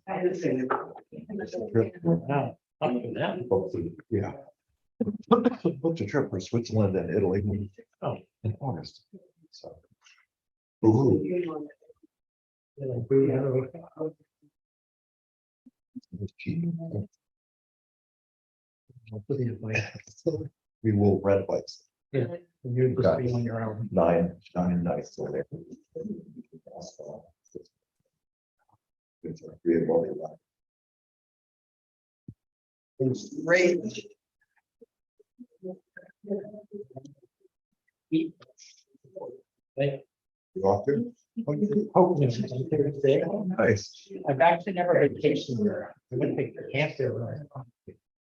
Wow, up to that. Yeah. Booked a trip for Switzerland and Italy. Oh. In August. So. Ooh. We will rent bikes. Yeah, you're just be on your own. Nine nights over there. It's a great body of life. It's great. Like, You off to? hopefully, on Thursday. Nice. I've actually never vacationed there. I went to camp there.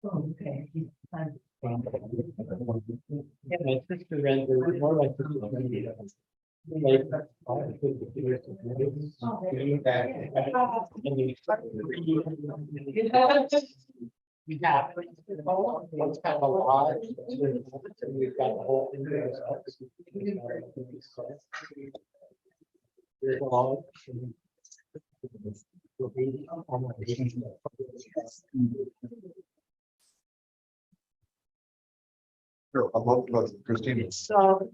Okay. Yeah, my sister rented, more like like. We have. It's kind of a lot. We've got the whole thing. There's a lot. Sure, I love Christine. So.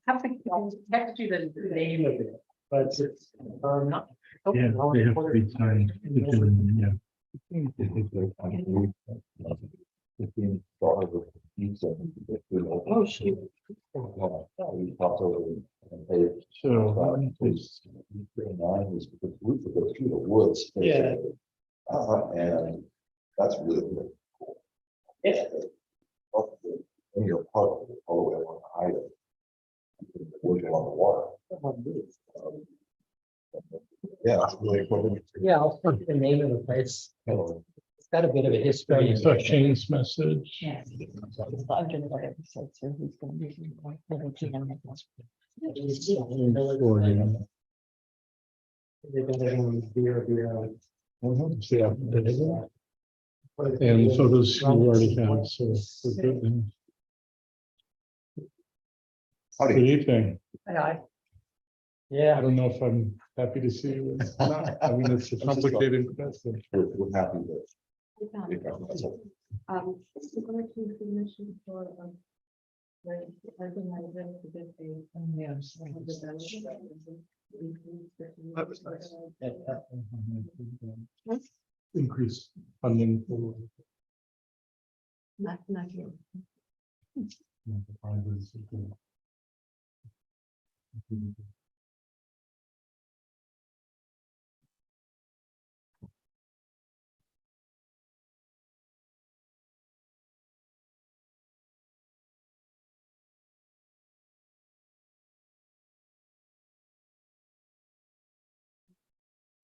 I have to text you the name of it, but it's not. Yeah, they have to be signed. Yeah. Oh, shoot. So. Was because we could go through the woods. Yeah. And that's really cool. Yeah. When you're part of it, all the way along the highway. Working on the water. Yeah, that's really cool. Yeah, I'll put the name of the place. It's got a bit of a history. It's a Shane's message. Yes. I'm gonna go episode, so he's gonna be like 17 and Yeah. And photos you already have, so we're good. Good Howdy. evening. Hi. I Yeah, don't know if I'm happy to see you. or not. I mean, it's a complicated question. We're happy with. That's all. We're going to submission for, like, organizer to get a. yeah, I'm sorry. That was nice. Increase funding for. Not you. the libraries.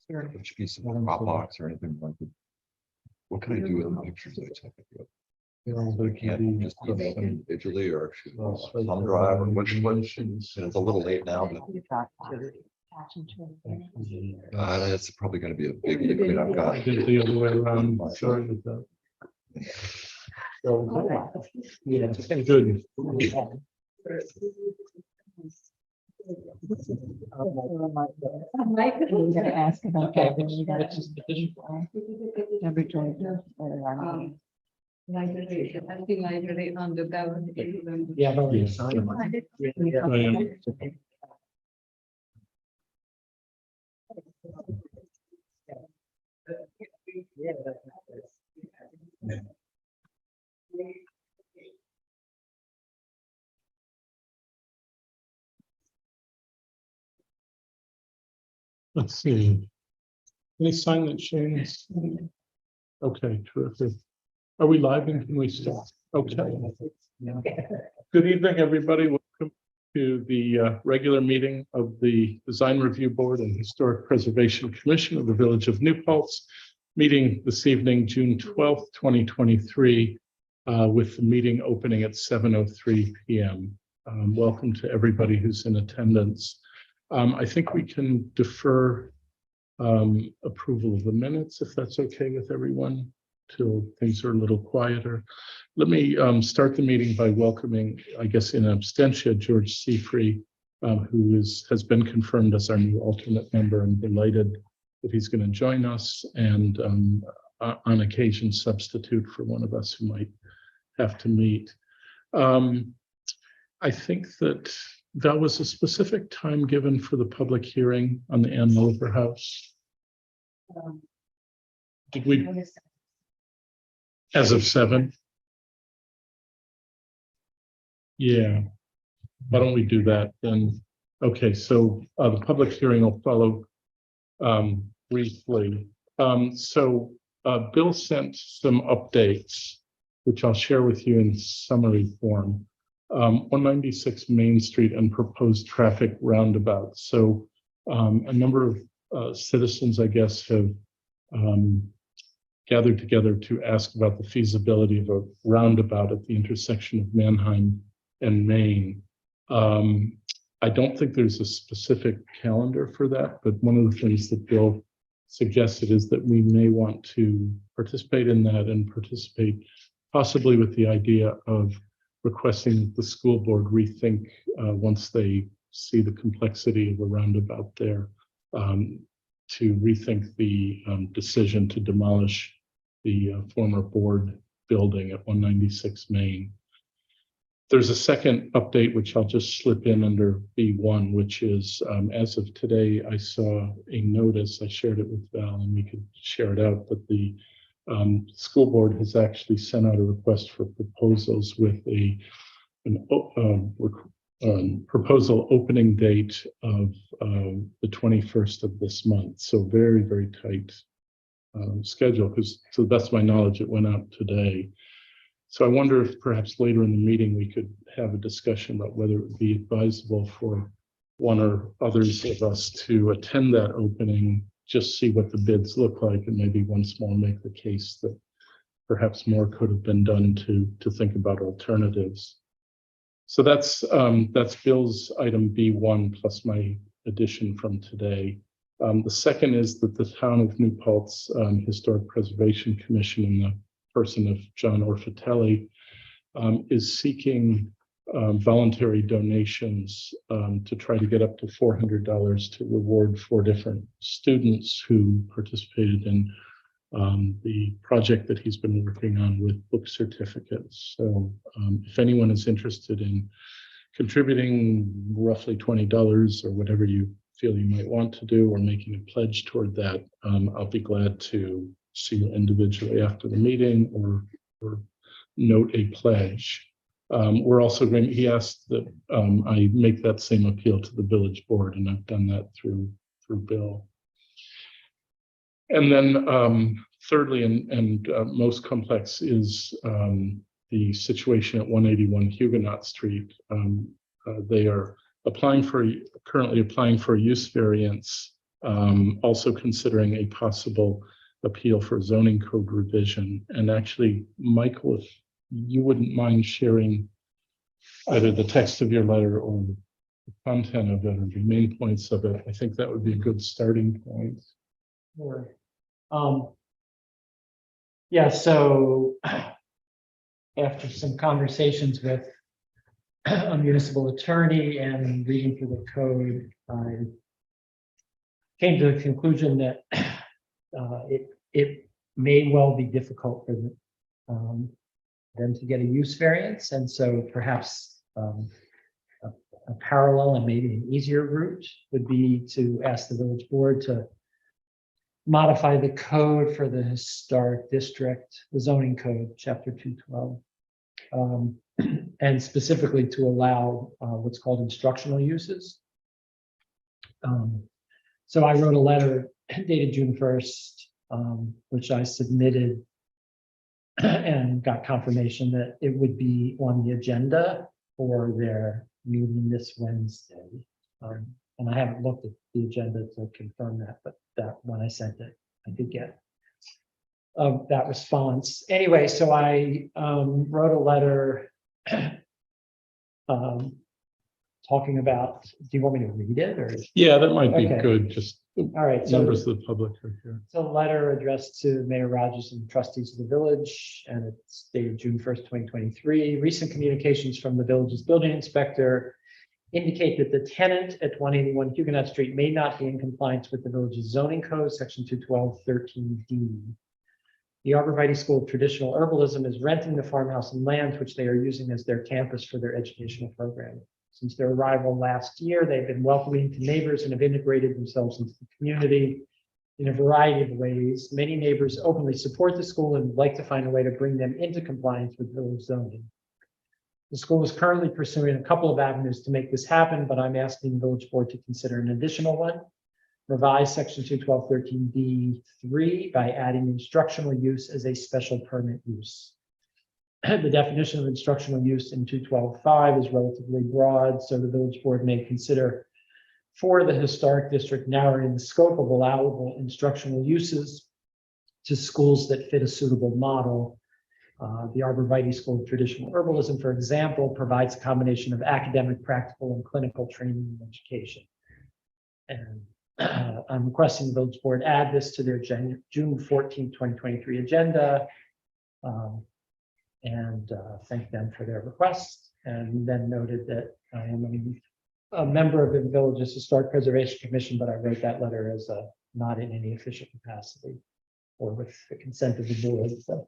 There should be some Dropbox or anything like that. What can I do with the pictures I took? I can't just email them digitally or should thumb drive or what? It's a little late now, but that's probably going to be a big liquid I've got. I did the other way around. Sorry with that. Yeah, good. Mike, I'm gonna ask about Okay, that. when we get which is the vision. Number 20. Library, I think library on the government. Yeah. but we Yeah. signed it. I am. Let's see. Any sign that Shane's? Okay, terrific. Are we live and can we start? Okay. Good evening, everybody. Welcome to the regular meeting of the Design Review Board and Historic Preservation Commission of the Village of New Paltz. Meeting this evening, June 12th, 2023, with the meeting opening at 7:03 p.m. Welcome to everybody who's in attendance. I think we can defer approval of the minutes, if that's okay with everyone, till things are a little quieter. Let me start the meeting by welcoming, I guess in absentia, George Seafree, who has been confirmed as our new alternate member, and delighted that he's going to join us and on occasion substitute for one of us who might have to meet. I think that was a specific time given for the public hearing on the Ann Oliver House. Did we, as of 7? Yeah. Why don't we do that then? Okay, so the public hearing will follow briefly. Bill sent some updates, which I'll share with you in summary form. 196 Main Street and proposed traffic roundabout. So a number of citizens, I guess, have gathered together to ask about the feasibility of a roundabout at the intersection of Manheim and Main. I don't think there's a specific calendar for that, but one of the things that Bill suggested is that we may want to participate in that and participate possibly with the idea of requesting that the school board rethink once they see the complexity of a roundabout there, to rethink the decision to demolish the former board building at 196 Main. There's a second update, which I'll just slip in under B1, which is, as of today, I saw a notice. I shared it with Val and we could share it out, but the school board has actually sent out a request for proposals with an proposal opening date of the 21st of this month. So very, very tight schedule, because to the best of my knowledge, it went out today. So I wonder if perhaps later in the meeting we could have a discussion about whether it would be advisable for one or others of us to attend that opening, just see what the bids look like, and maybe once more make the case that perhaps more could have been done to think about alternatives. So that's Bill's item B1 plus my addition from today. The second is that the Town of New Paltz Historic Preservation Commission, in the person of John Orfatelli, is seeking voluntary donations to try to get up to $400 to reward 4 different students who participated in the project that he's been working on with book certificates. So if anyone is interested in contributing roughly $20 or whatever you feel you might want to do, or making a pledge toward that, I'll be glad to see you individually after the meeting or note a pledge. We're also going, he asked that I make that same appeal to the village board, and I've done that through Bill. And then thirdly, and most complex, is the situation at 181 Huguenot Street. They are currently applying for a use variance, also considering a possible appeal for zoning code revision. And actually, Michael, if you wouldn't mind sharing either the text of your letter or the content of it or the main points of it, I think that would be a good starting point. Sure. Yeah, so after some conversations with a municipal attorney and reading through the code, I came to the conclusion that it may well be difficult for them to get a use variance, and so perhaps a parallel and maybe an easier route would be to ask the village board to modify the code for the historic district, the zoning code, chapter 212, and specifically to allow what's called instructional uses. So I wrote a letter dated June 1st, which I submitted and got confirmation that it would be on the agenda for their meeting this Wednesday. And I haven't looked at the agenda to confirm that, but that when I sent it, I did get that response. Anyway, so I wrote a letter talking about, do you want me to read it or? Yeah, that might be Okay. good. Just All right. So members of the public are here. it's a letter addressed to Mayor Rogers and trustees of the village, and it's dated June 1st, 2023. Recent communications from the village's building inspector indicate that the tenant at 181 Huguenot Street may not be in compliance with the village's zoning code, section 212-13D. The Arborvitae School of Traditional Herbalism is renting the farmhouse and lands which they are using as their campus for their educational program. Since their arrival last year, they've been welcoming to neighbors and have integrated themselves into the community in a variety of ways. Many neighbors openly support the school and would like to find a way to bring them into compliance with village zoning. The school is currently pursuing a couple of avenues to make this happen, but I'm asking the village board to consider an additional one. Revise section 212-13D3 by adding instructional use as a special permit use. The definition of instructional use in 212.5 is relatively broad, so the village board may consider for the historic district narrowing the scope of allowable instructional uses to schools that fit a suitable model. The Arborvitae School of Traditional Herbalism, for example, provides a combination of academic, practical, and clinical training and education. And I'm requesting the village board add this to their June 14, 2023 agenda. Thank them for their request, and then noted that I am a member of the village's Historic Preservation Commission, but I wrote that letter as not in any official capacity or with the consent of the board. So.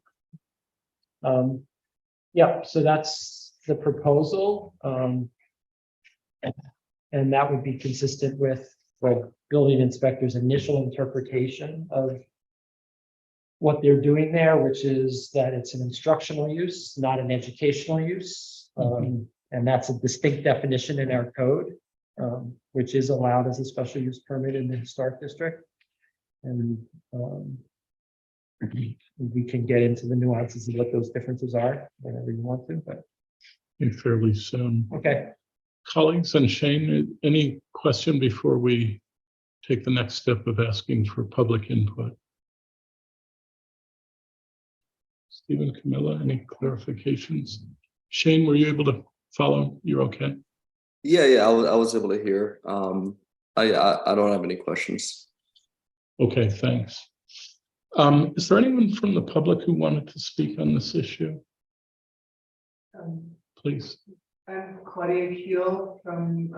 Yeah, so that's the proposal. And that would be consistent with the building inspector's initial interpretation of what they're doing there, which is that it's an instructional use, not an educational use. And that's a distinct definition in our code, which is allowed as a special use permit in the historic district. And we can get into the nuances of what those differences are whenever you want to, but Fairly soon. okay. Colleagues and Shane, any question before we take the next step of asking for public input? Stephen, Camilla, any clarifications? Shane, were you able to follow? You're okay? Yeah, I was able to hear. I don't have any questions. Okay, thanks. Is there anyone from the public who wanted to speak on this issue? Please. I'm Claudia Keel from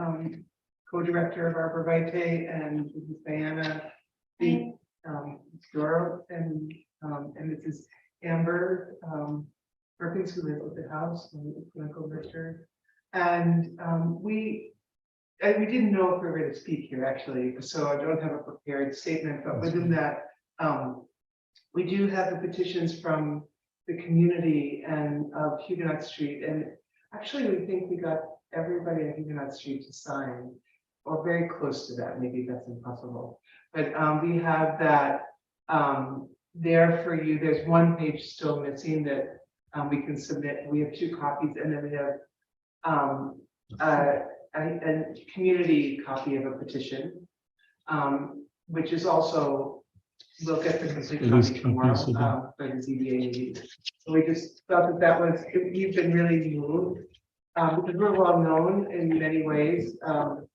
co-director of Arborvitae, and this is Diana Doro, and this is Amber Perkins, who lives at the house, the clinical director. And we didn't know if we were going to speak here, actually, so I don't have a prepared statement, but within that, we do have the petitions from the community and of Huguenot Street, and actually we think we got everybody at Huguenot Street to sign, or very close to that. Maybe that's impossible, but we have that there for you. There's one page still missing that we can submit. We have 2 copies, and then we have a community copy of a petition, which is also. We'll get the complete copy tomorrow for the ZBA meeting. So we just felt that was, we've been really moved because we're well known in many ways for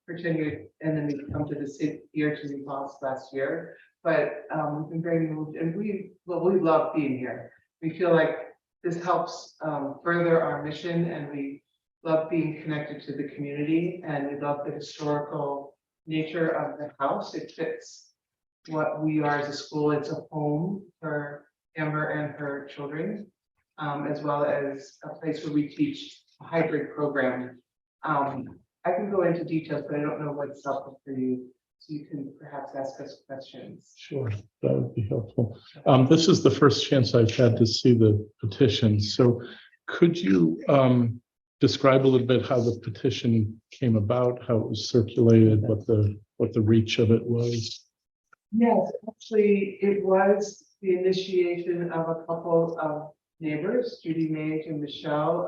10 years, and then we come to the city here to the boss last year. But we've been very moved, and we love being here. We feel like this helps further our mission, and we love being connected to the community, and we love the historical nature of the house. It fits what we are as a school. It's a home for Amber and her children, as well as a place where we teach a hybrid program. I can go into details, but I don't know what's helpful for you, so you can perhaps ask us questions. Sure, that would be helpful. This is the first chance I've had to see the petition. So could you describe a little bit how the petition came about, how it was circulated, what the reach of it was? Yes, actually, it was the initiation of a couple of neighbors, Judy Mage and Michelle,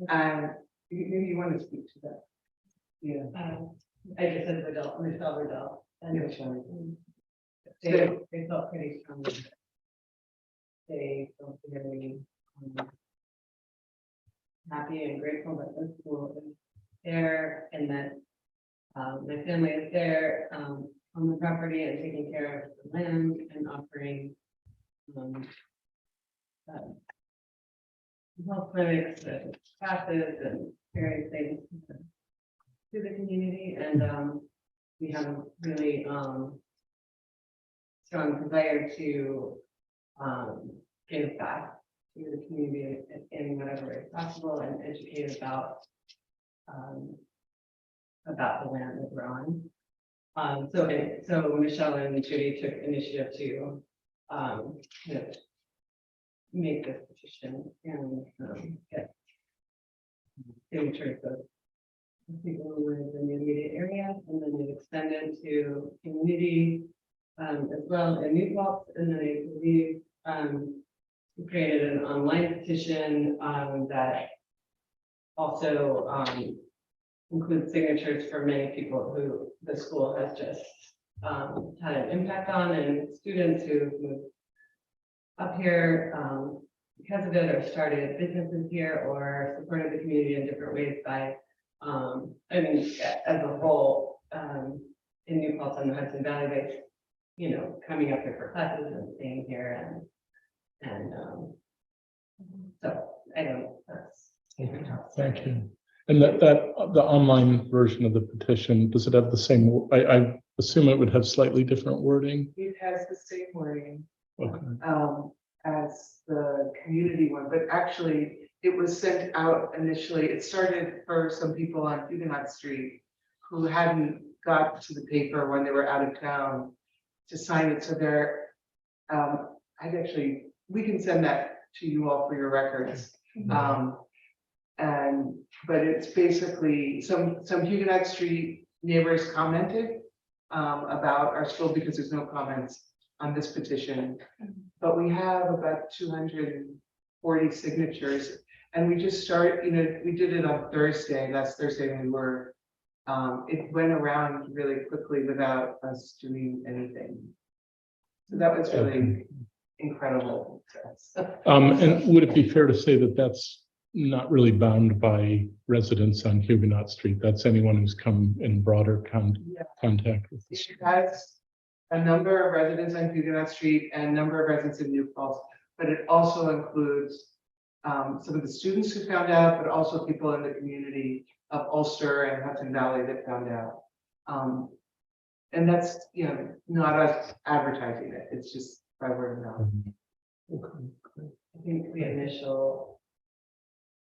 and maybe you want to speak to that. Yeah. I just said Riddle, Michelle Riddle. Yeah, Michelle. They felt pretty strongly. They felt very happy and grateful that the school is there, and that my family is there on the property and taking care of the land and offering health clinics and classes and various things have a really, strong desire to, give back to the community in whatever way possible and educate about the land that we're on. So Michelle and Judy took initiative to, kind of make this petition and, get signatures of people who live in the immediate area, and then it extended to community, as well in New Paltz, and then I believe, we created an online petition, that also, includes signatures for many people who the school has just, had an impact on, and students who moved up here, because of it, or started businesses here, or supported the community in different ways by, I mean, as a whole, in New Paltz and the Hudson Valley, they, you know, coming up here for classes and staying here, and so I don't know. Thank you. And that the online version of the petition, does it have the same, I assume it would have slightly different wording? It has the same wording, Okay. as the community one, but actually it was sent out initially. It started for some people on Huguenot Street who hadn't got to the paper when they were out of town to sign it. So they're, we can send that to you all for your records. But it's basically some Huguenot Street neighbors commented about our school because there's no comments on this petition. But we have about 240 signatures, and we just started, you know, we did it on Thursday, last Thursday, when we were, it went around really quickly without us doing anything. So that was really incredible. And would it be fair to say that that's not really bound by residents on Huguenot Street? That's anyone who's come in broader contact with the It school. has a number of residents on Huguenot Street and a number of residents in New Paltz, but it also includes some of the students who found out, but also people in the community of Ulster and Hudson Valley that found out. And that's, you know, not us advertising it, it's just by word of mouth. Okay, great. I think the initial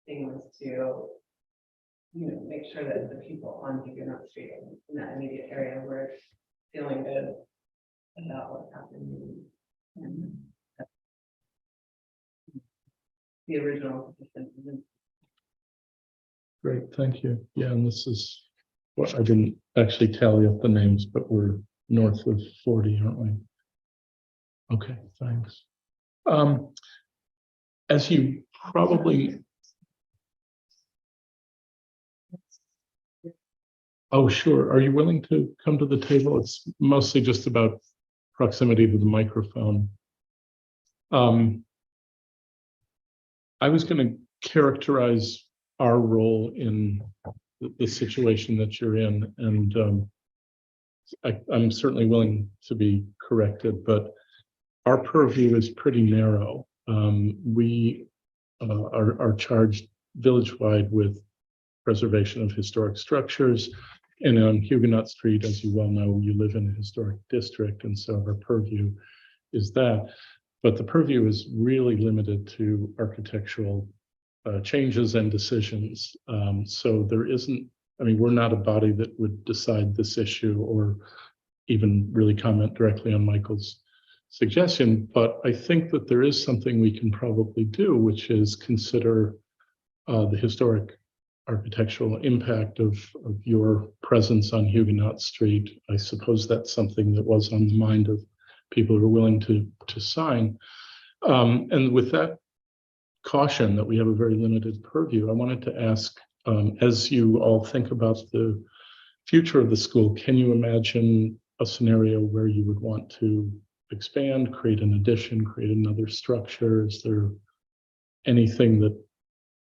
thing was to, you know, make sure that the people on Huguenot Street in that immediate area were feeling good about what's happening. And the original petition. Great, thank you. Yeah, and this is what I didn't actually tally up the names, but we're north of 40, aren't we? Okay, thanks. As you probably. Oh, sure. Are you willing to come to the table? It's mostly just about proximity to the microphone. I was going to characterize our role in the situation that you're in, and I'm certainly willing to be corrected, but our purview is pretty narrow. We are charged village-wide with preservation of historic structures, and on Huguenot Street, as you well know, you live in a historic district, and so our purview is that. But the purview is really limited to architectural changes and decisions. So there isn't, I mean, we're not a body that would decide this issue or even really comment directly on Michael's suggestion, but I think that there is something we can probably do, which is consider the historic architectural impact of your presence on Huguenot Street. I suppose that's something that was on the mind of people who are willing to sign. And with that caution that we have a very limited purview, I wanted to ask, as you all think about the future of the school, can you imagine a scenario where you would want to expand, create an addition, create another structure? Is there anything that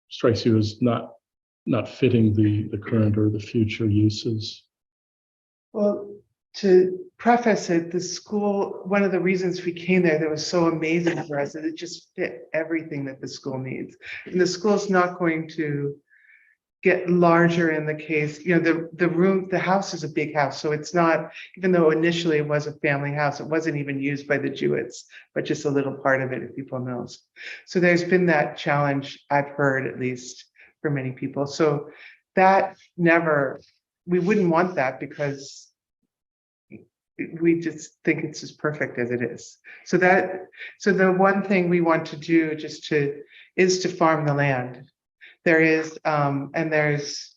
strikes you as not fitting the current or the future uses? Well, to preface it, the school, one of the reasons we came there that was so amazing for us is it just fit everything that the school needs. And the school's not going to get larger in the case, the house is a big house, so it's not, even though initially it was a family house, it wasn't even used by the Jewetts, but just a little part of it, if people knows. So there's been that challenge, I've heard at least for many people. So that we wouldn't want that because we just think it's as perfect as it is. So the one thing we want to do is to farm the land. There is, and there's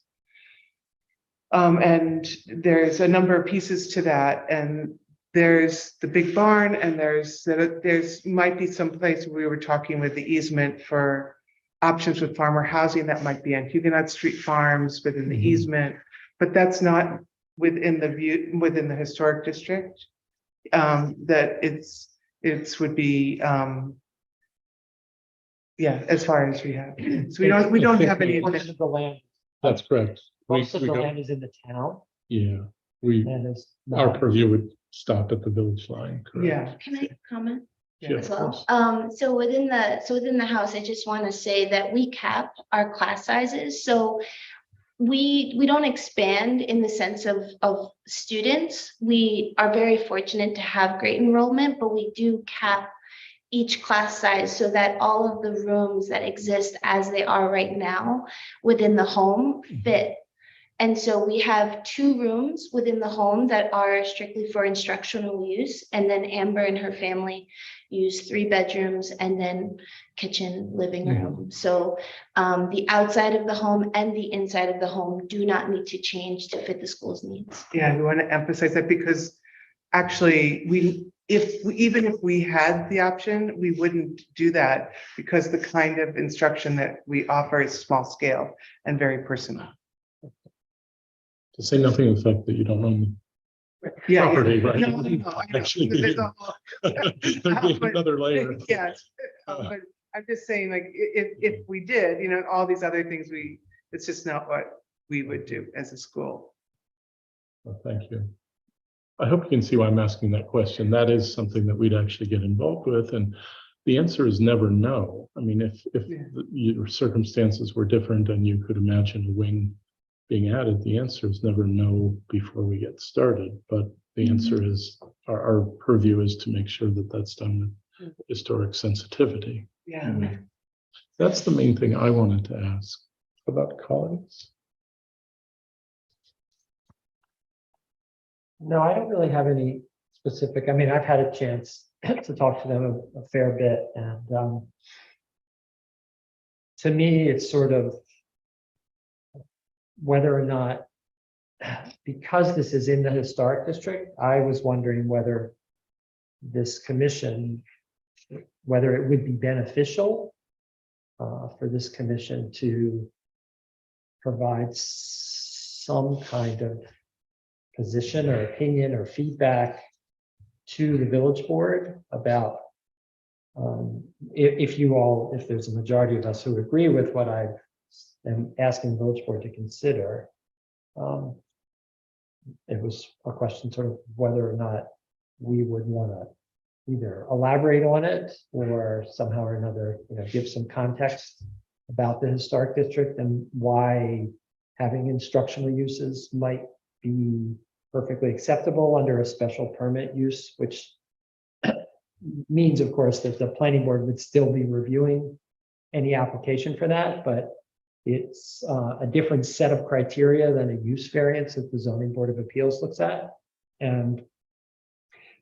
a number of pieces to that, and there's the big barn, and there's might be some place we were talking with the easement for options with farmer housing that might be on Huguenot Street Farms within the easement, but that's not within the historic district. That it's would be, as far as we have. So we don't have any. Portion of the land, That's correct. most of the don't- land is in the town, Yeah, and it's our not. purview would stop at the village line, correct? Yeah. Can I comment Yeah, as of well? course. So within the house, I just want to say that we cap our class sizes, so we don't expand in the sense of students. We are very fortunate to have great enrollment, but we do cap each class size so that all of the rooms that exist as they are right now within the home fit. And so we have 2 rooms within the home that are strictly for instructional use. And then Amber and her family use 3 bedrooms and then kitchen, living room. So the outside of the home and the inside of the home do not need to change to fit the school's needs. Yeah, we want to emphasize that because actually even if we had the option, we wouldn't do that because the kind of instruction that we offer is small scale and very personal. To say nothing of the fact that you don't own Yeah. property, right? No, I know. Actually, There's a whole- there'd be another layer. Yes, but I'm just saying, like, if we did, all these other things, it's just not what we would do as a school. Well, thank you. I hope you can see why I'm asking that question. That is something that we'd actually get involved with, and the answer is never no. I mean, if Yeah. your circumstances were different and you could imagine a wing being added, the answer is never no before we get started. But the answer is, our purview is to make sure that that's done with historic sensitivity. Yeah. That's the main thing I wanted to ask about colleagues. No, I don't really have any specific, I mean, I've had a chance to talk to them a fair bit, and to me, it's sort of whether or not, because this is in the historic district, I was wondering whether this commission, whether it would be beneficial for this commission to provide some kind of position or opinion or feedback to the village board about if there's a majority of us who agree with what I am asking the village board to consider. It was a question sort of whether or not we would want to either elaborate on it or somehow or another, give some context about the historic district and why having instructional uses might be perfectly acceptable under a special permit use, which means, of course, that the planning board would still be reviewing any application for that, but it's a different set of criteria than a use variance that the zoning board of appeals looks at. And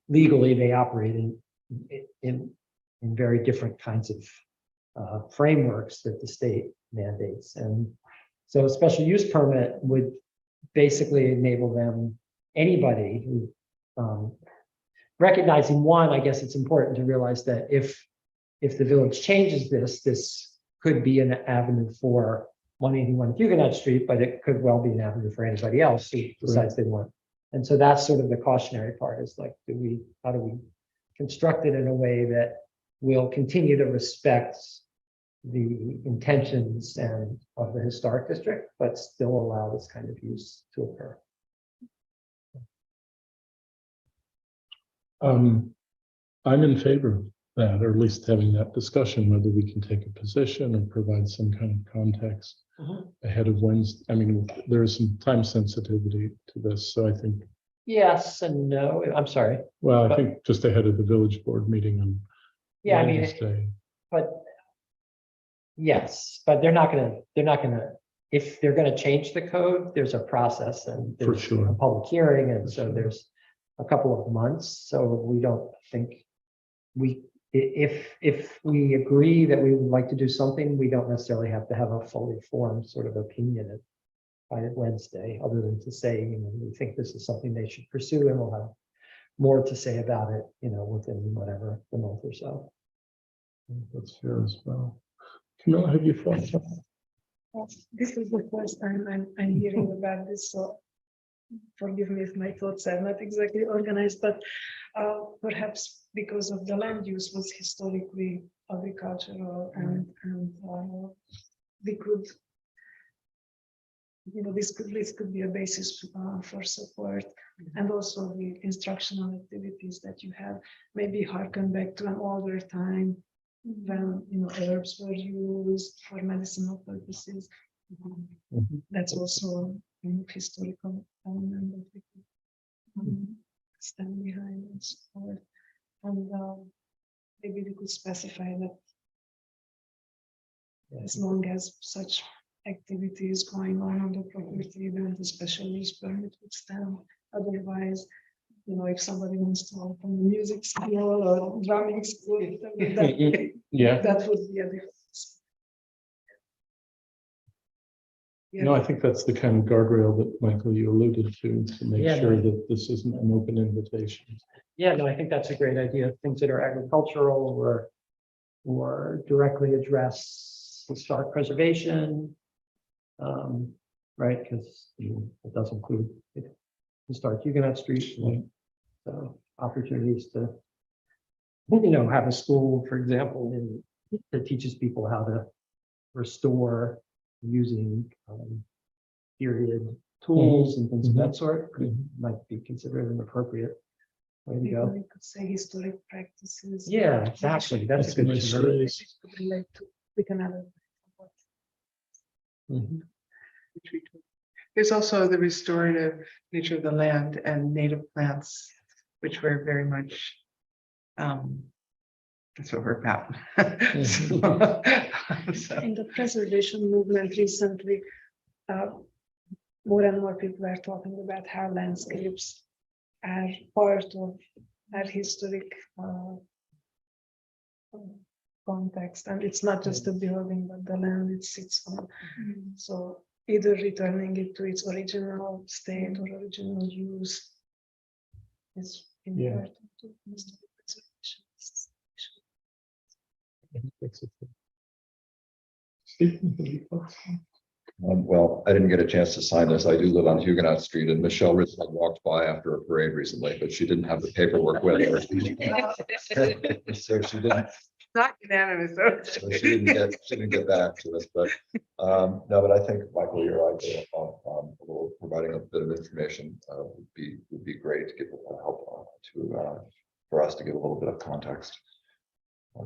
legally, they operate in very different kinds of frameworks that the state mandates. And so a special use permit would basically enable them, anybody who, recognizing one, I guess it's important to realize that if the village changes this could be an avenue for 181 Huguenot Street, but it could well be an avenue for anybody else who decides they want. And so that's sort of the cautionary part, is like, how do we construct it in a way that will continue to respect the intentions of the historic district, but still allow this kind of use to occur. I'm in favor of that, or at least having that discussion, whether we can take a position or provide some kind of context. Mhm. ahead of Wednesday. I mean, there is some time sensitivity to this, so I think, Yes and no, I'm sorry. well, I But- think just ahead of the village board meeting on Yeah, I mean, Wednesday. but. Yes, but they're not gonna, if they're gonna change the code, there's a process and For there's sure. a public hearing, and so sure. there's a couple of months, so we don't think if we agree that we would like to do something, we don't necessarily have to have a fully formed sort of opinion by Wednesday, other than to say, we think this is something they should pursue, and we'll have more to say about it, within whatever, the month or so. That's fair as well. Camilla, have you thought? This is the first time I'm hearing about this, so forgive me if my thoughts are not exactly organized, but perhaps because of the land use was historically agricultural and we could, this could be a basis for support, and also the instructional activities that you have maybe harken back to an older time when herbs were used for medicinal purposes. That's also a historical element that we could stand behind and support. And maybe we could specify that as long as such activity is going on the property, then the special use permit would stand. Otherwise, if somebody wants to open a music school or drumming school, Yeah, that would be a difference. no, I think that's the kind of guardrail that, Michael, you alluded to make Yeah, sure no. that this isn't an open invitation. Yeah, no, I think that's a great idea. Things that are agricultural or directly address historic preservation. Right, because it does include historic Huguenot Street. So opportunities to, have a school, for example, that teaches people how to restore using period tools and things of that sort. Might be considered an appropriate way to Maybe go. we could say historic practices. Yeah, exactly. That's a good nice term. phrase. Could relate to with another. There's also the restorative nature of the land and native plants, which we're very much. That's what we're about. So, In the preservation movement recently, more and more people are talking about how landscapes are part of our historic context, and it's not just the building, but the land it sits on. So either returning it to its original state or original use is important to historic preservation. Stephen, have you thought? Well, I didn't get a chance to sign this. I do live on Huguenot Street, and Michelle Ritz had walked by after a parade recently, but she didn't have the paperwork with her. So she didn't, not unanimous. so she didn't get back to us, but, no, but I think, Michael, your idea on, providing a bit of information, would be great to give help for us to give a little bit of context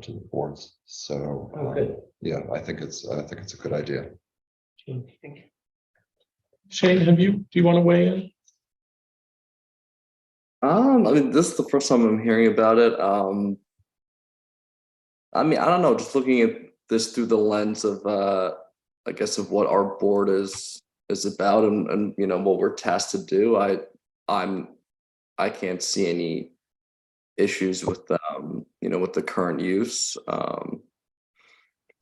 to the boards. So, Good. yeah, I think it's a good idea. Shane, do you want to weigh in? I mean, this is the first time I'm hearing about it. I mean, I don't know, just looking at this through the lens of I guess of what our board is about and what we're tasked to do. I can't see any issues with with the current use.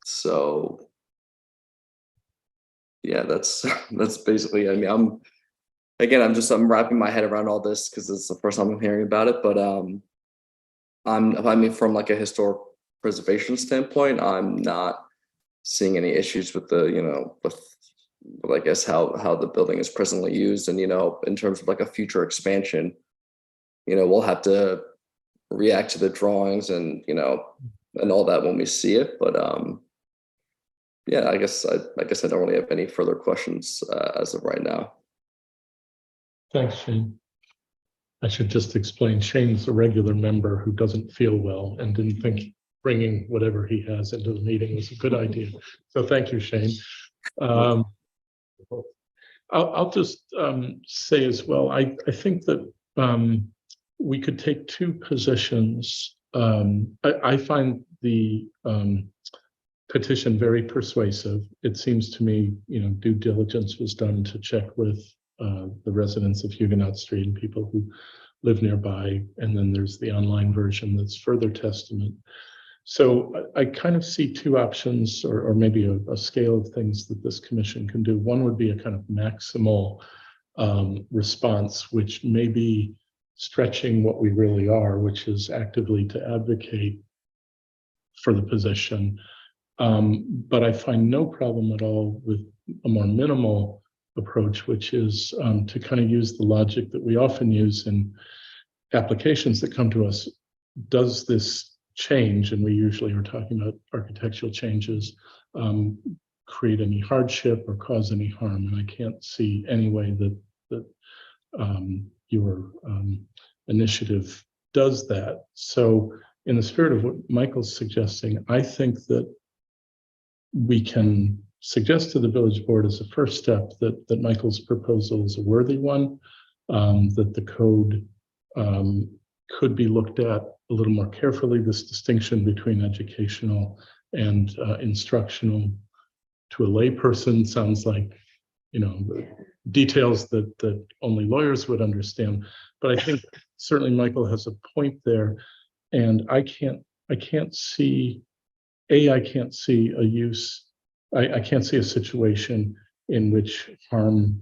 So yeah, that's basically, I mean, I'm wrapping my head around all this because it's the first time I'm hearing about it, but I mean, from like a historic preservation standpoint, I'm not seeing any issues with with I guess how the building is presently used. And in terms of like a future expansion, we'll have to react to the drawings and and all that when we see it. But yeah, I guess I don't really have any further questions as of right now. Thanks, Shane. I should just explain, Shane's a regular member who doesn't feel well and didn't think bringing whatever he has into the meeting was a good idea. So thank you, Shane. I'll just say as well, I think that we could take two positions. I find the petition very persuasive. It seems to me, due diligence was done to check with the residents of Huguenot Street and people who live nearby. And then there's the online version that's further testament. So I kind of see two options, or maybe a scale of things that this commission can do. One would be a kind of maximal response, which may be stretching what we really are, which is actively to advocate for the position. But I find no problem at all with a more minimal approach, which is to kind of use the logic that we often use in applications that come to us. Does this change, and we usually are talking about architectural changes, create any hardship or cause any harm? And I can't see any way that your initiative does that. So in the spirit of what Michael's suggesting, I think that we can suggest to the village board as a first step that Michael's proposal is a worthy one, that the code could be looked at a little more carefully. This distinction between educational and instructional to a layperson sounds like, details that only lawyers would understand. But I think certainly Michael has a point there, and I can't see a use. I can't see a situation in which harm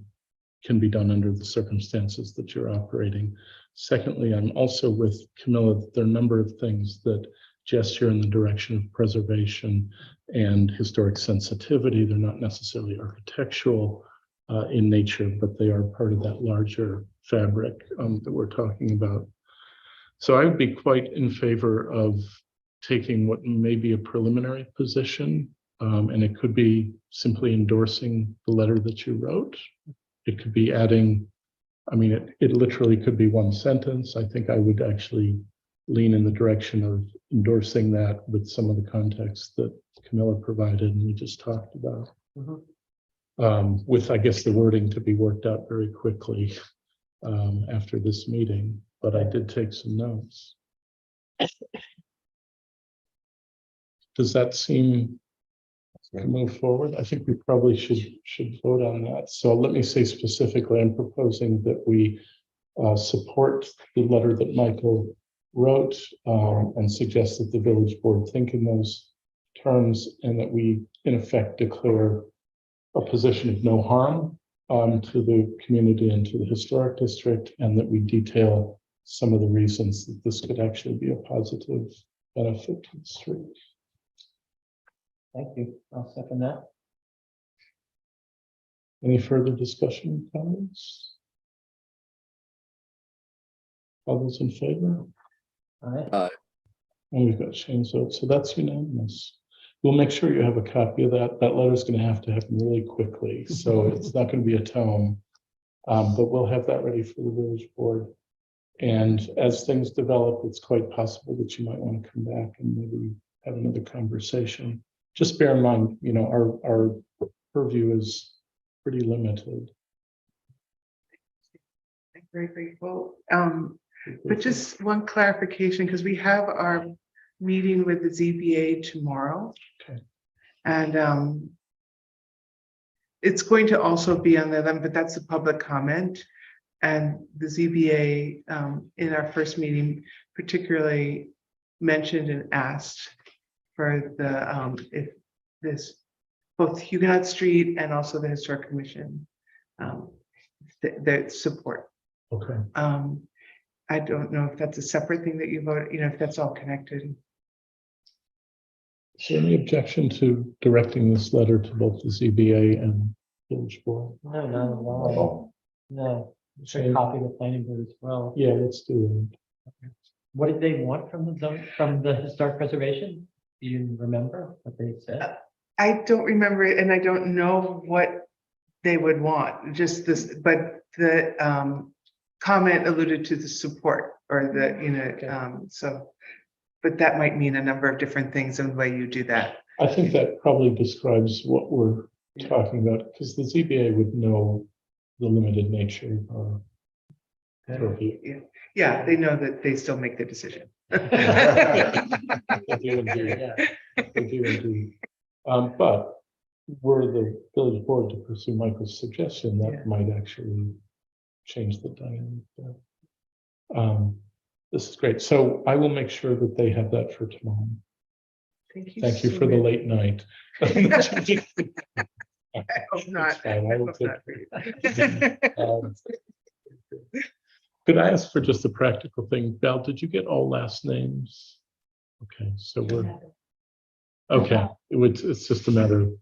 can be done under the circumstances that you're operating. Secondly, I'm also with Camilla that there are a number of things that gesture in the direction of preservation and historic sensitivity. They're not necessarily architectural in nature, but they are part of that larger fabric that we're talking about. So I would be quite in favor of taking what may be a preliminary position, and it could be simply endorsing the letter that you wrote. It could be adding, it literally could be one sentence. I think I would actually lean in the direction of endorsing that with some of the context that Camilla provided and we just talked about. With, I guess, the wording to be worked out very quickly after this meeting, but I did take some notes. Does that seem to move forward? I think we probably should vote on that. So let me say specifically, I'm proposing that we support the letter that Michael wrote and suggest that the village board think in those terms, and that we in effect declare a position of no harm to the community and to the historic district, and that we detail some of the reasons that this could actually be a positive benefit to the street. Thank you. I'll second that. Any further discussion, comments? All those in favor? All right. And we've got Shane's vote, so that's unanimous. We'll make sure you have a copy of that. That letter is going to happen really quickly, so it's not going to be a tome, but we'll have that ready for the village board. And as things develop, it's quite possible that you might want to come back and maybe have another conversation. Just bear in mind, our purview is pretty limited. I'm very grateful. But just one clarification, because we have our meeting with the ZBA tomorrow. Okay. And it's going to also be on the 11th, but that's a public comment. And the ZBA in our first meeting particularly mentioned and asked for the if this both Huguenot Street and also the Historic Commission the support. Okay. I don't know if that's a separate thing that you vote, if that's all connected. Is there any objection to directing this letter to both the ZBA and village board? No, not at all. No, we should copy the planning board as well. Yeah, let's do it. What did they want from the historic preservation? Do you remember what they said? I don't remember it, and I don't know what they would want, just this, but the comment alluded to the support or the, so, but that might mean a number of different things in the way you do that. I think that probably describes what we're talking about, because the ZBA would know the limited nature of our purview. Yeah, they know that they still make the decision. They do indeed. Yeah. They do indeed. But were the village board to pursue Michael's suggestion, Yeah. that might actually change the dynamic there. This is great. So I will make sure that they have that for tomorrow. Thank you so for the much. late night. I hope not. It's fine, I I will hope take- not for you. Um, Could I ask for just a practical thing? Val, did you get all last names? Okay, so we're, okay, it's just a matter of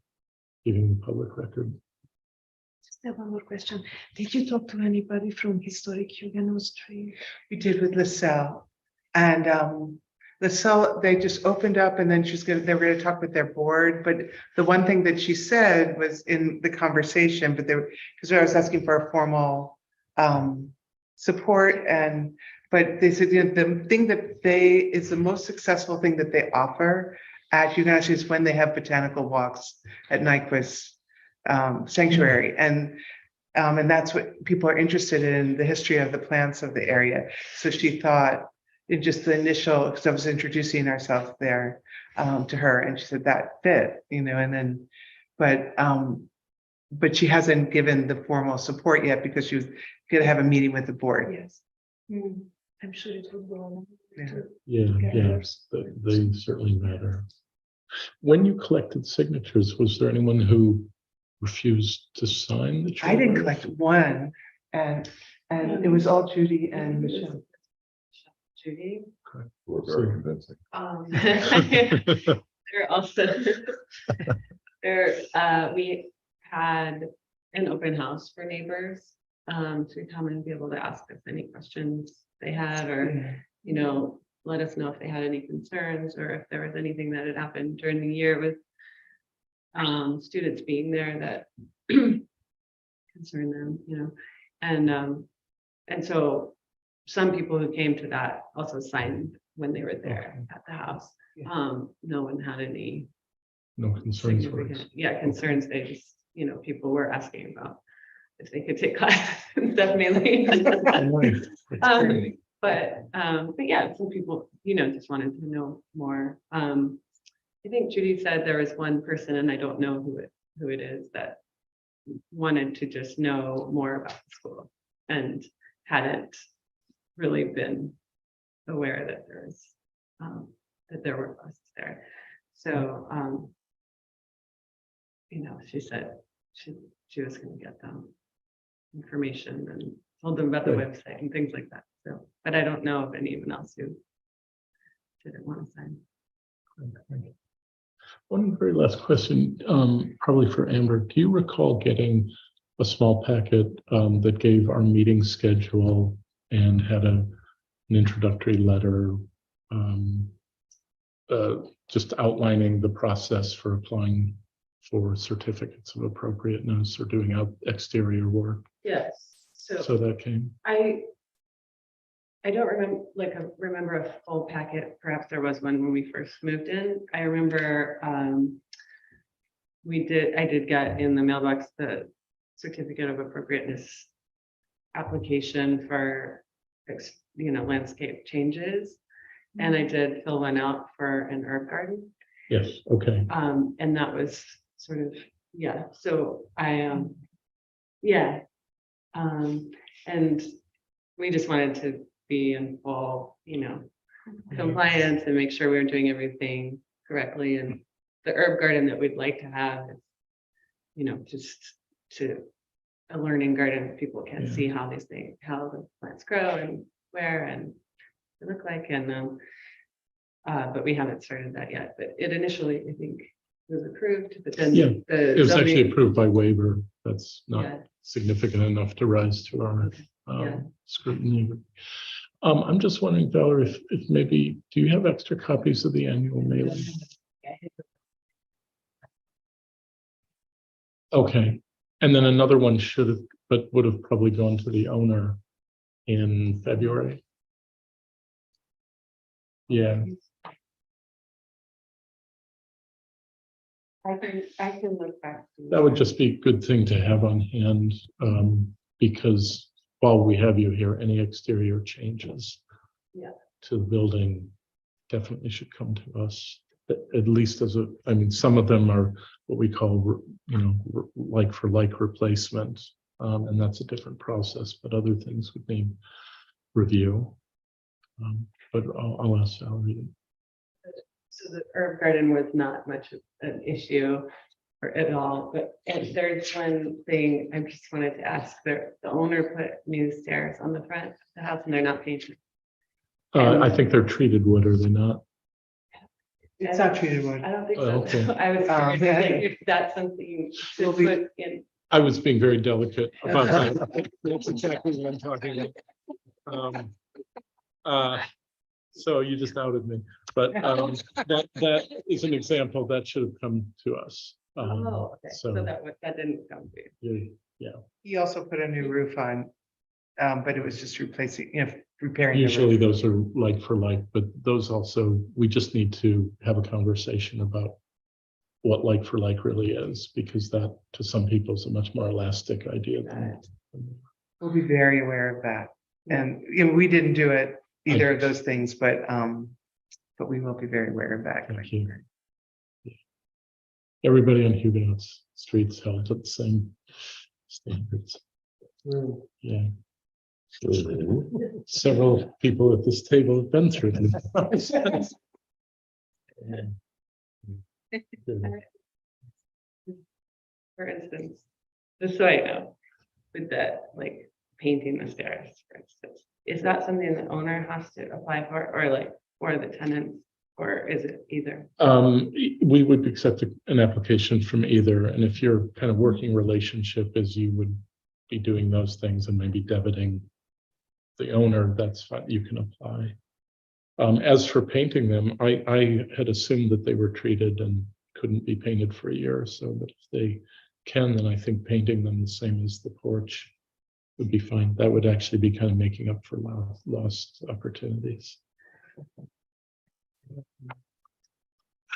giving the public record. Just have one more question. Did you talk to anybody from historic Huguenot Street? We did with LaSalle. And LaSalle, they just opened up and then they were gonna talk with their board. But the one thing that she said was in the conversation, but because I was asking for a formal support but they said, you know, the thing that is the most successful thing that they offer at Huguenot is when they have botanical walks at Nyquist Sanctuary. And that's what people are interested in, the history of the plants of the area. So she thought in just the initial, because I was introducing ourselves there to her, and she said that fit, you know, and then, but she hasn't given the formal support yet because she was going to have a meeting with the board. Yes. I'm sure it would go along. Yeah. Yeah, Yes. they certainly matter. When you collected signatures, was there anyone who refused to sign the? I didn't charter? collect one, and it was all Judy and Michelle. Judy. We're very convincing. They're also, we had an open house for neighbors, to come and be able to ask us any questions they had, or, you know, let us know if they had any concerns, or if there was anything that had happened during the year with students being there that concern them, you know, and so some people who came to that also signed when they were there at the house. No one had any No concerns. were significant, concerns. They just, you know, people were asking about if they could take classes and stuff mainly. expressed. Right, that's great. But yeah, some people, you know, just wanted to know more. I think Judy said there was one person, and I don't know who it is, that wanted to just know more about the school and hadn't really been aware that there were buses there. So you know, she said she was going to get them information and told them about the Good. website and things like that. So, but I don't know of anyone else who didn't want to sign. One very last question, probably for Amber. Do you recall getting a small packet that gave our meeting schedule and had an introductory letter just outlining the process for applying for certificates of appropriateness or doing out exterior work? Yes. So that came. I don't remember a full packet. Perhaps there was one when we first moved in. I remember I did get in the mailbox the certificate of appropriateness application for, you know, landscape changes. And I did fill one out for an herb garden. Yes, okay. And that was sort of, so and we just wanted to be in full, you know, compliance and make sure we were doing everything correctly. And the herb garden that we'd like to have is, you know, just a learning garden. People can see how the plants grow and where and they look like, and but we haven't started that yet. But it initially, I think, was approved, but then It was actually zoning- approved by waiver. That's not Yeah. significant enough to rise to our Yeah. scrutiny. I'm just wondering, Valerie, if maybe, do you have extra copies of the annual mailing? Okay, and then another one should have, but would have probably gone to the owner in February. Yeah, I can look back. That would just be a good thing to have on hand, because while we have you here, any exterior changes Yeah. to the building definitely should come to us, at least as I mean, some of them are what we call, like for like replacement. And that's a different process, but other things would need review. But I'll ask Valerie. So the herb garden was not much of an issue or at all, but and there's one thing I just wanted to ask, the owner put new stairs on the front of the house and they're not painted. I think they're treated wood, are they not? It's not treated wood. I don't think Oh, so. okay. I was curious yeah. if that's something you should Will be- put in. I was being very delicate about that. That's exactly what I'm talking about. So you just outed me, but that is an example that should have come to us. Oh, okay, so So, that didn't come to you. yeah, He also put a new roof on, but it was just replacing, repairing. the usually roof. those are like for like, but those also, we just need to have a conversation about what like for like really is, because that to some people is a much more elastic idea than. We'll be very aware of that. And, we didn't do it, either of those things, but we will be very aware of that. Thank you. Everybody on Huguenot's streets held to the same standards. Yeah. Several people at this table have been through this. For instance, just so I know, with that, like painting the stairs, for instance, is that something the owner has to apply for, or the tenants, or is it either? We would accept an application from either, and if your kind of working relationship is you would be doing those things and maybe debiting the owner, that's fine, you can apply. As for painting them, I had assumed that they were treated and couldn't be painted for a year or so, but if they can, then I think painting them the same as the porch would be fine. That would actually be kind of making up for lost opportunities.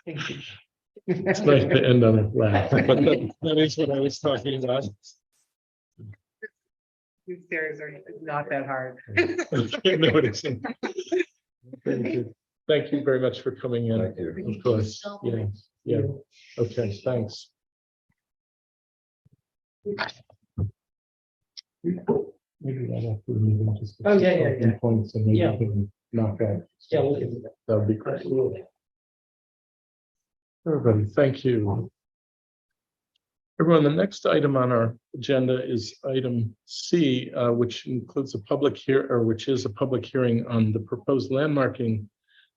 Thank you. It's nice to end on a laugh, but that is what I was talking about. These stairs are not that hard. Noticing. Thank you. Thank you very much for coming in. Thank you. Of course, So yeah, yeah, okay, thanks. Maybe right after the meeting, just. Oh, yeah. talking Points and maybe Yeah. we can knock out. Yeah, we'll give it that. That would be great. Everybody, thank you. Everyone, the next item on our agenda is item C, which includes which is a public hearing on the proposed landmarking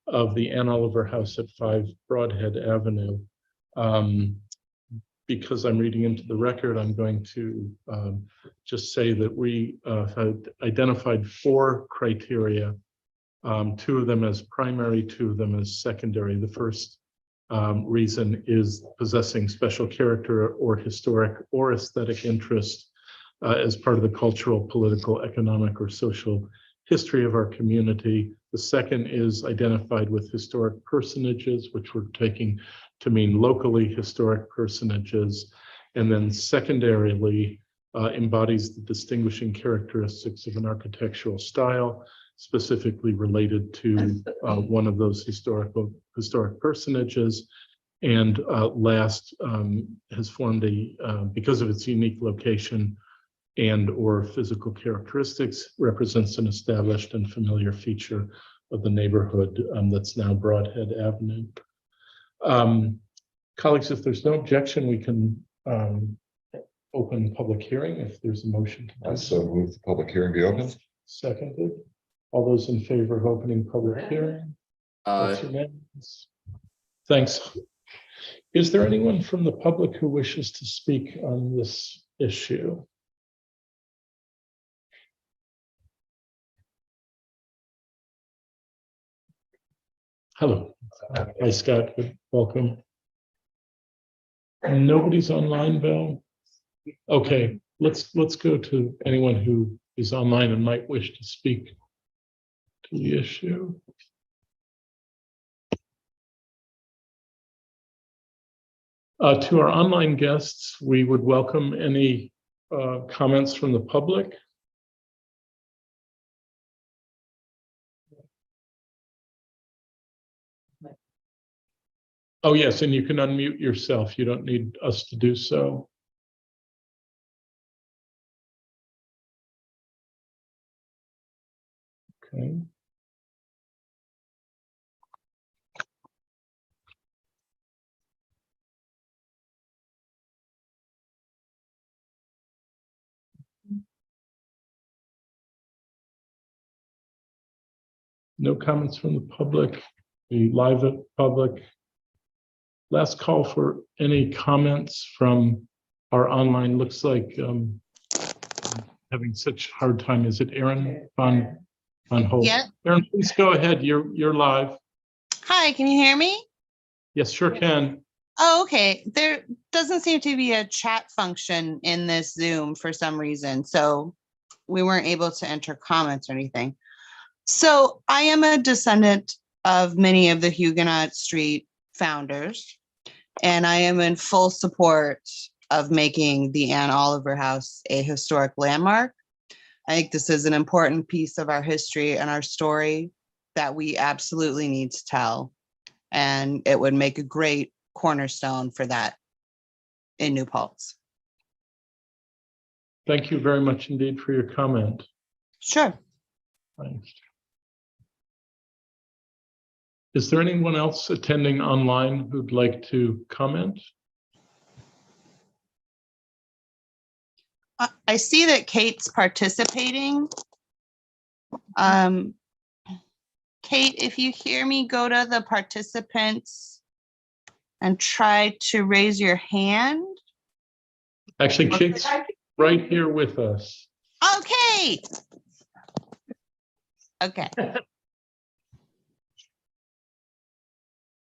of the Ann Oliver House at 5 Broadhead Avenue. Because I'm reading into the record, I'm going to just say that we had identified 4 criteria, 2 of them as primary, 2 of them as secondary. The first reason is possessing special character or historic or aesthetic interest as part of the cultural, political, economic, or social history of our community. The second is identified with historic personages, which we're taking to mean locally historic personages. And then secondarily, embodies the distinguishing characteristics of an architectural style, specifically related to one of those historic personages. And last, has formed because of its unique location and or physical characteristics, represents an established and familiar feature of the neighborhood that's now Broadhead Avenue. Colleagues, if there's no objection, we can open public hearing if there's a motion. I so move the public hearing be open. Seconded. All those in favor of opening public hearing? That's unanimous. Thanks. Is there anyone from the public who wishes to speak on this issue? Hello. Hi, Scott. Welcome. Nobody's online, Bill? Okay, let's go to anyone who is online and might wish to speak to the issue. To our online guests, we would welcome any comments from the public. Oh, yes, and you can unmute yourself. You don't need us to do so. Okay. No comments from the public, the live public. Last call for any comments from our online. Looks like having such hard time. Is it Aaron on hold? Yeah. Aaron, please go ahead. You're live. Hi, can you hear me? Yes, sure can. Oh, okay. There doesn't seem to be a chat function in this Zoom for some reason, so we weren't able to enter comments or anything. So I am a descendant of many of the Huguenot Street founders, and I am in full support of making the Anne Oliver House a historic landmark. I think this is an important piece of our history and our story that we absolutely need to tell. And it would make a great cornerstone for that in New Paltz. Thank you very much indeed for your comment. Sure. Thanks. Is there anyone else attending online who'd like to comment? I see that Kate's participating. Kate, if you hear me, go to the participants and try to raise your hand. Actually, Kate's right here with us. Okay. Okay.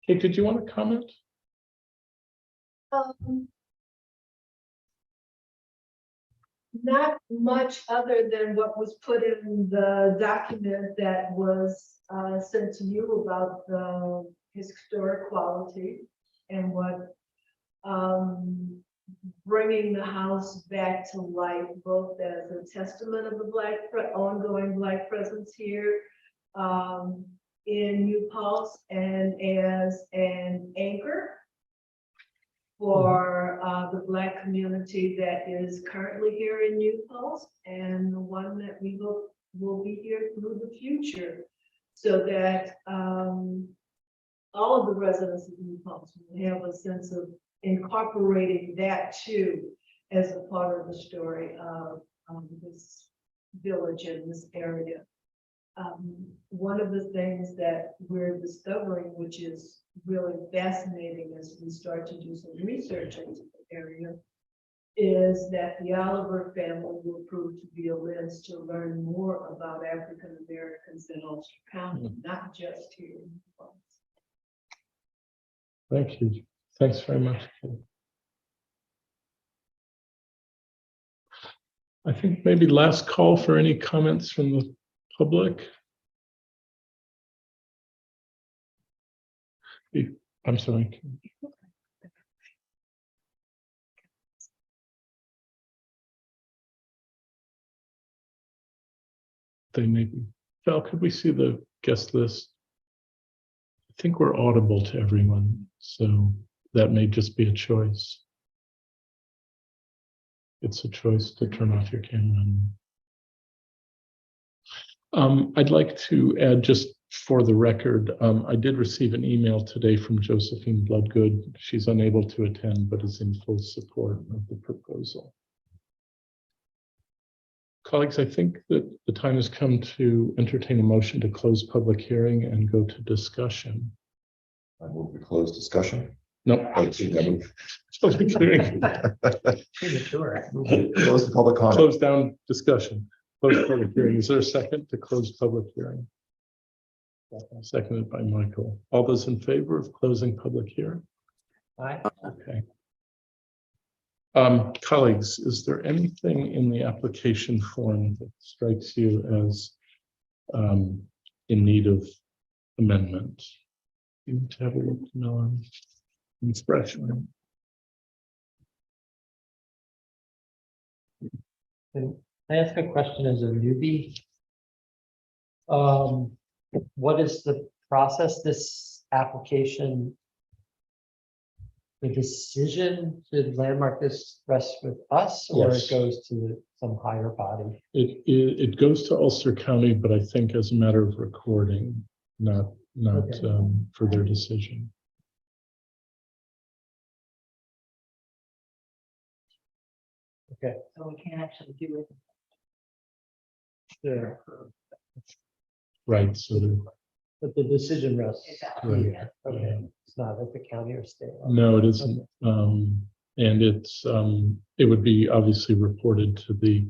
Kate, did you want to comment? Not much other than what was put in the document that was sent to you about the historic quality and what bringing the house back to life, both as a testament of the ongoing Black presence here in New Paltz and as an anchor for the Black community that is currently here in New Paltz and the one that we will be here through the future, so that all of the residents of New Paltz will have a sense of incorporating that too as a part of the story of this village and this area. One of the things that we're discovering, which is really fascinating as we start to do some research into the area, is that the Oliver family will prove to be a lens to learn more about African Americans in Ulster County, not just here in New Paltz. Thank you. Thanks very much, Kate. I think maybe last call for any comments from the public. I'm sorry. They may be. Val, could we see the guest list? I think we're audible to everyone, so that may just be a choice. It's a choice to turn off your camera. I'd like to add, just for the record, I did receive an email today from Josephine Bloodgood. She's unable to attend, but is in full support of the proposal. Colleagues, I think that the time has come to entertain a motion to close public hearing and go to discussion. I move to close discussion. No. Oh, excuse me, I move- Public hearing. Premature. Close the public comment. Close down discussion. Close public hearing. Is there a second to close public hearing? Seconded by Michael. All those in favor of closing public hearing? Aye. Okay. Colleagues, is there anything in the application form that strikes you as in need of amendment? You need to have a look, no, expression. Can I ask a question as a newbie? What is the process, this application? The decision to landmark this rests with us, or Yes. it goes to some higher body? It goes to Ulster County, but I think as a matter of recording, not Okay. for their decision. So we can't actually do it. Yeah. Right, so But the decision rests Right. here. Okay, it's not at the county or state level. no, it isn't. And it would be obviously reported to the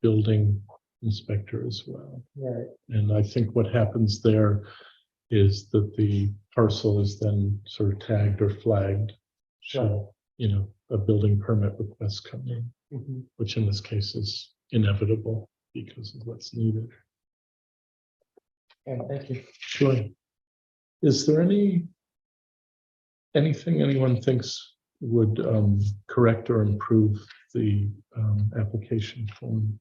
building inspector as well. Right, And I think what happens there is that the parcel is then sort of tagged or flagged. Should, a building permit request come in, mhm. which in this case is inevitable because of what's needed. Okay, thank you. Sure. Is there anything anyone thinks would correct or improve the application form?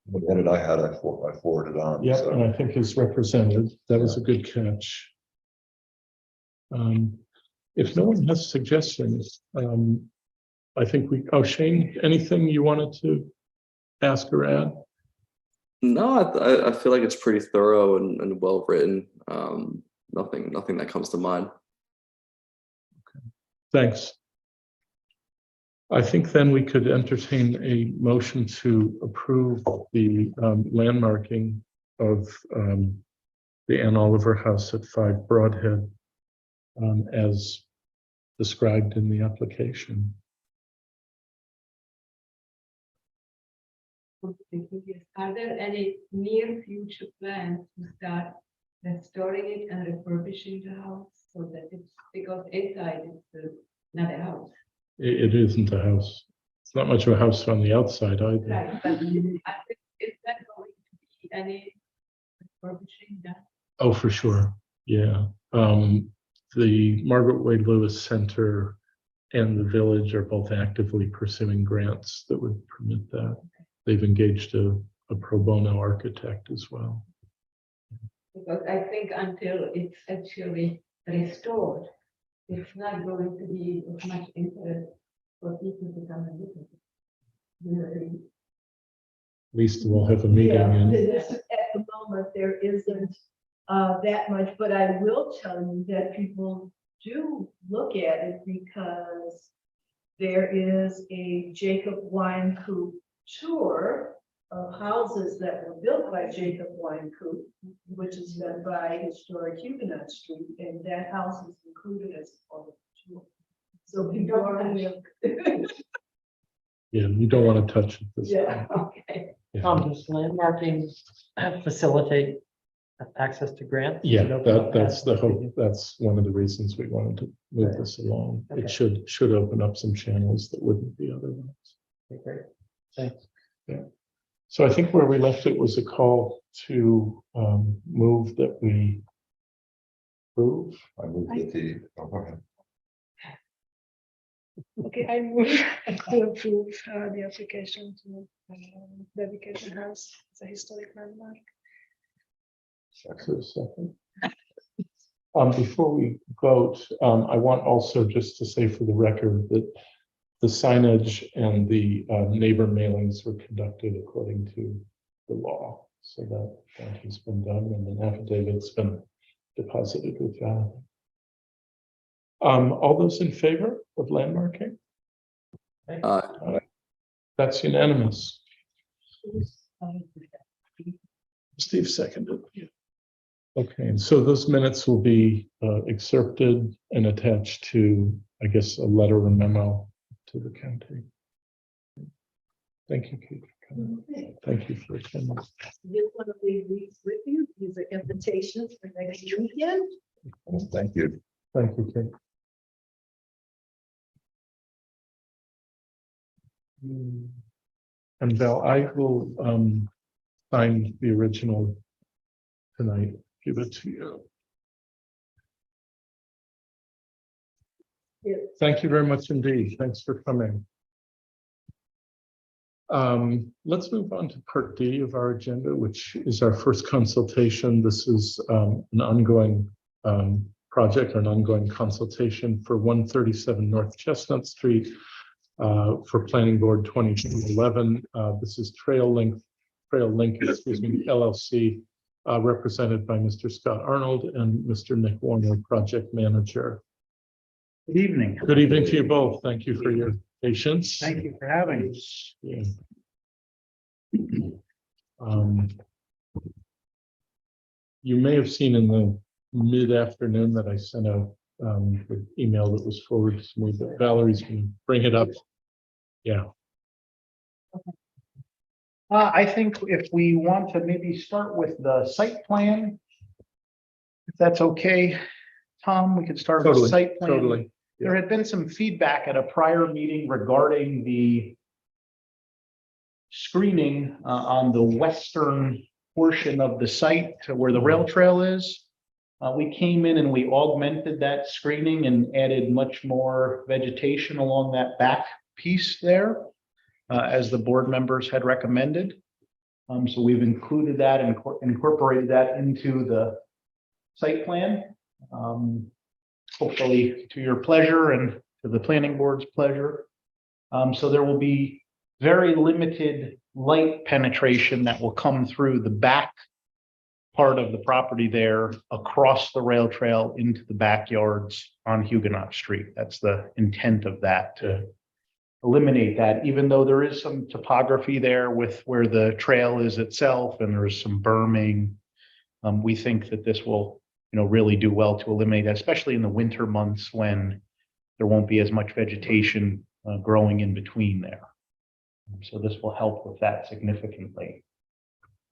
What edit I had, I forwarded on. Yeah, so. and I think is represented. That was a good catch. If no one has suggestions, I think Shane, anything you wanted to ask or add? No, I feel like it's pretty thorough and well written. Nothing that comes to mind. Thanks. I think then we could entertain a motion to approve the landmarking of the Ann Oliver House at 5 Broadhead as described in the application. Are there any near future plans to start restoring it and refurbishing the house so that it's, because inside it's not a house? It isn't a house. It's not much of a house on the outside either. Right, but I think, is that going to be any refurbishing done? Oh, for sure. Yeah. The Margaret Wade Lewis Center and the village are both actively pursuing grants that would permit that. They've engaged a pro bono architect as well. Because I think until it's actually restored, it's not going to be of much interest for people to come and look at it. Really. At least we'll have a meeting Yeah, and at the moment, there isn't that much, but I will tell you that people do look at it because there is a Jacob Wynkoop tour of houses that were built by Jacob Wynkoop, which is done by Historic Huguenot Street, and that house is included as part of the tour. So people are, yeah, you don't want to touch it. This yeah, point. okay. Yeah. Does landmarking facilitate access to grants? Yeah, Does it open up that's the hope. that? That's one of the reasons we wanted to move Right. this along. Okay. It should open up some channels that wouldn't be otherwise. Okay, great, thanks. So I think where we left it was a call to move that we approve. I moved that the, oh, go ahead. Okay, I move to approve the application to dedicate the house as a historic landmark. So second. Before we vote, I want also just to say for the record that the signage and the neighbor mailings were conducted according to the law. So that has been done and an affidavit's been deposited with that. All those in favor of landmarking? That's unanimous. Steve seconded. Okay, and so those minutes will be excerpted and attached to, I guess, a letter or memo to the county. Thank you, Kate, for coming. Thank you for attending. Just want to leave these with you. These are invitations for next weekend. Thank you. Thank you, Kate. And Val, I will sign the original tonight, give it to you. Thank you very much indeed. Thanks for coming. Let's move on to part D of our agenda, which is our first consultation. This is an ongoing project or an ongoing consultation for 137 North Chestnut Street for Planning Board 2011. This is Trail Link, excuse me, LLC, represented by Mr. Scott Arnold and Mr. Nick Warner, project manager. Good evening. Good evening to you both. Thank you for your patience. Thank you for having us. Yeah. You may have seen in the mid-afternoon that I sent out an email that was forwarded to me, but Valerie's going to bring it up. Yeah. I think if we want to maybe start with the site plan, if that's okay, Tom, we could start with the Totally, site plan. totally. There had been some feedback at a prior meeting regarding the screening on the western portion of the site to where the rail trail is. We came in and we augmented that screening and added much more vegetation along that back piece there, as the board members had recommended. So we've included that and incorporated that into the site plan. Hopefully to your pleasure and to the planning board's pleasure. So there will be very limited light penetration that will come through the back part of the property there across the rail trail into the backyards on Huguenot Street. That's the intent of that, to eliminate that, even though there is some topography there with where the trail is itself and there is some berming. We think that this will, really do well to eliminate that, especially in the winter months when there won't be as much vegetation growing in between there. So this will help with that significantly.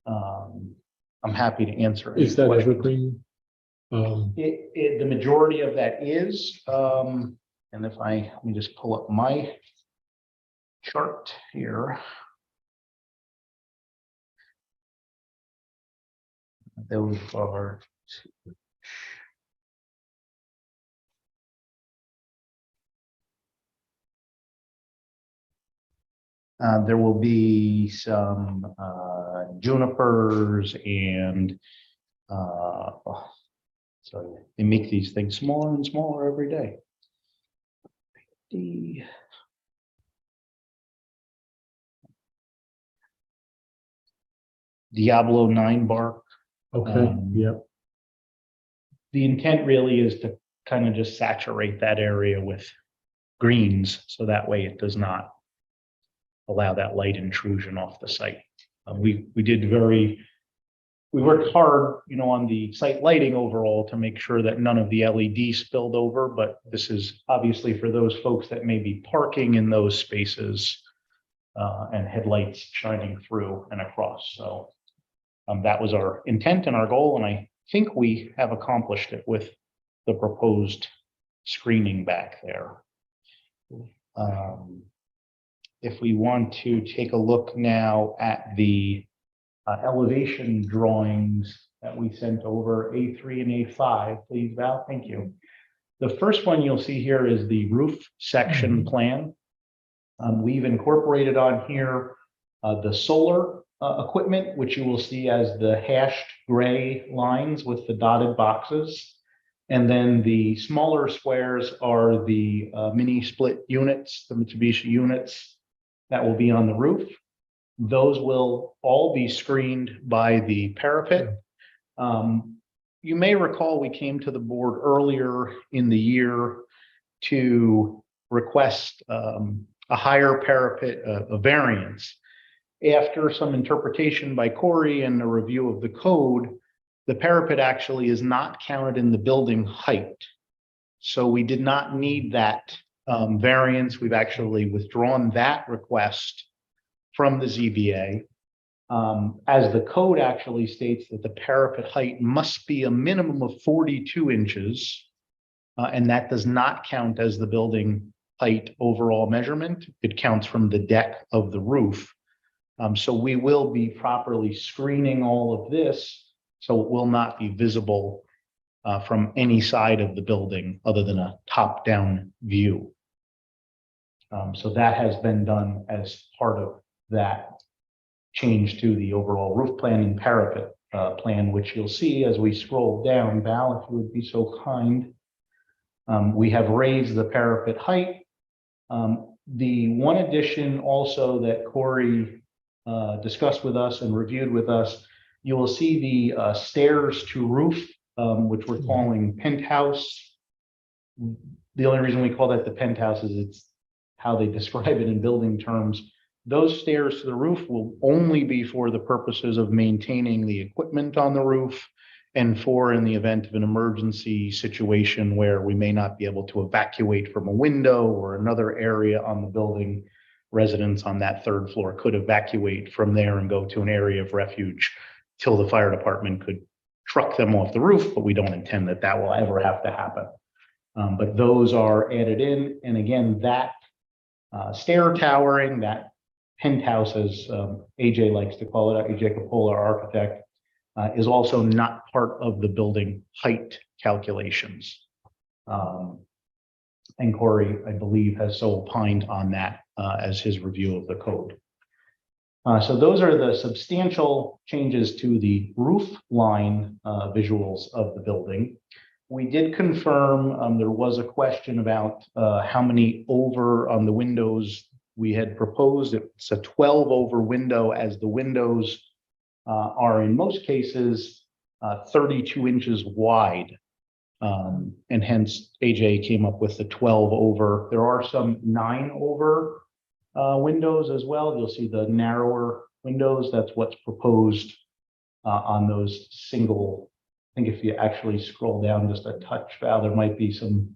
I'm happy to answer. any Is that questions. evergreen? The majority of that is, and let me just pull up my chart here. Those are. There will be some junipers and so they make these things smaller and smaller every day. The Diablo 9 bark. Okay, yeah. The intent really is to kind of just saturate that area with greens, so that way it does not allow that light intrusion off the site. We worked hard, on the site lighting overall to make sure that none of the LED spilled over, but this is obviously for those folks that may be parking in those spaces and headlights shining through and across. So that was our intent and our goal, and I think we have accomplished it with the proposed screening back there. If we want to take a look now at the elevation drawings that we sent over, A3 and A5, please, Val, thank you. The first one you'll see here is the roof section plan. We've incorporated on here the solar equipment, which you will see as the hashed gray lines with the dotted boxes. And then the smaller squares are the mini split units, the Mitsubishi units that will be on the roof. Those will all be screened by the parapet. You may recall we came to the board earlier in the year to request a higher parapet, a variance. After some interpretation by Corey and a review of the code, the parapet actually is not counted in the building height. So we did not need that variance. We've actually withdrawn that request from the ZBA. As the code actually states that the parapet height must be a minimum of 42 inches, and that does not count as the building height overall measurement. It counts from the deck of the roof. So we will be properly screening all of this, so it will not be visible from any side of the building other than a top-down view. So that has been done as part of that change to the overall roof plan and parapet plan, which you'll see as we scroll down. Val, if you would be so kind. We have raised the parapet height. The one addition also that Corey discussed with us and reviewed with us, you will see the stairs to roof, which we're calling penthouse. The only reason we call that the penthouse is it's how they describe it in building terms. Those stairs to the roof will only be for the purposes of maintaining the equipment on the roof and for in the event of an emergency situation where we may not be able to evacuate from a window or another area on the building. Residents on that third floor could evacuate from there and go to an area of refuge till the fire department could truck them off the roof, but we don't intend that that will ever have to happen. But those are added in, and again, that stair towering, that penthouse, as AJ likes to call it, AJ Capola, our architect, is also not part of the building height calculations. And Corey, I believe, has so opined on that as his review of the code. So those are the substantial changes to the roof line visuals of the building. We did confirm there was a question about how many over on the windows we had proposed. It's a 12 over window, as the windows are in most cases 32 inches wide. And hence AJ came up with the 12 over. There are some 9 over windows as well. You'll see the narrower windows. That's what's proposed on those single. I think if you actually scroll down just a touch, Val, there might be some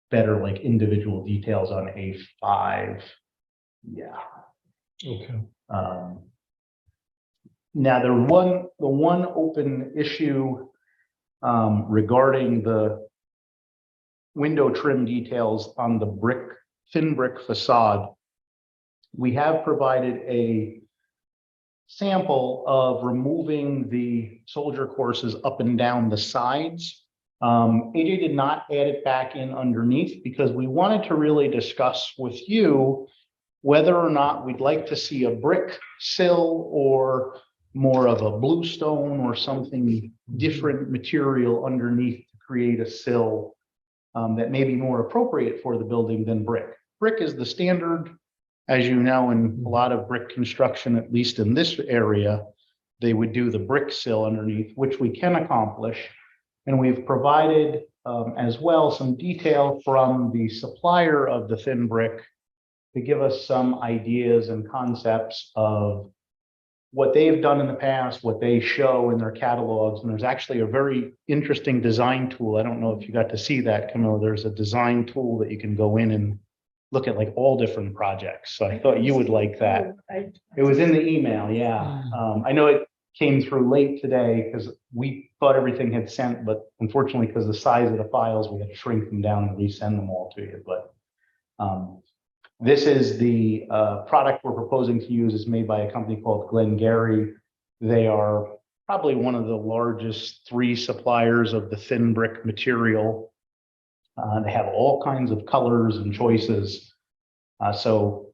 better like individual details on A5. Yeah. Okay. Now the one open issue regarding the window trim details on the thin brick facade, we have provided a sample of removing the soldier courses up and down the sides. AJ did not add it back in underneath because we wanted to really discuss with you whether or not we'd like to see a brick sill or more of a bluestone or something different material underneath to create a sill that may be more appropriate for the building than brick. Brick is the standard, as you know, in a lot of brick construction, at least in this area, they would do the brick sill underneath, which we can accomplish. And we've provided as well some detail from the supplier of the thin brick to give us some ideas and concepts of what they've done in the past, what they show in their catalogs. And there's actually a very interesting design tool. I don't know if you got to see that, Camilla. There's a design tool that you can go in and look at like all different projects. So I thought you would like that. It was in the email, yeah. I know it came through late today because we thought everything had sent, but unfortunately, because the size of the files, we had to shrink them down and resend them all to you. But this is the product we're proposing to use. Is made by a company called Glengarry. They are probably one of the largest 3 suppliers of the thin brick material. They have all kinds of colors and choices. So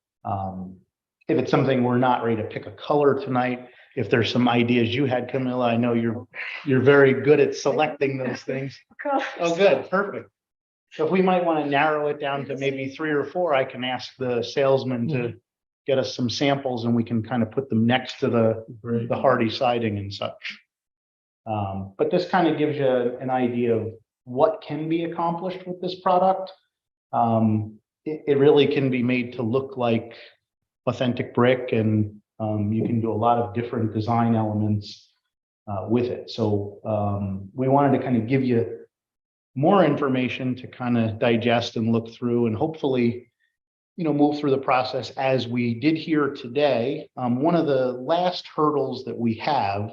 if it's something we're not ready to pick a color tonight, if there's some ideas you had, Camilla, I know you're very good at selecting those things. Oh, good, perfect. So if we might want to narrow it down to maybe 3 or 4, I can ask the salesman to get us some samples and we can kind of put them next to the hardy siding and such. But this kind of gives you an idea of what can be accomplished with this product. It really can be made to look like authentic brick, and you can do a lot of different design elements with it. So we wanted to kind of give you more information to kind of digest and look through, and hopefully, move through the process as we did here today. One of the last hurdles that we have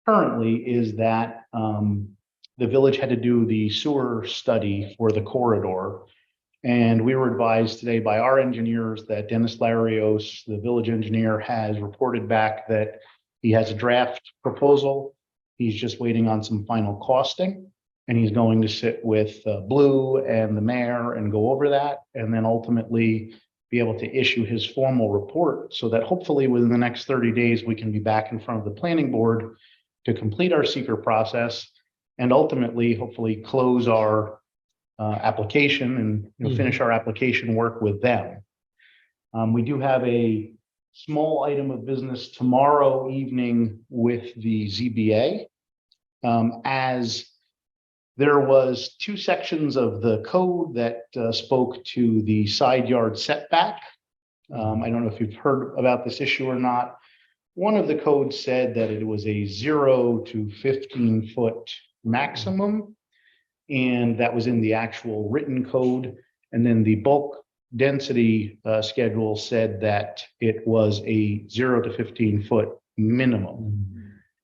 currently is that the village had to do the sewer study for the corridor. And we were advised today by our engineers that Dennis Larios, the village engineer, has reported back that he has a draft proposal. He's just waiting on some final costing. And he's going to sit with Blue and the mayor and go over that, and then ultimately be able to issue his formal report so that hopefully within the next 30 days, we can be back in front of the planning board to complete our seeker process and ultimately, hopefully close our application and finish our application work with them. We do have a small item of business tomorrow evening with the ZBA. As there was 2 sections of the code that spoke to the side yard setback. I don't know if you've heard about this issue or not. One of the codes said that it was a 0 to 15 foot maximum. And that was in the actual written code. And then the bulk density schedule said that it was a 0 to 15 foot minimum.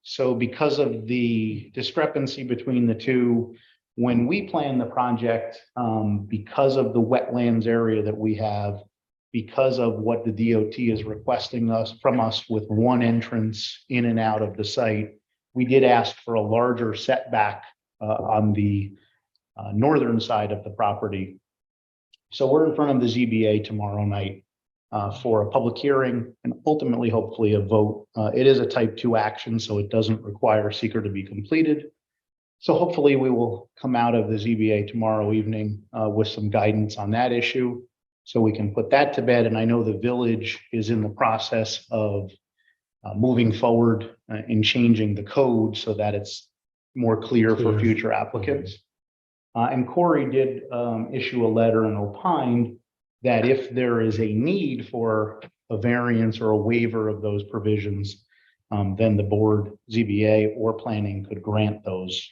So because of the discrepancy between the two, when we plan the project, because of the wetlands area that we have, because of what the DOT is requesting from us with one entrance in and out of the site, we did ask for a larger setback on the northern side of the property. So we're in front of the ZBA tomorrow night for a public hearing and ultimately, hopefully, a vote. It is a type 2 action, so it doesn't require seeker to be completed. So hopefully we will come out of the ZBA tomorrow evening with some guidance on that issue so we can put that to bed. And I know the village is in the process of moving forward in changing the code so that it's more clear for future applicants. And Corey did issue a letter and opined that if there is a need for a variance or a waiver of those provisions, then the board, ZBA or planning could grant those,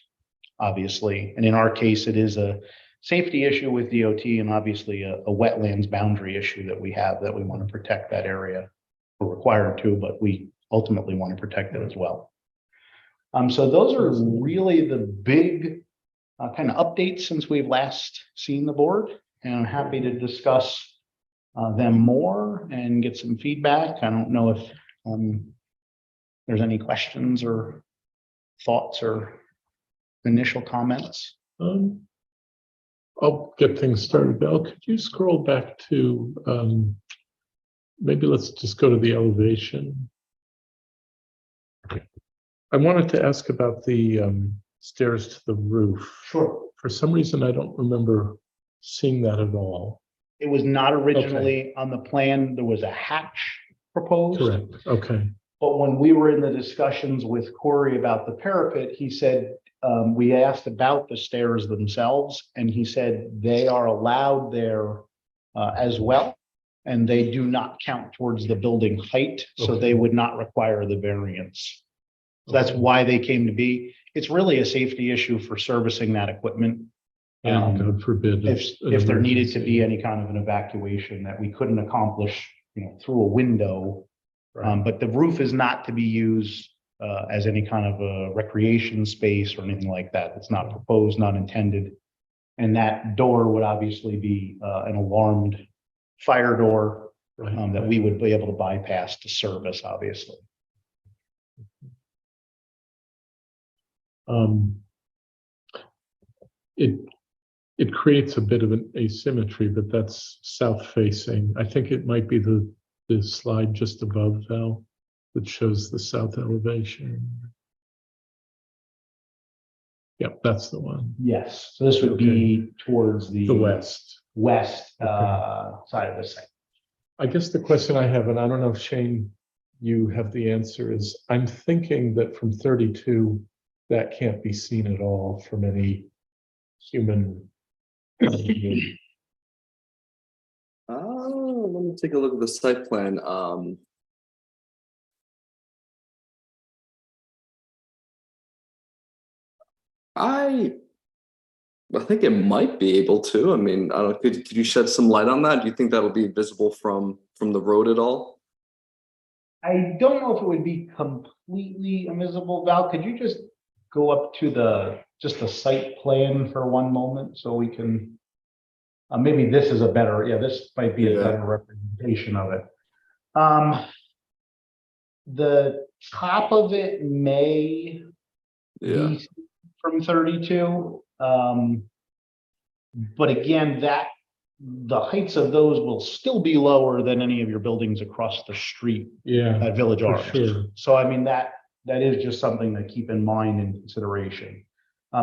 obviously. And in our case, it is a safety issue with DOT and obviously a wetlands boundary issue that we have that we want to protect that area. We're required to, but we ultimately want to protect it as well. So those are really the big kind of updates since we've last seen the board, and I'm happy to discuss them more and get some feedback. I don't know if there's any questions or thoughts or initial comments. I'll get things started. Val, could you scroll back to maybe let's just go to the elevation. I wanted to ask about the stairs to the roof. Sure. For some reason, I don't remember seeing that at all. It was not originally on the plan. There was a hatch proposed. Correct. Okay. But when we were in the discussions with Corey about the parapet, he said, we asked about the stairs themselves, and he said they are allowed there as well. And they do not count towards the building height, so Okay. they would not require the variance. So that's why they came to be. It's really a safety issue for servicing that equipment. And God forbid. If there needed to be any kind of an evacuation that we couldn't accomplish, through a window. But the roof is not to be used as any kind of a recreation space or anything like that. It's not proposed, not intended. And that door would obviously be an alarmed fire door that we would be able to bypass to service, obviously. It creates a bit of an asymmetry, but that's south facing. I think it might be the slide just above Val that shows the south elevation. Yep, that's the one. Yes, so this would be towards The west. west side of the site. I guess the question I have, and I don't know if Shane, you have the answer, is I'm thinking that from 32, that can't be seen at all from any human. Oh, let me take a look at the site plan. I think it might be able to. I mean, I don't. Could you shed some light on that? Do you think that will be visible from the road at all? I don't know if it would be completely invisible. Val, could you just go up to just the site plan for one moment so we can, maybe this is a better, this might be a better representation of it. The top of it may be from 32. But again, the heights of those will still be lower than any of your buildings across the street Yeah, at Village for Arms. sure. So I mean, that is just something to keep in mind and consideration.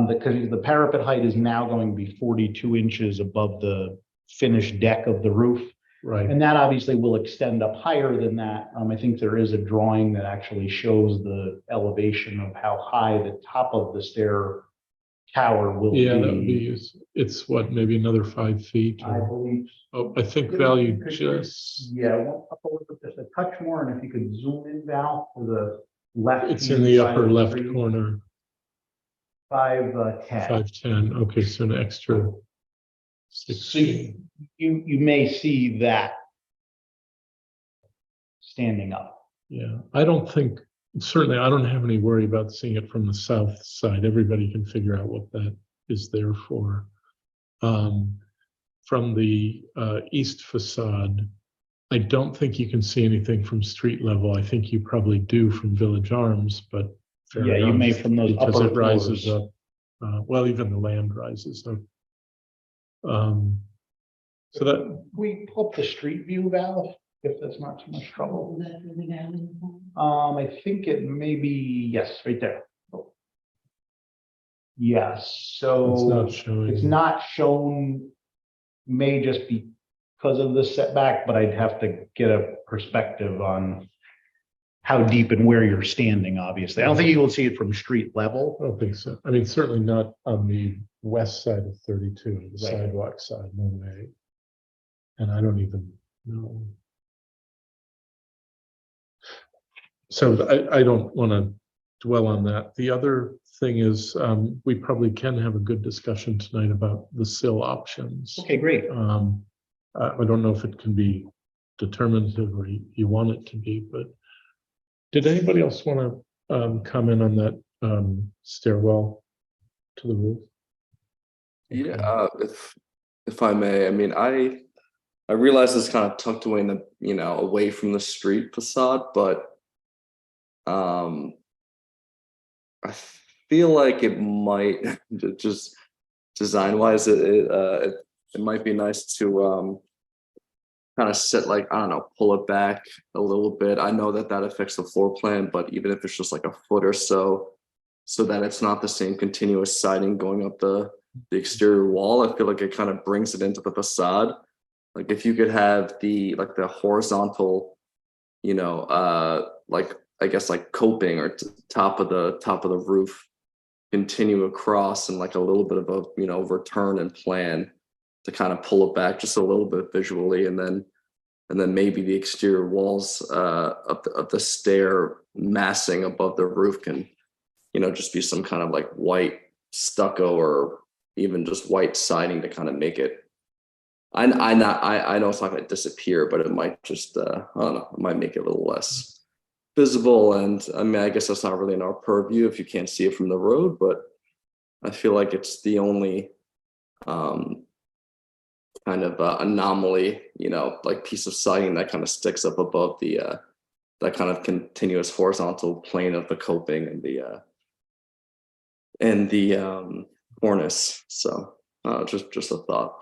Because the parapet height is now going to be 42 inches above the finished deck of the roof. Right. And that obviously will extend up higher than that. I think there is a drawing that actually shows the elevation of how high the top of the stair tower will Yeah, that would be. be, it's what, maybe another 5 feet? I or- believe. Oh, I think value just, Yeah, one up a little bit, just a touch more, and if you could zoom in, Val, to the left. it's in the hand side upper of the left screen. corner, 510. 510. Okay, so an extra. So 16. you may see that standing up. Yeah, I don't think, certainly I don't have any worry about seeing it from the south side. Everybody can figure out what that is there for. From the east facade, I don't think you can see anything from street level. I think you probably do from Village Arms, but. fair Yeah, you may enough, from those because upper it rises floors. up. Well, even the land rises up. So that, We pull up the street view, Val, if that's not too much trouble. I think it may be, yes, right there. Yes, so. it's not showing. It's not shown, may just be because of the setback, but I'd have to get a perspective on how deep and where you're standing, obviously. I don't think you will see it from street level. I don't think so. I mean, certainly not on the west side of 32, the Right. sidewalk side, no way. And I don't even know. So I don't want to dwell on that. The other thing is, we probably can have a good discussion tonight about the sill options. Okay, great. I don't know if it can be determinative or you want it to be, but did anybody else want to comment on that stairwell to the roof? Yeah, if I may, I mean, I realize it's kind of tucked away in the, away from the street facade, but I feel like it might just design wise, it might be nice to kind of set, like, I don't know, pull it back a little bit. I know that affects the floor plan, but even if it's just like a foot or so that it's not the same continuous siding going up the exterior wall, I feel like it kind of brings it into the facade. Like if you could have the horizontal, like I guess like coping or top of the roof continue across and like a little bit of a return and plan to kind of pull it back just a little bit visually, and then maybe the exterior walls of the stair massing above the roof can just be some kind of like white stucco or even just white siding to kind of make it. I know it's not going to disappear, but it might just I don't know, it might make it a little less visible. And I mean, I guess that's not really in our purview if you can't see it from the road, but I feel like it's the only kind of anomaly, like piece of siding that kind of sticks up above the that kind of continuous horizontal plane of the coping and the cornice. So just a thought.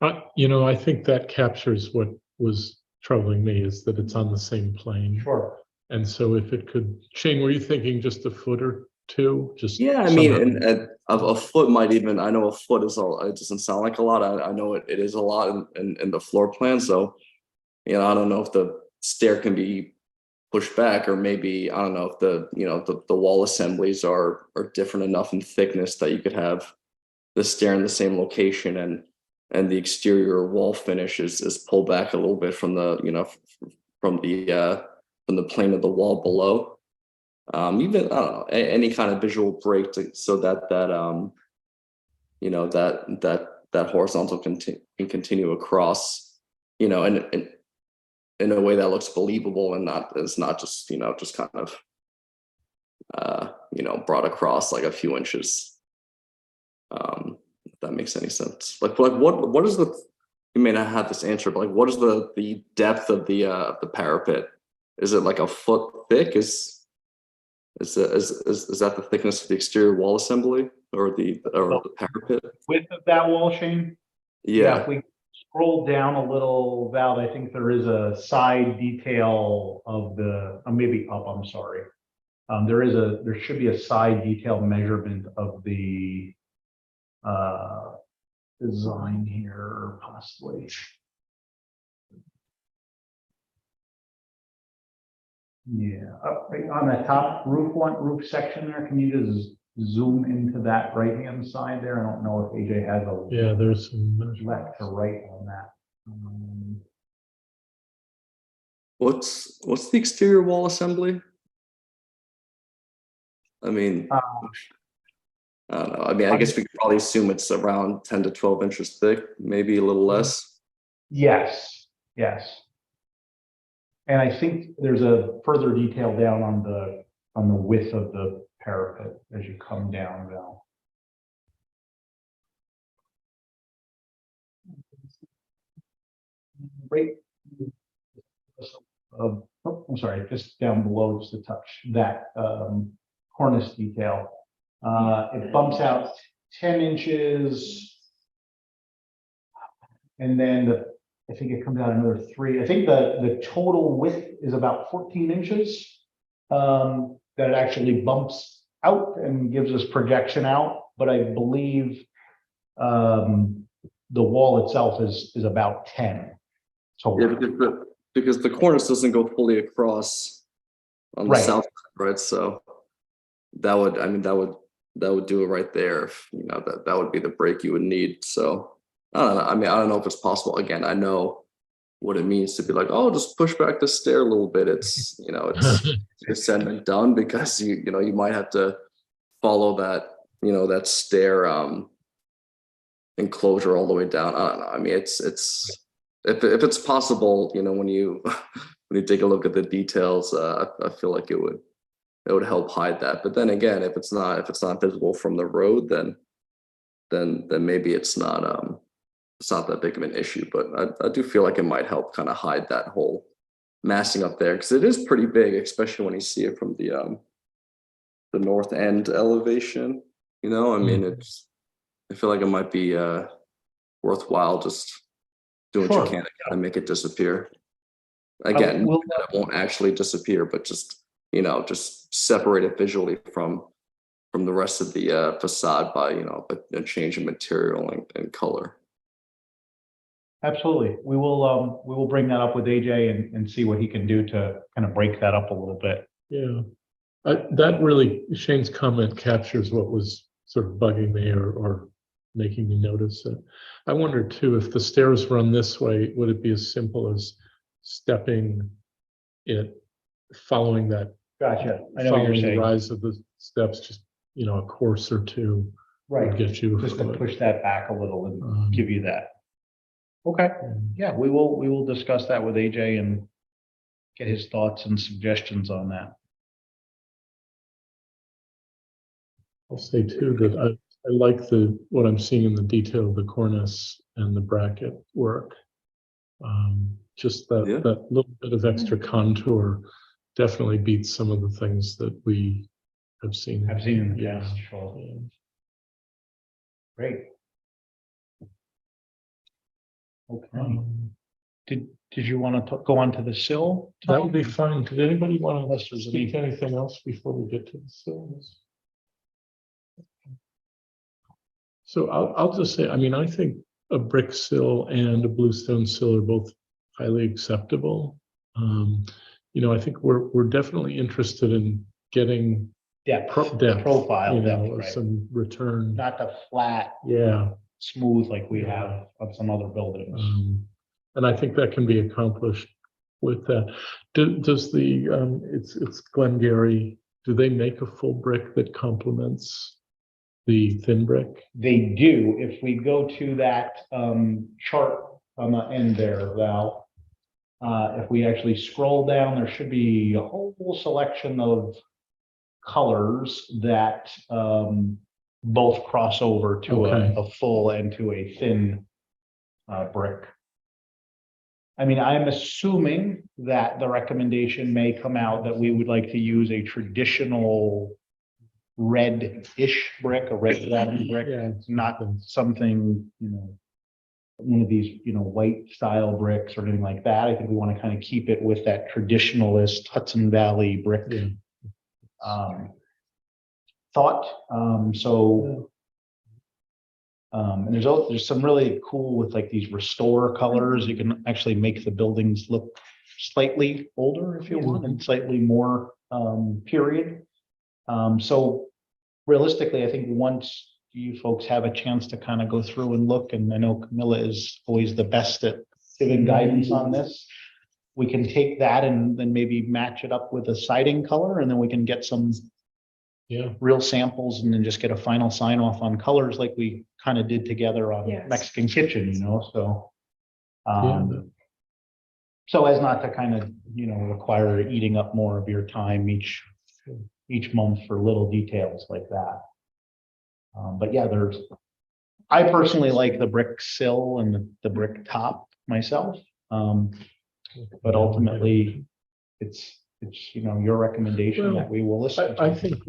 I think that captures what was troubling me, is that it's on the same plane. Sure. And so if it could, Shane, were you thinking just a foot or two? Just Yeah, I mean, somehow- and a foot might even, I know a foot is all, it doesn't sound like a lot. I know it is a lot in the floor plan. So, I don't know if the stair can be pushed back, or maybe, I don't know if the wall assemblies are different enough in thickness that you could have the stair in the same location and the exterior wall finish is pulled back a little bit from the, from the plane of the wall below. Even, I don't know, any kind of visual break so that that horizontal can continue across, and in a way that looks believable and is not just, just kind of, brought across like a few inches. If that makes any sense. Like what is you may not have this answer, but like, what is the depth of the parapet? Is it like a foot thick? Is that the thickness of the exterior wall assembly? or the parapet. Width of that wall, Shane? Yeah, If we scroll down a little, Val, I think there is a side detail of the, maybe up, I'm sorry. There should be a side detail measurement of the design here, possibly. Yeah, up right on the top roof section there, can you just zoom into that right-hand side there? I don't know if AJ has a Yeah, there's some. left or right on that. what's the exterior wall assembly? I mean, Uh, I don't know. I mean, I guess we could probably assume it's around 10 to 12 inches thick, maybe a little less. Yes, yes. And I think there's a further detail down on the width of the parapet as you come down, Val. Right. Oh, I'm sorry, just down below, just a touch, that cornice detail. It bumps out 10 inches. And then I think it comes out another 3. I think the total width is about 14 inches. That it actually bumps out and gives us projection out, but I believe the wall itself is about 10. So Yeah, because the cornice doesn't go fully across on the Right. south side, right? So that would do it right there. If, you know, that would be the break you would need. So I don't know. I mean, I don't know if it's possible. Again, I know what it means to be like, oh, just push back the stair a little bit. It's, you know, it's said and done, because you know, you might have to follow that, you know, that stair enclosure all the way down. I don't know. I mean, it's if it's possible, you know, when you when you take a look at the details, I feel like it would help hide that. But then again, if it's not visible from the road, then maybe it's not that big of an issue. But I do feel like it might help kind of hide that whole massing up there, because it is pretty big, especially when you see it from the north end elevation. You know, I mean, I feel like it might be worthwhile just doing what you can to kind of make it disappear. Again, it won't actually disappear, but just, you know, just separate it visually from the rest of the facade by, you know, a change in material and color. Absolutely. We will bring that up with AJ and see what he can do to kind of break that up a little bit. Yeah, that really, Shane's comment captures what was sort of bugging me or making me notice it. I wonder too, if the stairs run this way, would it be as simple as stepping it, following that, Gotcha. I know what you're following the saying. rise of the steps, just, you know, a course or two would Right. get you. Just to push that back a little and Um, give you that. Okay. Yeah, we will discuss that with AJ and get his thoughts and suggestions on that. I'll say too that I like what I'm seeing in the detail of the cornice and the bracket work. Just that little bit of extra contour definitely beats some of the things that we have seen. I've seen in the Yeah. past. Sure. Yeah. Great. Okay. Did you want to go on to the sill? That would be fine. Did anybody want Unless to there's speak anything else before we get to the sills? So I'll just say, I mean, I think a brick sill and a bluestone sill are both highly acceptable. You know, I think we're definitely interested in getting depth, depth, profile, you depth, know, right? some return. Not the flat, Yeah. smooth like we have on some other buildings. And I think that can be accomplished with that. Does the, it's Glengarry, do they make a full brick that complements the thin brick? They do. If we go to that chart on the end there, Val, if we actually scroll down, there should be a whole selection of colors that both cross over to Okay. a full and to a thin brick. I mean, I'm assuming that the recommendation may come out that we would like to use a traditional red-ish brick, a red satin brick. Yeah. It's not something, one of these, white style bricks or anything like that. I think we want to kind of keep it with that traditionalist Hudson Valley brick Yeah. thought. And there's some really cool with like these restore colors. You can actually make the buildings look slightly older if you want and slightly more period. So realistically, I think once you folks have a chance to kind of go through and look, and I know Camilla is always the best at giving guidance on this, we can take that and then maybe match it up with a siding color, and then we can get some real samples and then just get a final sign off on colors like we kind of did together on Yes. Mexican Kitchen, so. So as not to kind of, require eating up more of your time each month for little details like that. But yeah, I personally like the brick sill and the brick top myself. But ultimately, it's your recommendation that we will listen to. I think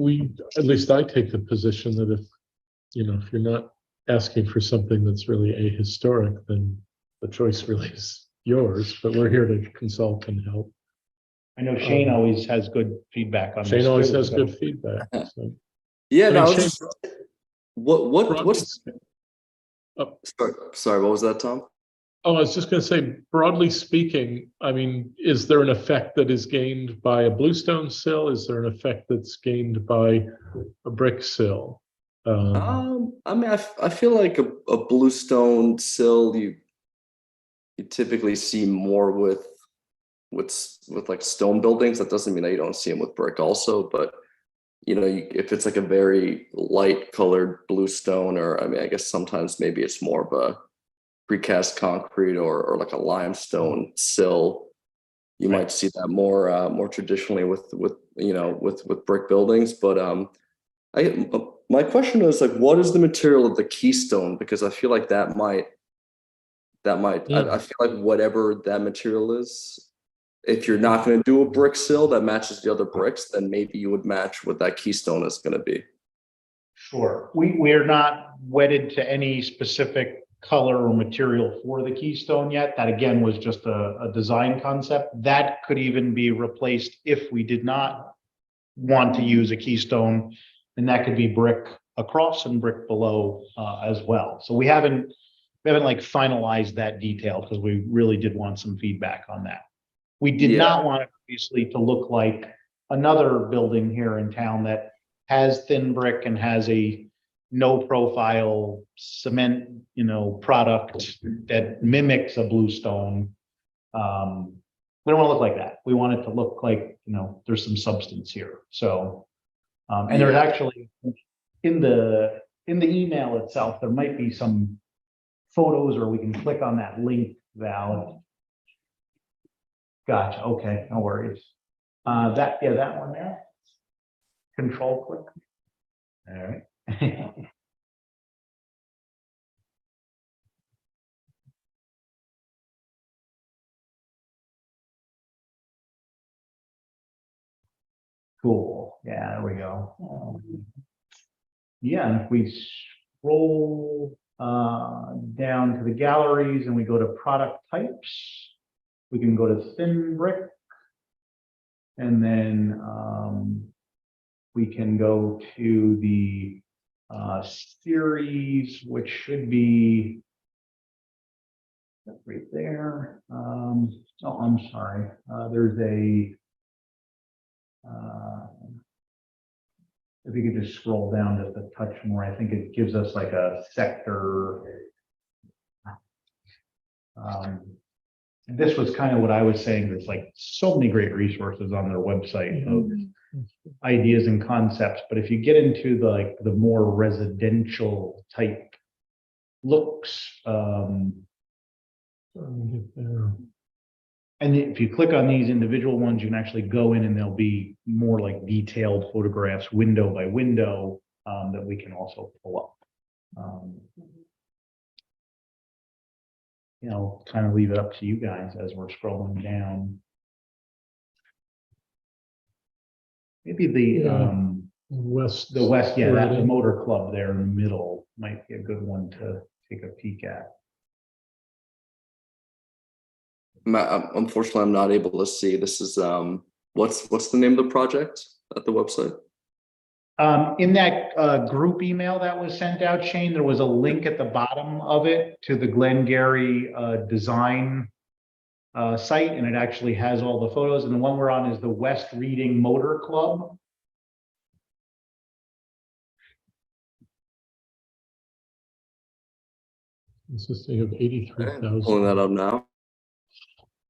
at least I take the position that if you're not asking for something that's really ahistoric, then the choice really is yours, but we're here to consult and help. I know Shane always has good feedback on this. Shane always too, has so- good feedback. So. Yeah, I no, I mean, was just, what's, Oh. sorry, what was that, Tom? Oh, I was just going to say, broadly speaking, I mean, is there an effect that is gained by a bluestone sill? Is there an effect that's gained by a brick sill? I mean, I feel like a bluestone sill you typically see more with like stone buildings. That doesn't mean that you don't see them with brick also, but if it's like a very light colored bluestone, or I mean, I guess sometimes maybe it's more of a precast concrete or like a limestone sill, you might see that more traditionally with brick buildings. But my question is, like, what is the material of the keystone? Because I feel like that might I feel like whatever that material is, if you're not going to do a brick sill that matches the other bricks, then maybe you would match what that keystone is going to be. Sure. We're not wedded to any specific color or material for the keystone yet. That again was just a design concept. That could even be replaced if we did not want to use a keystone, and that could be brick across and brick below as well. So we haven't like finalized that detail because we really did want some feedback on that. We did not want it obviously to look like another building here in town that has thin brick and has a no profile cement, product that mimics a bluestone. We don't want to look like that. We want it to look like, there's some substance here. So, and there's actually in the email itself, there might be some photos, or we can click on that link, Val. Gotcha. Okay, no worries. That one there. Control click. All right. Cool. Yeah, there we go. Yeah, and if we scroll down to the galleries and we go to product types, we can go to thin brick, and then we can go to the series, which should be right there. Oh, I'm sorry. There's a if you could just scroll down just a touch more, I think it gives us like a sector. This was kind of what I was saying. There's like so many great resources on their website of ideas and concepts. But if you get into the more residential type looks, and if you click on these individual ones, you can actually go in and there'll be more like detailed photographs, window by window, that we can also pull up. Kind of leave it up to you guys as we're scrolling down. Maybe West. The west, yeah, that the Reading. motor club there in the middle might be a good one to take a peek at. Unfortunately, I'm not able to see. This is, what's the name of the project at the website? In that group email that was sent out, Shane, there was a link at the bottom of it to the Glengarry design site, and it actually has all the photos. And the one we're on is the West Reading Motor Club. Consisting of 83,000. Pulling that up now.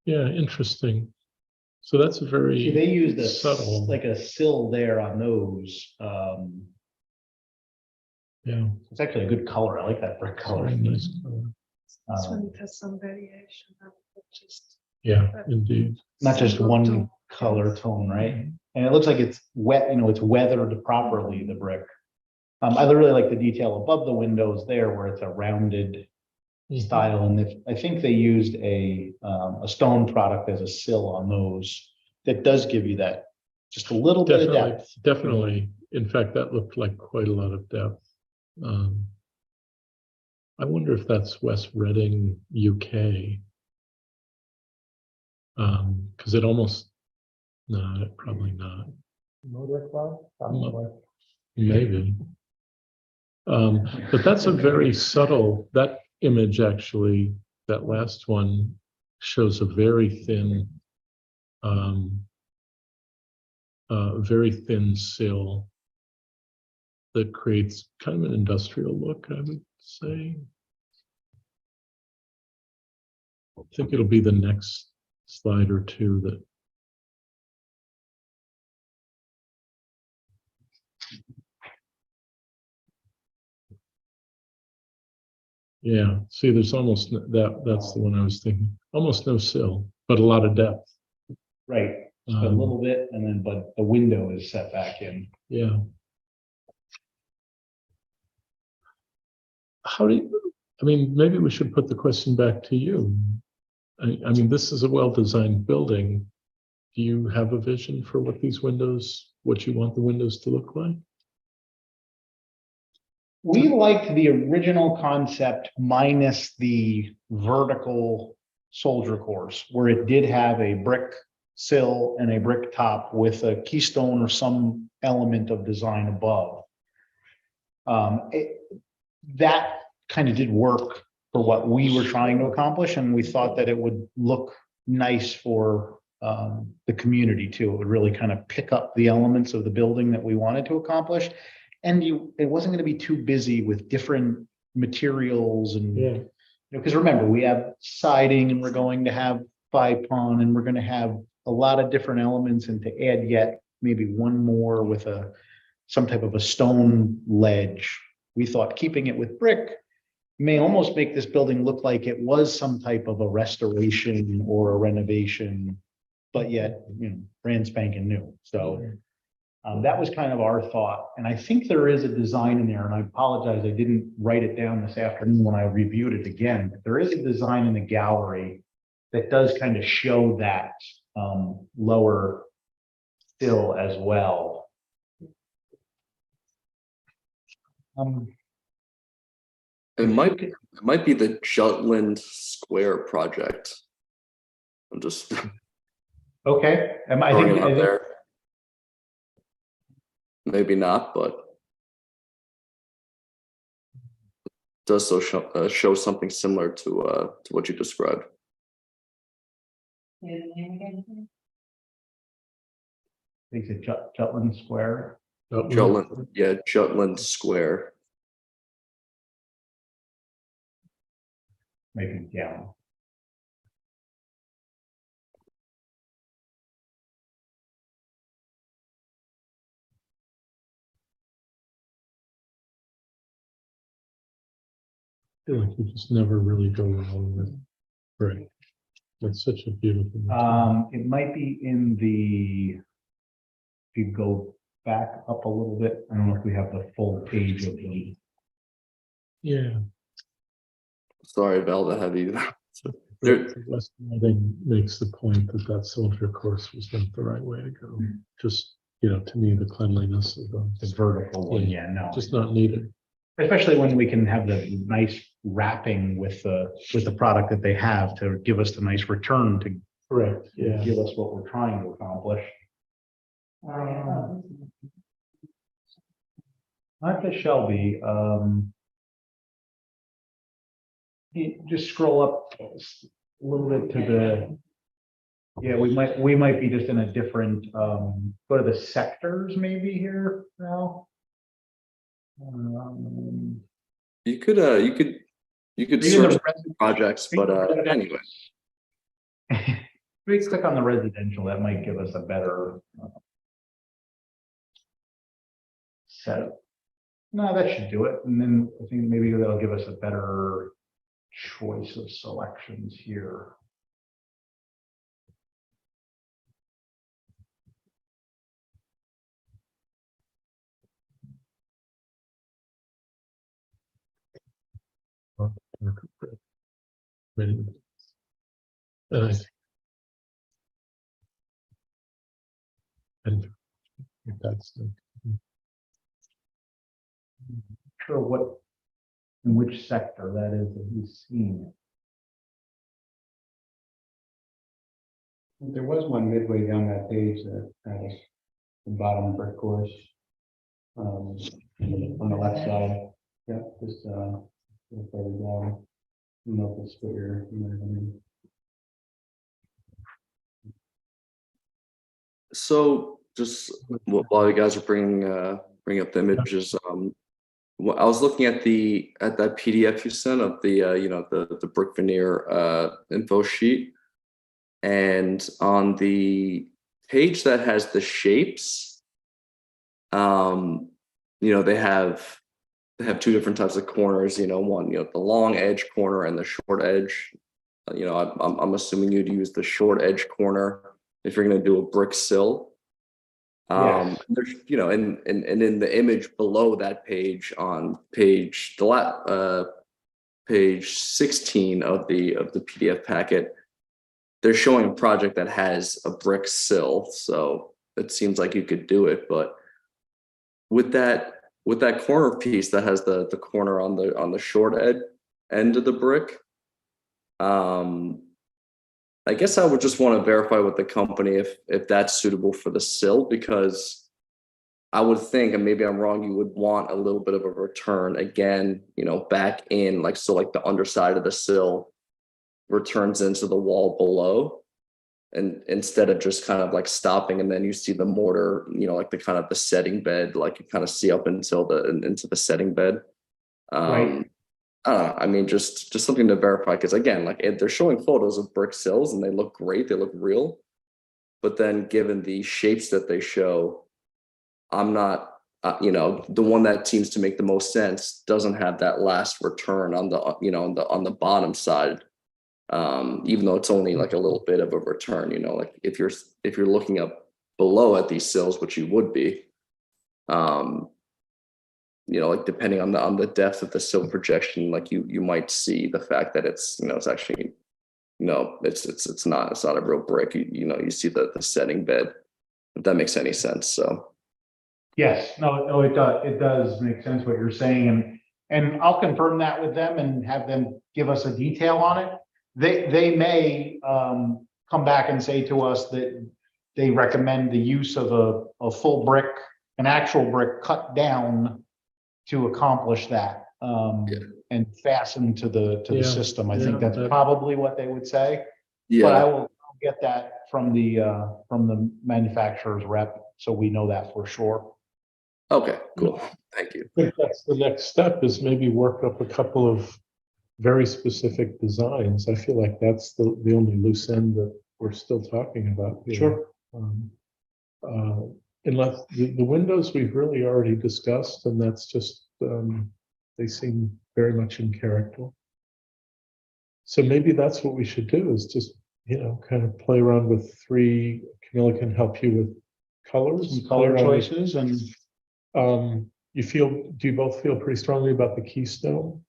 Yeah, interesting. So that's a very. See, they used a subtle. like a sill there on those. Yeah. It's actually a good color. I like that brick color. Very nice color. This one it has some variation, not just. Yeah, indeed. Not just single one tone. color tone, right? And it looks like it's wet, it's weathered properly, the brick. I really like the detail above the windows there where it's a rounded style. And I think they used a stone product as a sill on those. That does give you that, just a little bit of Definitely, depth. definitely. In fact, that looked like quite a lot of depth. I wonder if that's West Reading, UK. Because it almost, no, probably not. Motor club, probably. Maybe. But that's a very subtle, that image actually, that last one shows a very thin sill that creates kind of an industrial look, I would say. I think it'll be the next slide or two that. Yeah, see, there's almost that's the one I was thinking. Almost no sill, but a lot of depth. Right, just a little bit, and then, but the window is set back in. Yeah. How do you, I mean, maybe we should put the question back to you. I mean, this is a well-designed building. Do you have a vision for what these windows, what you want the windows to look like? We liked the original concept minus the vertical soldier course, where it did have a brick sill and a brick top with a keystone or some element of design above. That kind of did work for what we were trying to accomplish, and we thought that it would look nice for the community too. It would really kind of pick up the elements of the building that we wanted to accomplish. And it wasn't going to be too busy with different materials and, because remember, we have siding and we're going to have FIPON and we're going to have a lot of different elements, and to add yet maybe one more with some type of a stone ledge. We thought keeping it with brick may almost make this building look like it was some type of a restoration or a renovation, but yet, brand spanking new. So that was kind of our thought. And I think there is a design in there, and I apologize, I didn't write it down this afternoon when I reviewed it again. But there is a design in the gallery that does kind of show that lower sill as well. It might be the Jutland Square project. I'm just Okay, I throwing think, it out there. Maybe not, but it does so show something similar to what you described. I think it's Jutland Square. Jutland, yeah, Jutland Square. Maybe, yeah. I feel like you just never really go wrong with brick. It's such a beautiful material. It might be in the, if you go back up a little bit, I don't know if we have the full page of the. Yeah. Sorry, Val, to have you. West Reading makes the point that soldier course was not the right way to go. Just you know, to me, the cleanliness of the, This vertical one, yeah, no. just not needed. Especially when we can have the nice wrapping with the product that they have to give us the nice return to Correct, yeah. give us what we're trying to accomplish. Martha Shelby, you just scroll up a little bit to the. Yeah, we might be just in a different, go to the sectors maybe here now. You could Even the search resident- projects, but anyway. We click on the residential, that might give us a better setup. No, that should do it. And then I think maybe that'll give us a better choice of selections here. And that's the. Sure what, in which sector that is that he's seen. There was one midway down that page that has the bottom brick course. On the left side, yeah, just further down. You know, if it's clear, you know what I mean? So just while you guys are bringing up the images, I was looking at that PDF you sent of the you know, the brick veneer info sheet, and on the page that has the shapes, you know, they have two different types of corners. You know, one, you know, the long edge corner and the short edge. You know, I'm assuming you'd use the short edge corner if you're going to do a brick sill. Yes. There's, you know, and in the image below that page, on page 16 of the PDF packet, they're showing a project that has a brick sill. So it seems like you could do it, but with that corner piece that has the corner on the short end of the brick, I guess I would just want to verify with the company if that's suitable for the sill, because I would think, and maybe I'm wrong, you would want a little bit of a return again, you know, back in, like, so like the underside of the sill returns into the wall below, and instead of just kind of like stopping and then you see the mortar, you know, like the kind of the setting bed, like you kind of see up into the setting bed. Right. I don't know. I mean, just something to verify, because again, like, they're showing photos of brick sills and they look great, they look real, but then given the shapes that they show, I'm not, you know, the one that seems to make the most sense doesn't have that last return on the, you know, on the bottom side, even though it's only like a little bit of a return. You know, like if you're looking up below at these sills, which you would be, you know, like depending on the depth of the sill projection, like you might see the fact that it's, you know, it's actually, no, it's not a real brick. You know, you see the setting bed, if that makes any sense. So Yes, no, it does make sense what you're saying, and I'll confirm that with them and have them give us a detail on it. They may come back and say to us that they recommend the use of a full brick, an actual brick cut down to accomplish that, and fasten to the Yeah, system. I think yeah, that's probably what they would say. But I yeah, will get that from the manufacturer's rep, so we know that for sure. okay, cool, thank you. I think that's the next step, is maybe work up a couple of very specific designs. I feel like that's the only loose end that we're still talking about here. Sure. Unless the windows we've really already discussed, and that's just, they seem very much in character. So maybe that's what we should do, is just, you know, kind of play around with three. Camilla can help you with colors. Some color play around with- choices and. do you both feel pretty strongly about the Keystone?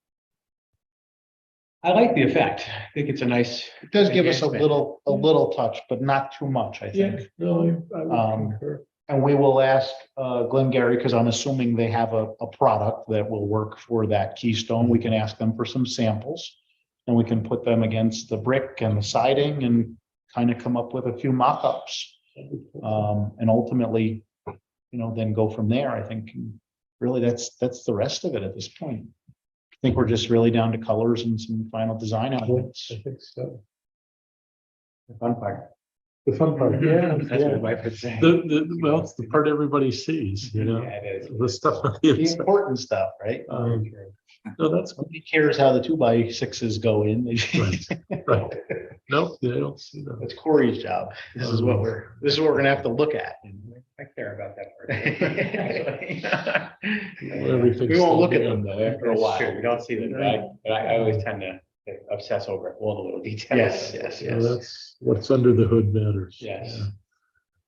I like the effect. I think it's a nice. It does give us a enhancement. little touch, but not too much, I think. No, I would Um, concur. And we will ask Glengarry, because I'm assuming they have a product that will work for that keystone. We can ask them for some samples. And we can put them against the brick and the siding and kind of come up with a few mock-ups. And ultimately, then go from there. I think really that's the rest of it at this point. I think we're just really down to colors and some final design elements. I think so. The fun part. The fun part, yeah. That's what my wife would say. Well, it's the part everybody sees, Yeah, it is. the stuff on the The inside. important stuff, right? No, that's Nobody cares how the 2x6s go in. right. Nope, they don't see that. That's Corey's job. This is what we're gonna have to look at. I care about that part. Everything's We won't look at still them though after a That's while. true. We don't see them, but I always tend to obsess over all the little details. Yes. Well, that's what's under the hood matters. Yes.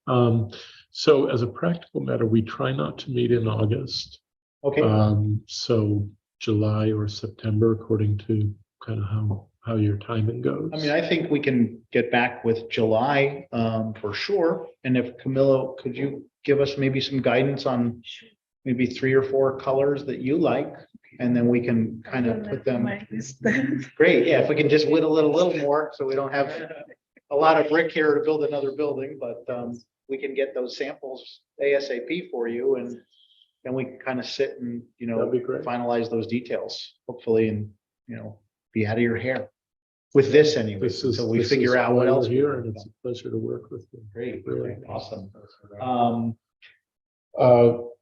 Yeah. So as a practical matter, we try not to meet in August. Okay, So July or September, according to kind of how your timing goes. I mean, I think we can get back with July for sure. And if Camilo, could you give us maybe some guidance on maybe 3 or 4 colors that you like? And then we can kind of put them. Great, yeah, if we can just whittle it a little more, so we don't have a lot of brick here to build another building, but we can get those samples ASAP for you, and then we kind of sit and, That'd be great. finalize those details, hopefully, and, be out of your hair. With this anyway, until we figure out what why we're else. here, and it's a pleasure to work with you. Great, Really. awesome.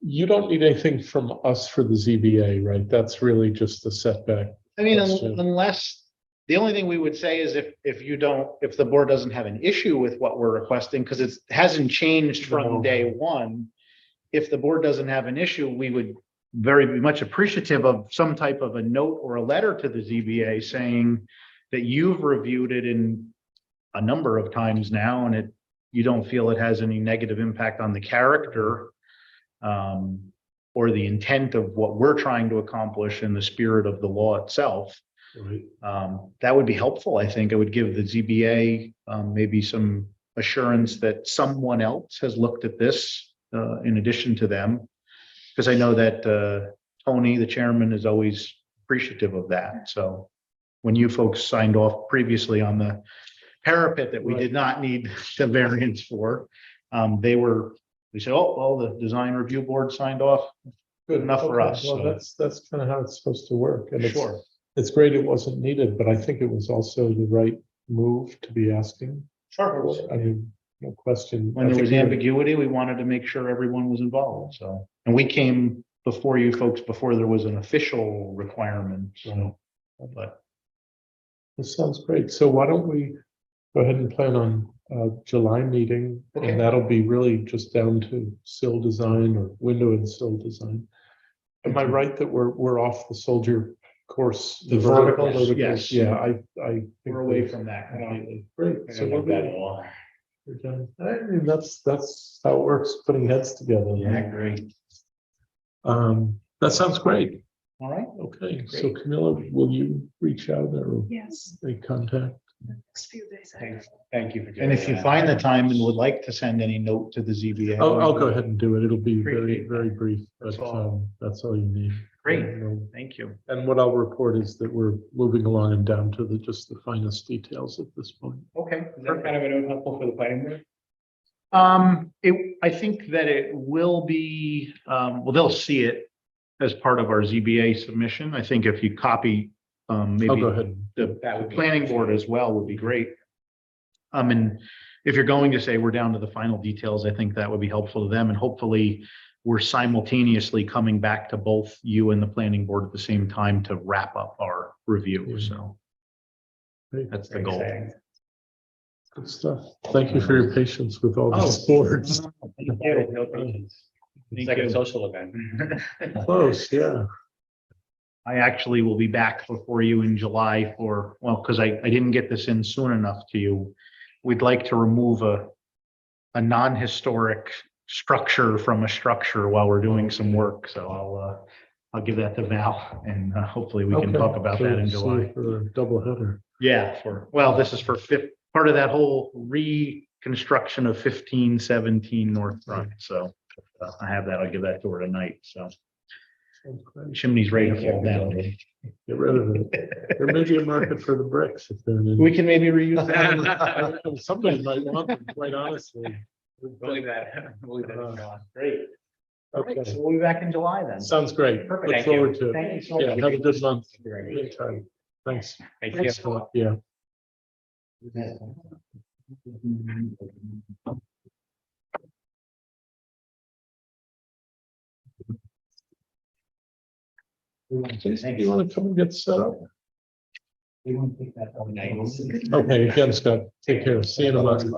You don't need anything from us for the ZBA, right? That's really just the setback. I mean, Question. unless, the only thing we would say is if the board doesn't have an issue with what we're requesting, because it hasn't changed from No. day one. If the board doesn't have an issue, we would very much appreciative of some type of a note or a letter to the ZBA saying that you've reviewed it in a number of times now, and you don't feel it has any negative impact on the character or the intent of what we're trying to accomplish in the spirit of the law itself. Right. That would be helpful. I think it would give the ZBA maybe some assurance that someone else has looked at this in addition to them. Because I know that Tony, the chairman, is always appreciative of that. So when you folks signed off previously on the parapet that we did not need the variance for, we said, oh, well, the design review board signed off. Good enough for Okay, us. Well, so- that's kind of how it's supposed to work. And Sure. it's great it wasn't needed, but I think it was also the right move to be asking. Sure. I mean, no question. When I there think was we- ambiguity, we wanted to make sure everyone was involved, so. And we came before you folks, before there was an official requirement, so. But This sounds great. So why don't we go ahead and plan on July meeting? Okay. And that'll be really just down to sill design or window and sill design. Am I right that we're off the soldier course? The verticals, verticals? yes. Yeah, I think we're away from that completely. Great. So we'll be. We're done. I mean, that's how it works, putting heads together. Great. That sounds great. All right. Okay, so Camilla, will you reach out or Yes, make contact? next few days. Thank you for doing And if you that. find the time and would like to send any note to the ZBA. I'll go ahead and do it. It'll be very, Appreciate very brief, but That's all. that's all you need. Great. No- Thank you. And what I'll report is that we're moving along and down to just the finest details at this point. Okay. Is that kind of a note helpful for the planning board? I think that it will be, well, they'll see it as part of our ZBA submission. I think if you copy, I'll maybe go ahead. That would the be. planning board as well would be great. And if you're going to say we're down to the final details, I think that would be helpful to them, and hopefully we're simultaneously coming back to both you and the planning board at the same time to wrap up our review, so Great. that's the Very goal. exciting. Good stuff. Thank you for your patience with all these boards. Thank you. No patience. It's Thank like a you. social event. Close, yeah. I actually will be back before you in July because I didn't get this in soon enough to you. We'd like to remove a non-historic structure from a structure while we're doing some work, so I'll give that to Val, and hopefully we can Okay, talk about that in so July. for a double header. Yeah, this is for part of that whole construction of 1517 North Front. So I have that. I'll give that to her tonight. So chimney's ready to fall down. Get rid of it. There may be a market for the bricks if they're. We can maybe reuse that. Somebody might want them, quite honestly. Believe that. Great. Okay, Okay, so we'll be back in July then. sounds great. Perfect. Look Thank you. forward to it. Thank you so Yeah, much. have a good month. Great. Anytime. Thanks. Thank Thanks a lot. Yeah. Jason, you want to come and get set up? Okay, again, Scott, take care. See you in a month.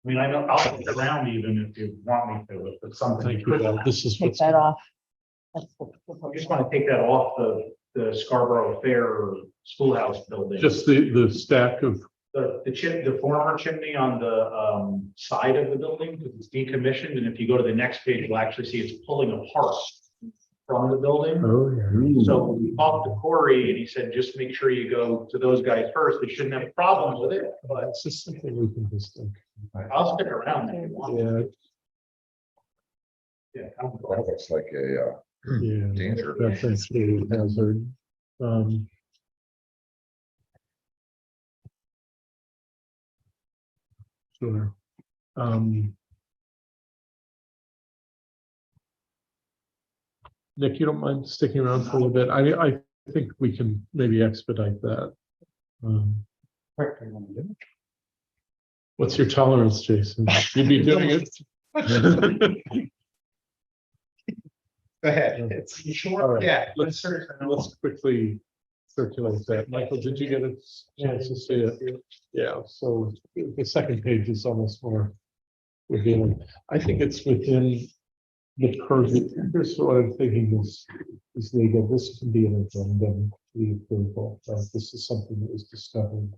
I mean, I know I'll stick around even if you want me to, if it's something. Thank you, Bill. This is what's. off. I just want to take that off the Scarborough Fair Schoolhouse building. Just the stack of, The former chimney on the side of the building, because it's decommissioned, and if you go to the next page, you'll actually see it's pulling apart from the building. oh, yeah. So we talked to Corey and he said, just make sure you go to those guys first. They shouldn't have a problem with it, but It's just something we can just. I'll stick around if you want. Yeah, Yeah. I don't know. That looks like a yeah. danger. That's actually a hazard. Sure. Nick, you don't mind sticking around for a little bit? I think we can maybe expedite that. What's your tolerance, Jason? You'd be doing it? Go ahead. It's You sure? All right. Yeah. Let's quickly circulate that. Michael, did you get a chance to see it? Yeah, so the second page is almost more revealing. I think it's within the purview. Here's what I'm thinking is legal. This can be an addendum to the approval. This is something that was discovered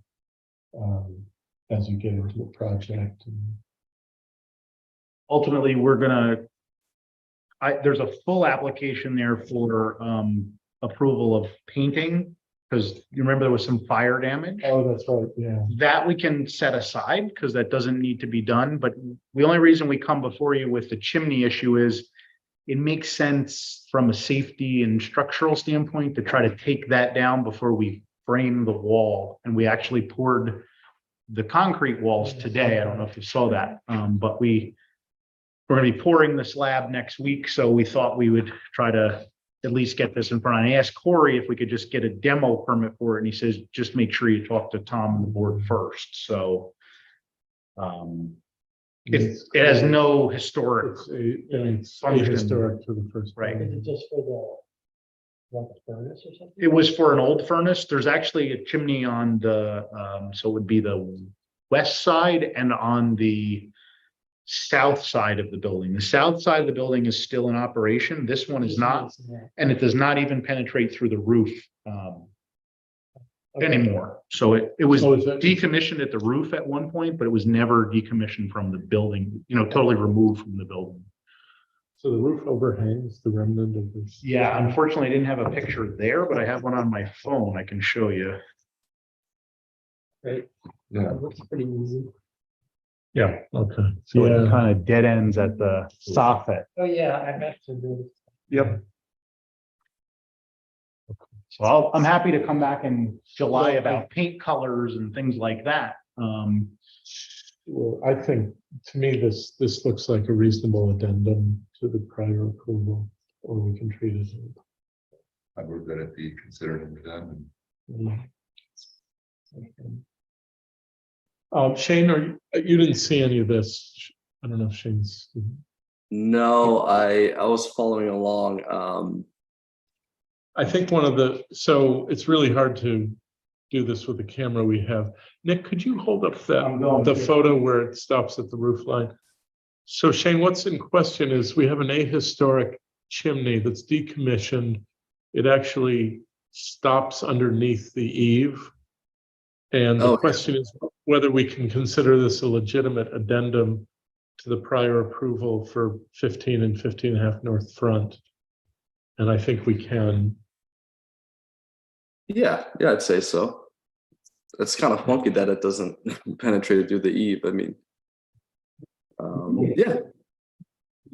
as you get into the project. Ultimately, we're gonna. There's a full application there for approval of painting, because you remember there was some fire damage. Oh, that's right, yeah. That we can set aside because that doesn't need to be done, but the only reason we come before you with the chimney issue is it makes sense from a safety and structural standpoint to try to take that down before we frame the wall. And we actually poured the concrete walls today. I don't know if you saw that, but we're going to be pouring the slab next week. So we thought we would try to at least get this in front. I asked Corey if we could just get a demo permit for it. And he says, just make sure you talk to Tom and the board first. So it has no historic, It's function. historic to the first. Right. Is it just for the furnace or something? it was for an old furnace. There's actually a chimney on the, so it would be the west side and on the south side of the building. The south side of the building is still in operation. This one is not, and it does not even penetrate through the roof anymore. So it was Oh, is that- decommissioned at the roof at one point, but it was never decommissioned from the building, totally removed from the building. So the roof overhangs the remnant of this. Yeah, unfortunately, I didn't have a picture there, but I have one on my phone I can show you. Yeah. Looks pretty easy. Yeah, okay. So it Yeah. kind of dead ends at the soffit. Oh, yeah, I've actually been. Yep. So I'm happy to come back in July about paint colors and things like that. Well, I think, to me, this looks like a reasonable addendum to the prior approval, or we can treat it. I would that it be considered an addendum. Shane, you didn't see any of this? I don't know if Shane's. No, I was following along. I think so it's really hard to do this with the camera we have. Nick, could you hold up the photo where it stops at the roof line? So Shane, what's in question is we have an ahistoric chimney that's decommissioned. It actually stops underneath the eave. And the question is whether we can consider this a legitimate addendum to the prior approval for 15 and 15 and a half North Front. And I think we can, Yeah, I'd say so. It's kind of funky that it doesn't penetrate through the eave. I mean, yeah,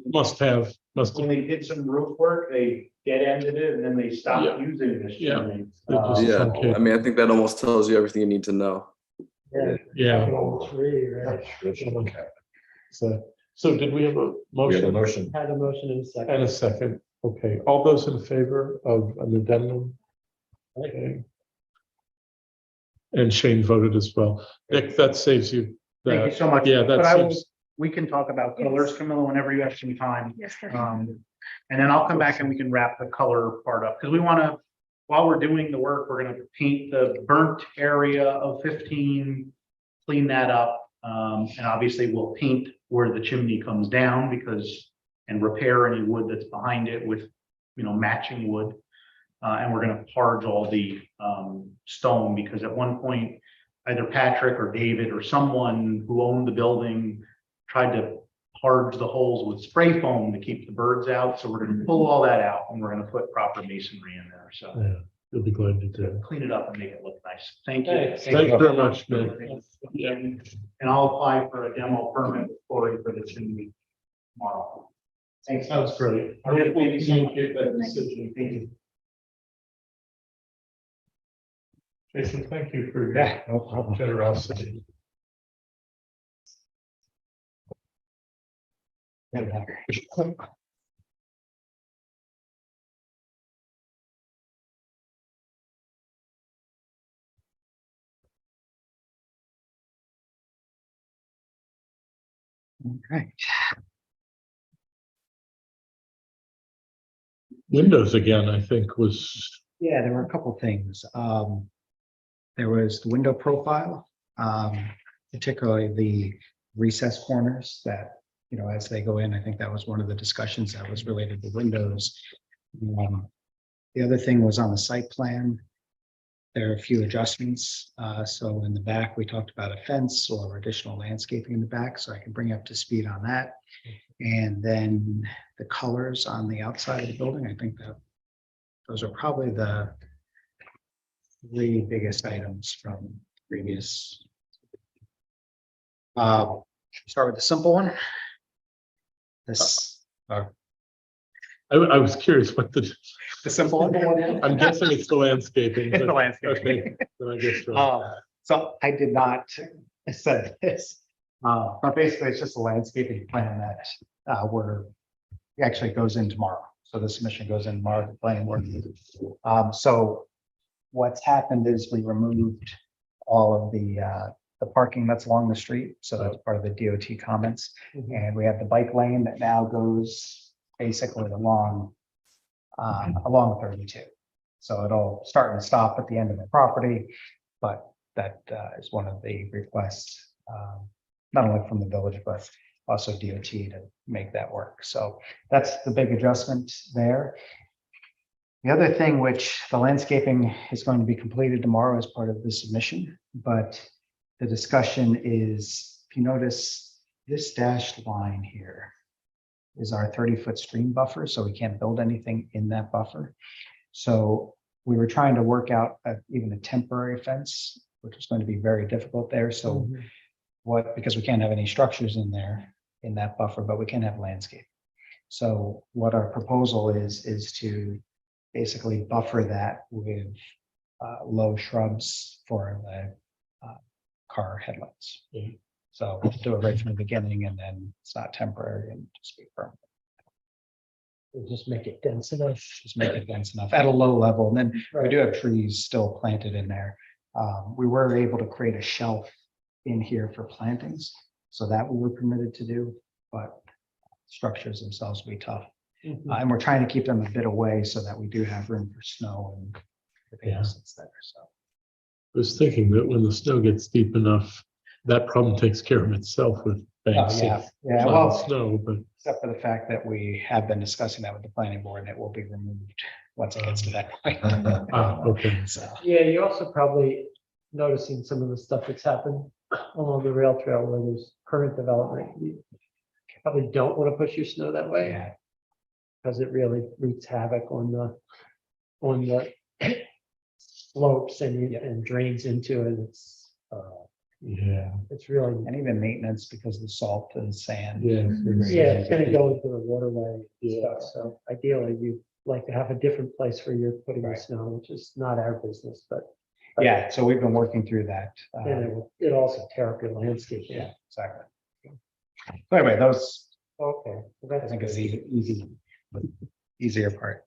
When they did some roof work, they dead ended it and then they Yeah. stopped using this. Yeah. chimney. It just yeah. Okay. I mean, I think that almost tells you everything you need to know. yeah. Tree, right? So did we have a We have a motion motion. Had a motion in a second. and a second? Okay, all those in favor of an addendum? Okay. And Shane voted as well. Nick, that saves you. Thank you that. so much. Yeah, But that I will, seems, we can talk about colors, Camilla, whenever you have some time. Yes. And then I'll come back and we can wrap the color part up, because we want to, while we're doing the work, we're gonna paint the burnt area of 15, clean that up. And obviously we'll paint where the chimney comes down and repair any wood that's behind it with, matching wood. And we're gonna parge all the stone, because at one point, either Patrick or David or someone who owned the building tried to parge the holes with spray foam to keep the birds out. So we're gonna pull all that out and we're gonna put proper masonry in there. So yeah, you'll be glad to do. clean it up and make it look nice. Thank you. Thanks. Thanks very much, Nick. Yeah. And I'll apply for a demo permit for the chimney tomorrow. Thanks. Sounds great. I will communicate that decision. Thank you. Jason, thank you for Yeah, your no problem. generosity. Right. Windows again, I think was, Yeah, there were a couple things. There was the window profile, particularly the recess corners that, as they go in, I think that was one of the discussions that was related to windows. The other thing was on the site plan. There are a few adjustments. So in the back, we talked about a fence or additional landscaping in the back, so I can bring you up to speed on that. And then the colors on the outside of the building, I think that those are probably the three biggest items from previous. Start with the simple one. This, I was curious what the simple one. I'm guessing it's the landscaping. It's the but- landscaping. Okay, then I guess. so. So I did not say this, but basically it's just a landscaping plan that actually goes in tomorrow. So the submission goes in tomorrow, the planning board. So what's happened is we removed all of the parking that's along the street. So that's part of the DOT comments. And we have the bike lane that now goes basically along 32. So it'll start and stop at the end of the property, but that is one of the requests, not only from the village, but also DOT to make that work. So that's the big adjustment there. The other thing, which the landscaping is going to be completed tomorrow as part of the submission, but the discussion is, if you notice, this dashed line here is our 30-foot stream buffer, so we can't build anything in that buffer. So we were trying to work out even a temporary fence, which is going to be very difficult there. So because we can't have any structures in there in that buffer, but we can have landscape. So what our proposal is to basically buffer that with low shrubs for the car headlights. So do it right from the beginning, and then it's not temporary and just be permanent. Just make it dense enough. Just make it dense enough at a low level. And then we do have trees still planted in there. We were able to create a shelf in here for plantings, so that we were permitted to do, but structures themselves will be tough. And we're trying to keep them a bit away so that we do have room for snow and everything else that's there. So I was thinking that when the snow gets deep enough, that problem takes care of itself with banks yeah, of yeah. plowed Well, snow, but except for the fact that we have been discussing that with the planning board, and it will be removed once it gets to that point. okay. So, Yeah, you're also probably noticing some of the stuff that's happened along the rail trail where there's current development. You probably don't want to push your snow that way. yeah. because it really wreaks havoc on the slopes and drains into it. Yeah. It's really, And even maintenance because of the salt and sand. Yeah. yeah, it's gonna go into the waterway and Yeah. stuff. So ideally, you'd like to have a different place where you're putting the Right. snow, which is not our business, but Yeah, so we've been working through that. and it also tear up your landscape. Yeah, exactly. So anyway, those, Okay. well, I that's think is good. easier part.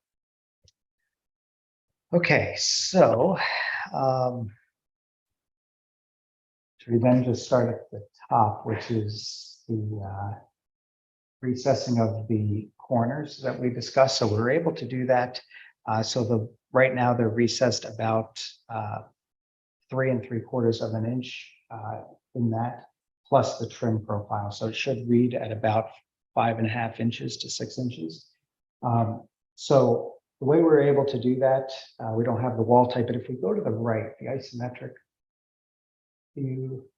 Okay, so, should we then just start at the top, which is the recessing of the corners that we discussed? So we were able to do that. So right now they're recessed about 3 3/4 of an inch in that, plus the trim profile. So it should read at about 5.5 inches to 6 inches. So the way we're able to do that, we don't have the wall type, but if we go to the right, the isometric view.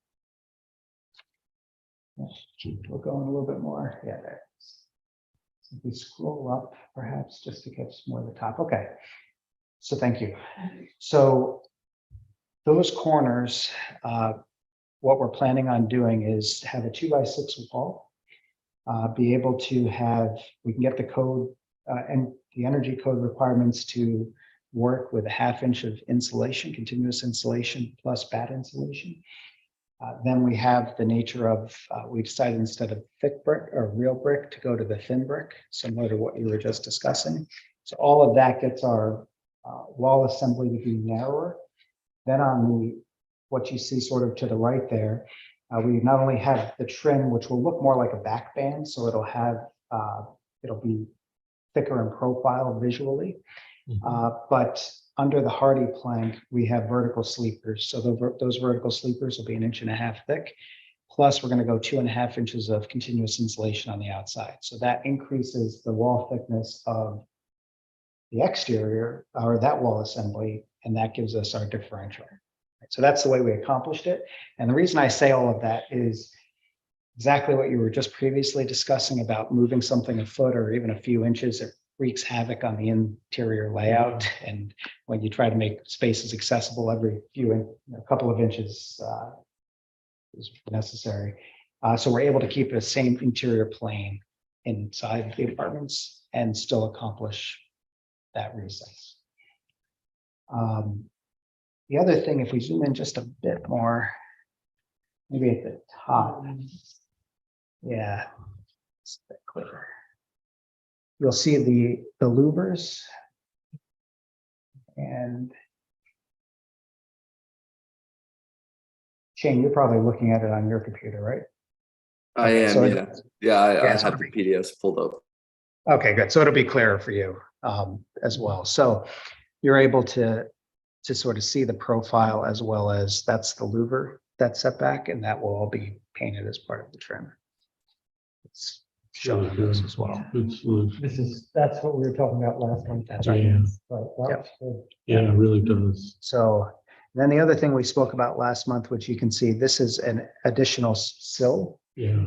We're going a little bit more. Yeah, there. So if we scroll up, perhaps just to catch more of the top. Okay. So thank you. So those corners, what we're planning on doing is have a 2x6 wall. Be able to have, we can get the code and the energy code requirements to work with a 1/2 inch of insulation, continuous insulation plus bat insulation. Then we have the nature of, we decided instead of thick brick or real brick to go to the thin brick, similar to what you were just discussing. So all of that gets our wall assembly to be narrower. Then on what you see sort of to the right there, we not only have the trim, which will look more like a back band, so it'll have, it'll be thicker in profile visually, but under the hardy plank, we have vertical sleepers. So those vertical sleepers will be 1.5 inches thick. Plus, we're going to go 2.5 inches of continuous insulation on the outside. So that increases the wall thickness of the exterior or that wall assembly, and that gives us our differential. So that's the way we accomplished it. And the reason I say all of that is exactly what you were just previously discussing about moving something a foot or even a few inches. It wreaks havoc on the interior layout. And when you try to make spaces accessible, every a couple of inches is necessary. So we're able to keep the same interior plane inside the apartments and still accomplish that recess. The other thing, if we zoom in just a bit more, maybe at the top. Yeah, it's a bit clearer. You'll see the louvers. And Shane, you're probably looking at it on your computer, right? I Okay, am, so yeah. Yeah, I yeah, so have the PDFs pulled up. Okay, good. So it'll be clearer for you as well. So you're able to sort of see the profile as well as that's the louver, that setback, and that will all be painted as part of the trim. It's shown on those as well. Good solution. That's what we were talking about last time. That's right. Yeah, Right. Yep. yeah, it really does. So then the other thing we spoke about last month, which you can see, this is an additional sill. Yeah.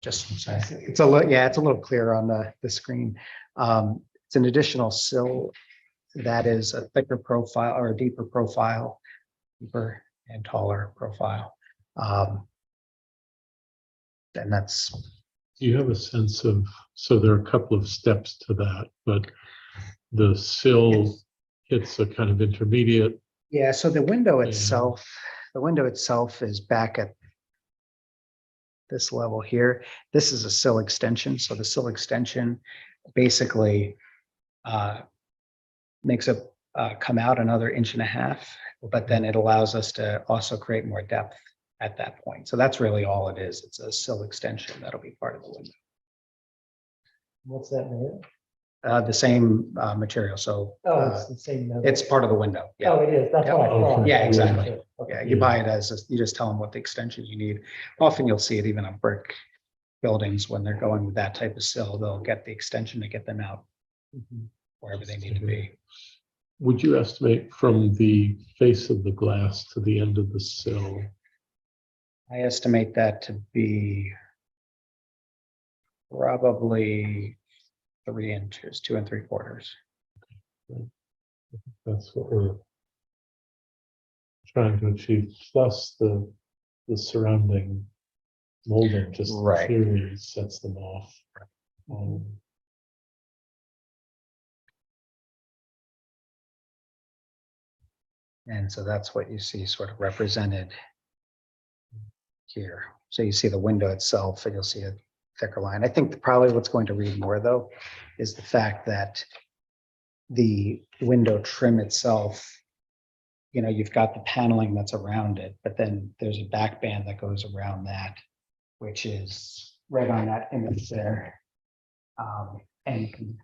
Just, sorry, it's a little, yeah, it's a little clearer on the screen. It's an additional sill that is a thicker profile or a deeper profile, deeper and taller profile. And that's, Do you have a sense of, so there are a couple of steps to that, but the sill hits a kind of intermediate. yeah, so the window Yeah. itself is back at this level here. This is a sill extension. So the sill extension basically makes it come out another 1.5 inches, but then it allows us to also create more depth at that point. So that's really all it is. It's a sill extension that'll be part of the window. What's that made? The same material. So It's the same. metal. it's part of the window. Yeah. Oh, it is. That's what I thought. Okay. Yeah, exactly. Okay. Yeah, you buy it as, you just tell them what the extension you need. Often you'll see it even on brick buildings when they're going with that type of sill, they'll get the extension to get them out wherever they need to be. Would you estimate from the face of the glass to the end of the sill? I estimate that to be probably 3 inches, 2 3/4. That's what we're trying to achieve, plus the surrounding molding just Right. clearly sets them off. And so that's what you see sort of represented here. So you see the window itself and you'll see a thicker line. I think probably what's going to read more though is the fact that the window trim itself, you know, you've got the paneling that's around it, but then there's a back band that goes around that, which is right on that image there. And you can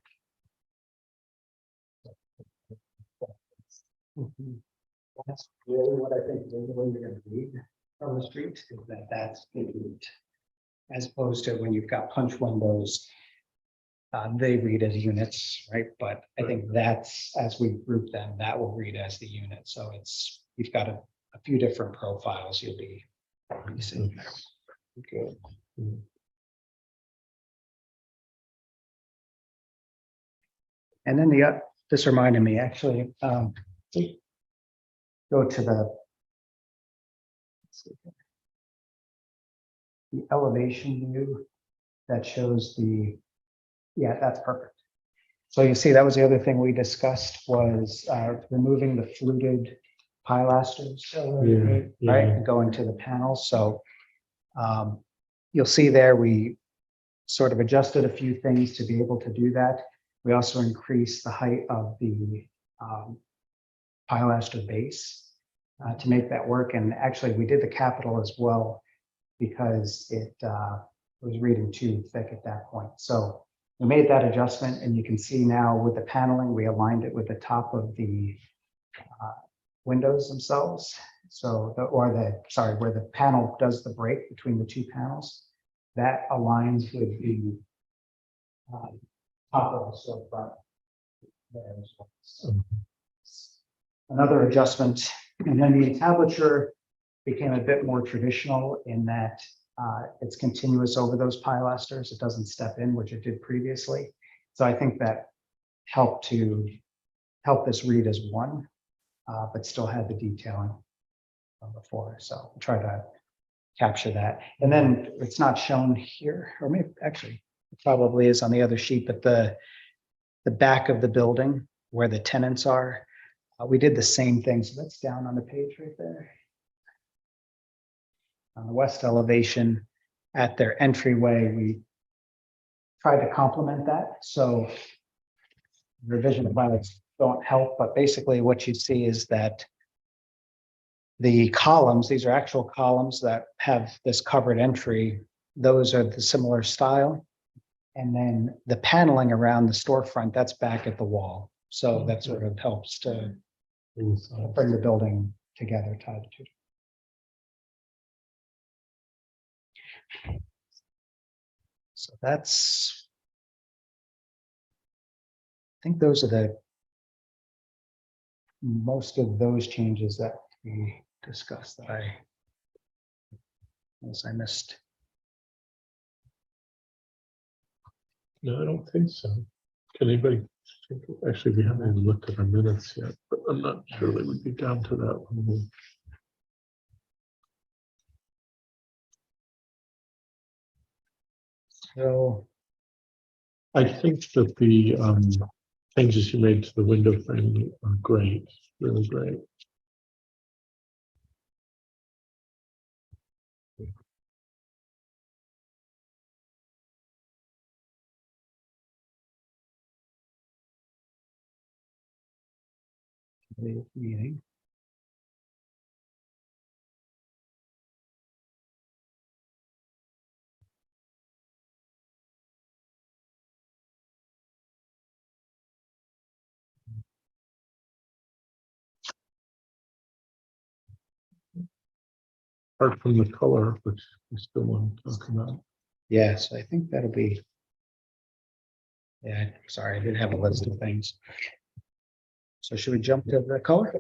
that's really what I think the way you're gonna read from the street is that that's the route. As opposed to when you've got punch windows, they read as units, right? But I think that's, as we group them, that will read as the unit. So it's, you've got a few different profiles you'll be seeing there. Good. And then this reminded me, actually, go to the let's see here. The elevation view that shows yeah, that's perfect. So you see, that was the other thing we discussed was removing the fluted pilasters, right, and going to the panels. So you'll see there, we sort of adjusted a few things to be able to do that. We also increased the height of the pilaster base to make that work. And actually, we did the capital as well because it was reading too thick at that point. So we made that adjustment, and you can see now with the paneling, we aligned it with the top of the windows themselves. So where the panel does the break between the two panels, that aligns with the top of the storefront there as well. So another adjustment, and then the entablature became a bit more traditional in that it's continuous over those pilasters. It doesn't step in, which it did previously. So I think that helped this read as one, but still had the detailing from before. So I'll try to capture that. And then it's not shown here, or maybe actually it probably is on the other sheet, but the back of the building where the tenants are, we did the same thing. So that's down on the page right there. On the west elevation at their entryway, we tried to complement that. So revision plans don't help, but basically what you see is that the columns, these are actual columns that have this covered entry. Those are the similar style. And then the paneling around the storefront, that's back at the wall. So that sort of helps to bring the building together, tied to. So that's, I think those are most of those changes that we discussed that I missed. No, I don't think so. Can anybody, actually, we haven't even looked at our minutes yet, but I'm not sure they would be down to that one. So I think that the changes you made to the window frame are great, really great. the meeting. Apart from the color, which we still want to talk about. Yes, I think that'll be. Yeah, sorry, I did have a list of things. So should we jump to the color?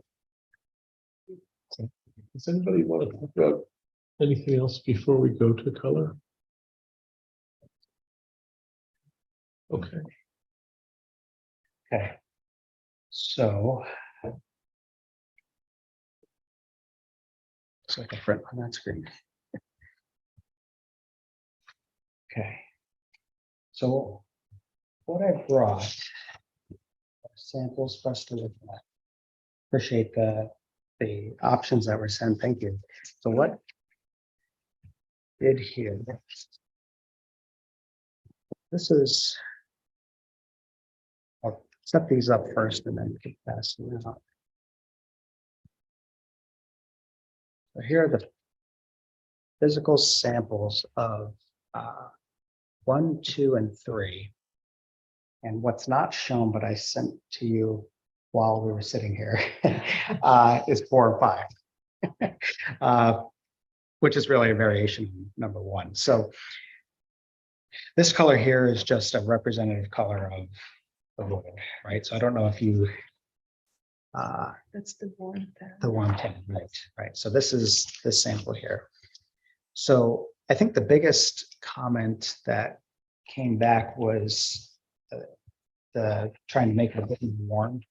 Does anybody want to talk about anything else before we go to color? Okay. Okay. So. Looks like a print on that screen. Okay. So what I brought are samples for us to look at. Appreciate the options that were sent. Thank you. So what did here? This is. I'll set these up first and then get past them out. So here are the physical samples of 1, 2, and 3. And what's not shown, but I sent to you while we were sitting here, is 4 and 5, which is really a variation number 1. So this color here is just a representative color of the wood, right? So I don't know if you. That's the one. The 110, right. So this is the sample here. So I think the biggest comment that came back was the trying to make it a bit warm,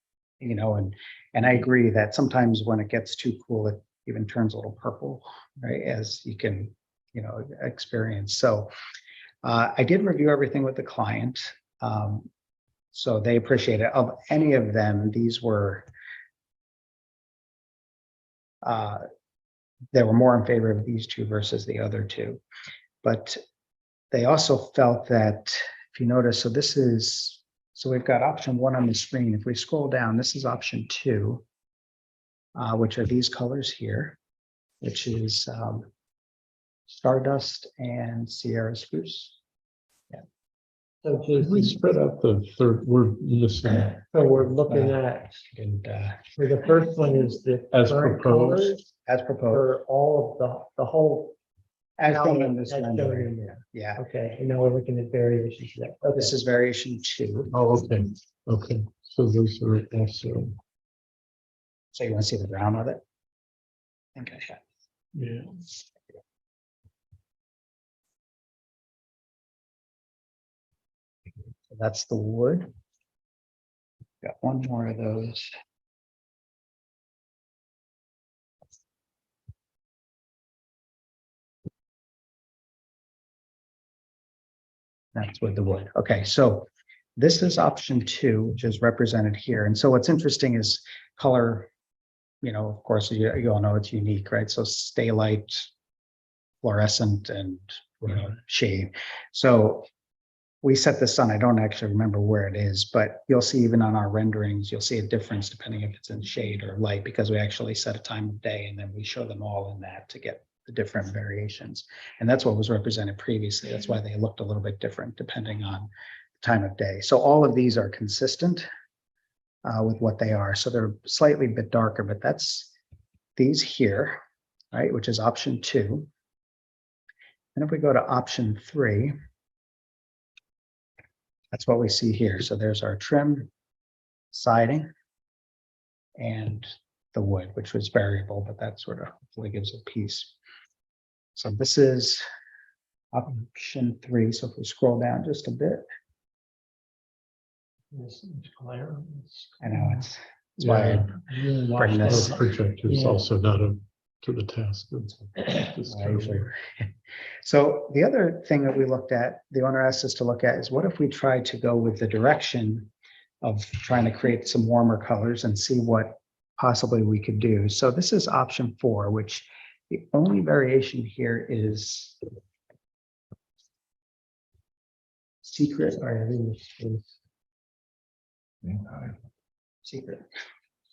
and I agree that sometimes when it gets too cool, it even turns a little purple, right? As you can, experience. So I did review everything with the client. So they appreciate it. Of any of them, these were they were more in favor of these 2 versus the other 2. But they also felt that, if you notice, so we've got option 1 on the screen. If we scroll down, this is option 2, which are these colors here, which is Stardust and Sierra Spruce. So Could we Jason, spread out the third, we're missing so we're looking at, And so the first one is the as current proposed. colors as proposed, for all of the whole. as shown in palette this as shown rendering. in there. Yeah, Okay, and now we're looking at variations of that. this is variation 2. Oh, okay, so those are also, So you want to see the brown of it? I think I got. yeah. So that's the wood. Got one more of those. That's with the wood. Okay, so this is option 2, which is represented here. And so what's interesting is color, of course, you all know it's unique, right? So stay light, fluorescent, and shade. So we set this on, I don't actually remember where it is, but you'll see even on our renderings, you'll see a difference depending if it's in shade or light, because we actually set a time of day and then we show them all in that to get the different variations. And that's what was represented previously. That's why they looked a little bit different depending on time of day. So all of these are consistent with what they are. So they're slightly bit darker, but that's these here, right, which is option 2. And if we go to option 3, that's what we see here. So there's our trim, siding, and the wood, which was variable, but that sort of hopefully gives a piece. So this is option 3. So if we scroll down just a bit, I know it's why I bring this. Our projector is Yeah. also not up to the task. of this I usually- So the other thing that we looked at, the owner asked us to look at, is what if we tried to go with the direction of trying to create some warmer colors and see what possibly we could do. So this is option 4, which the only variation here is secret. Secret.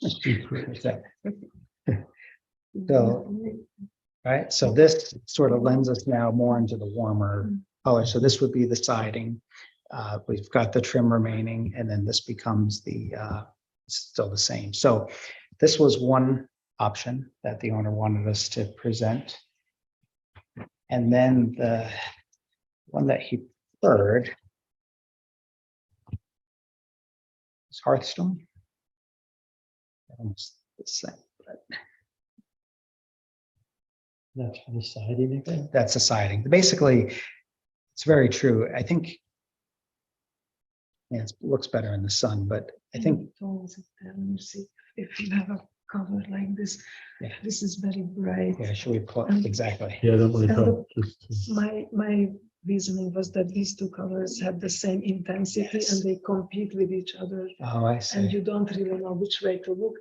Secret. So, right, so this sort of lends us now more into the warmer color. So this would be the siding. We've got the trim remaining, and then this becomes the still the same. So this was one option that the owner wanted us to present. And then the one that he preferred is Hearthstone. Almost the same, but That's for the siding again. that's the siding. Basically, it's very true. I think Yeah, it looks better in the sun, but I think, Tones it down, you see, if you have a cover like this, Yeah. this is very bright. yeah, should we put, exactly. Yeah, that might And help. Just to- My reasoning was that these two colors have the same intensity and they compete with each other. Oh, I And see. you don't really know which way to look.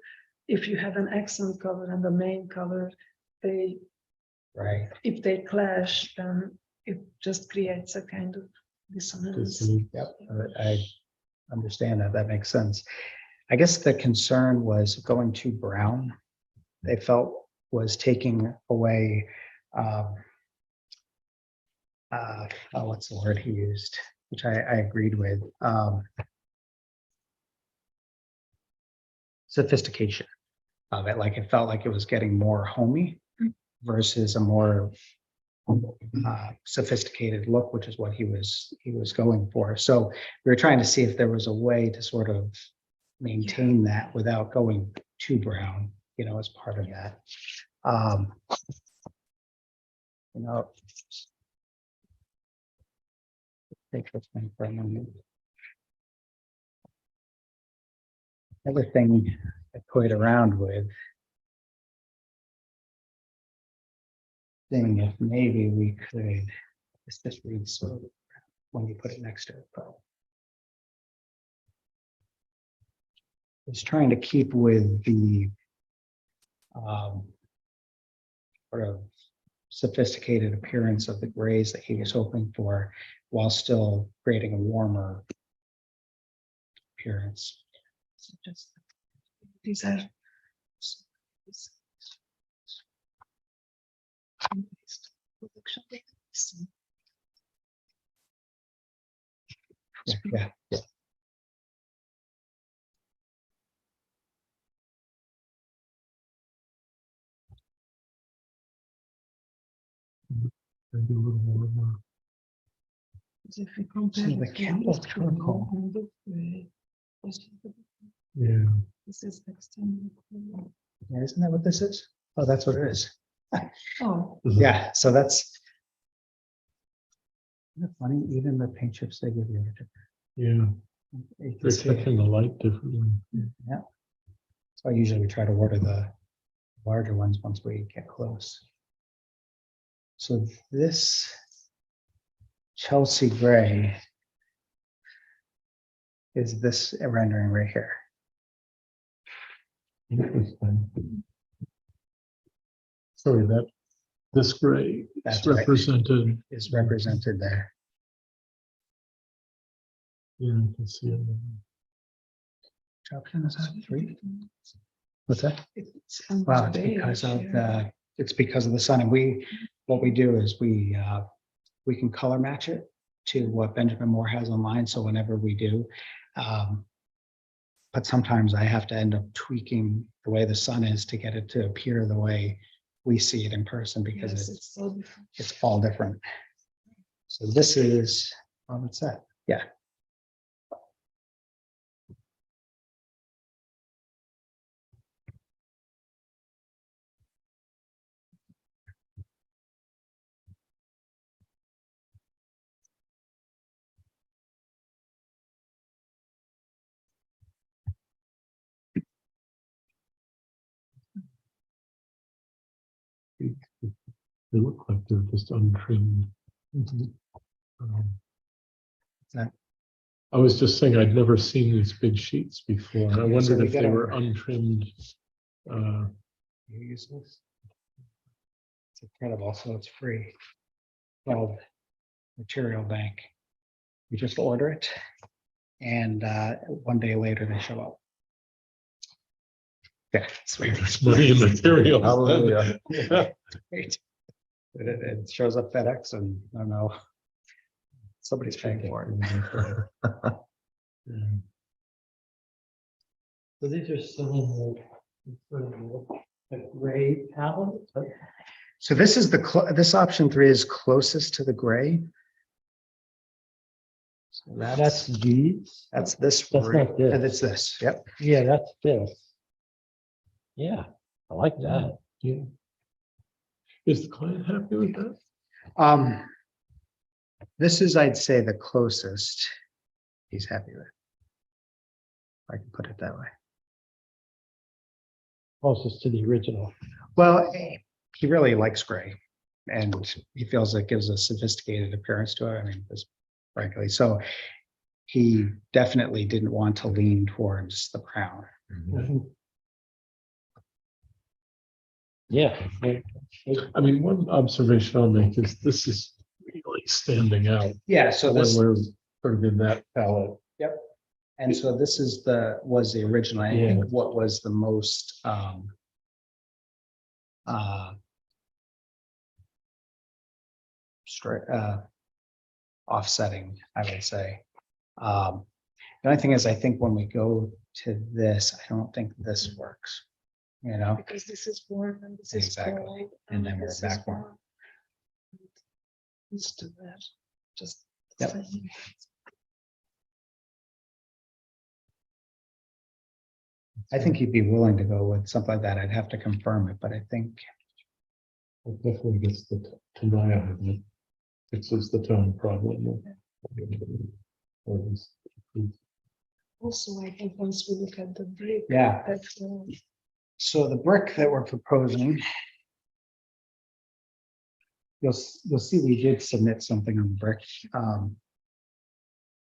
If you have an accent color and the main color, Right. if they clash, then it just creates a kind of dissonance. Yep, I understand that. That makes sense. I guess the concern was going too brown. They felt was taking away, what's the word he used, which I agreed with. Sophistication of it, like it felt like it was getting more homey versus a more sophisticated look, which is what he was going for. So we were trying to see if there was a way to sort of maintain that without going too brown, as part of that. Take this thing for a moment. Another thing I played around with, seeing if maybe we could, this reads sort of when you put it next to it, but it's trying to keep with the sort of sophisticated appearance of the grays that he was hoping for, while still creating a warmer appearance. So just these are. Yeah, yeah. maybe a little more. If we compare So the it to Campbell this charcoal. and this way, Yeah. this is extended. Yeah, isn't that what this is? Oh, that's what it is. Oh, Yeah, so that's. Isn't it funny, even the paint chips they give you are different. Yeah, You can they're see it. catching the light differently. Yeah. So usually we try to order the larger ones once we get close. So this Chelsea gray is this rendering right here. Interesting. Sorry, this gray is That's right. represented. Is represented there. Yeah, I can see it. Which option is that? 3? What's that? it's Wow, it's because of the sun. And what we do is we can color match it to what Benjamin Moore has online. So whenever we do, but sometimes I have to end up tweaking the way the sun is to get it to appear the way we see it in person, because it's so different. it's all different. So this is, what's that? Yeah. They look like they're just untrimmed. Um, That- I was just saying, I'd never seen these big sheets before. I Yeah, so wondered we if get they them- were untrimmed. You use this. It's incredible. So it's free. Well, Material Bank. You just order it, and one day later they show up. Yeah, it's weird. There's money in material. Hallelujah. Great. It shows up FedEx, and I don't know. Somebody's paying for it. Yeah. So these are still in the gray palette. So this is this option 3 is closest to the gray. So That's these. that's this. That's not this. And it's this. Yep. Yeah, that's this. Yeah, I like that. Yeah. Is the client happy with that? This is, I'd say, the closest he's happy with. I can put it that way. Closest to the original. Well, he really likes gray, and he feels it gives a sophisticated appearance to it. I mean, just frankly, so he definitely didn't want to lean towards the brown. Yeah. I mean, one observation I'll make is this is really standing out Yeah, so when this, we're sort of in that palette. and so this is was the original, I think what was the most straight, offsetting, I would say. The only thing is, I think when we go to this, I don't think this works, you know? Because this is warm and this is Exactly. cold. And then we're this is back warm. warm. Let's do that. Just. Yep. saying. I think he'd be willing to go with something like that. I'd have to confirm it, but I think, It definitely gets to my eye, it fixes the tone problem. Also, I think once we look at the brick. yeah. That's. So the brick that we're proposing, you'll see we did submit something on the brick.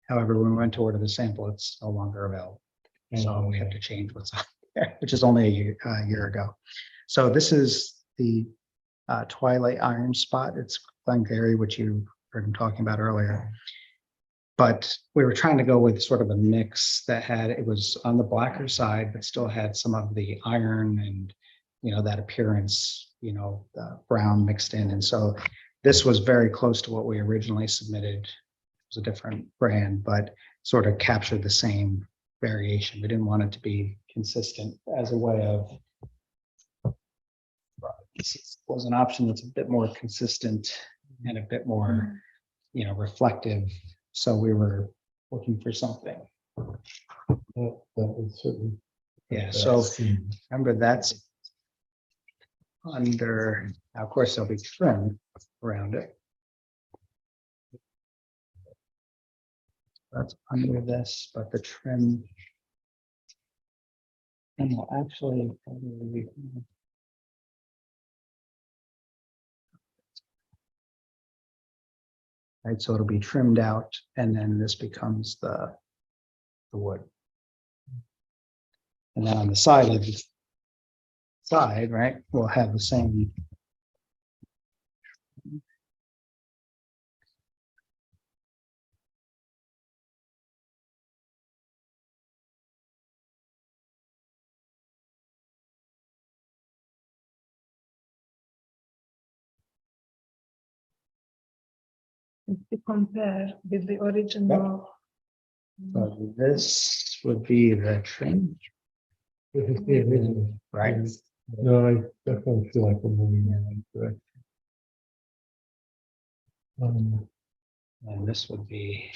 However, when we went to order the sample, it's no longer available. So we have to change what's on there, which is only a year ago. So this is the Twilight Iron Spot. It's Glengarry, which you heard him talking about earlier. But we were trying to go with sort of a mix that it was on the blacker side, but still had some of the iron and, that appearance, brown mixed in. And so this was very close to what we originally submitted. It was a different brand, but sort of captured the same variation. We didn't want it to be consistent as a way of, this was an option that's a bit more consistent and a bit more, reflective. So we were looking for something. That would certainly. Yeah, so remember that's under, now, of course, there'll be trim around it. That's under this, but the trim. And will actually. Right, so it'll be trimmed out and then this becomes the wood. And then on the side of the side, right, we'll have the same. If you compare with the original. So this would be the trim, This is the original. right? No, I definitely feel like we're moving in that direction. And this would be.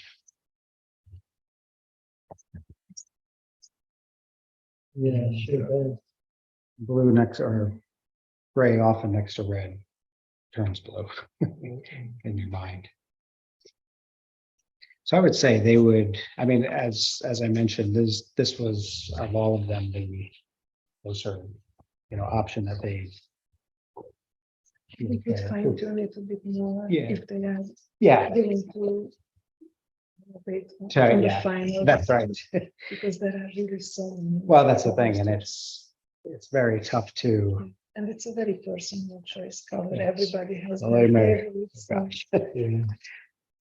Yeah, sure. Blue next or gray often next to red turns blue in your mind. So I would say they would, I mean, as I mentioned, this was of all of them, the closer, option that they. We could fine tune it a bit more. Yeah. If they are Yeah, willing to. Wait Sure, on the yeah, final. that's right. Because there are really so many. Well, that's the thing, and it's very tough to. And it's a very personal choice color. Yes. Everybody has Oh, their amen. favorites. Gosh. Yeah.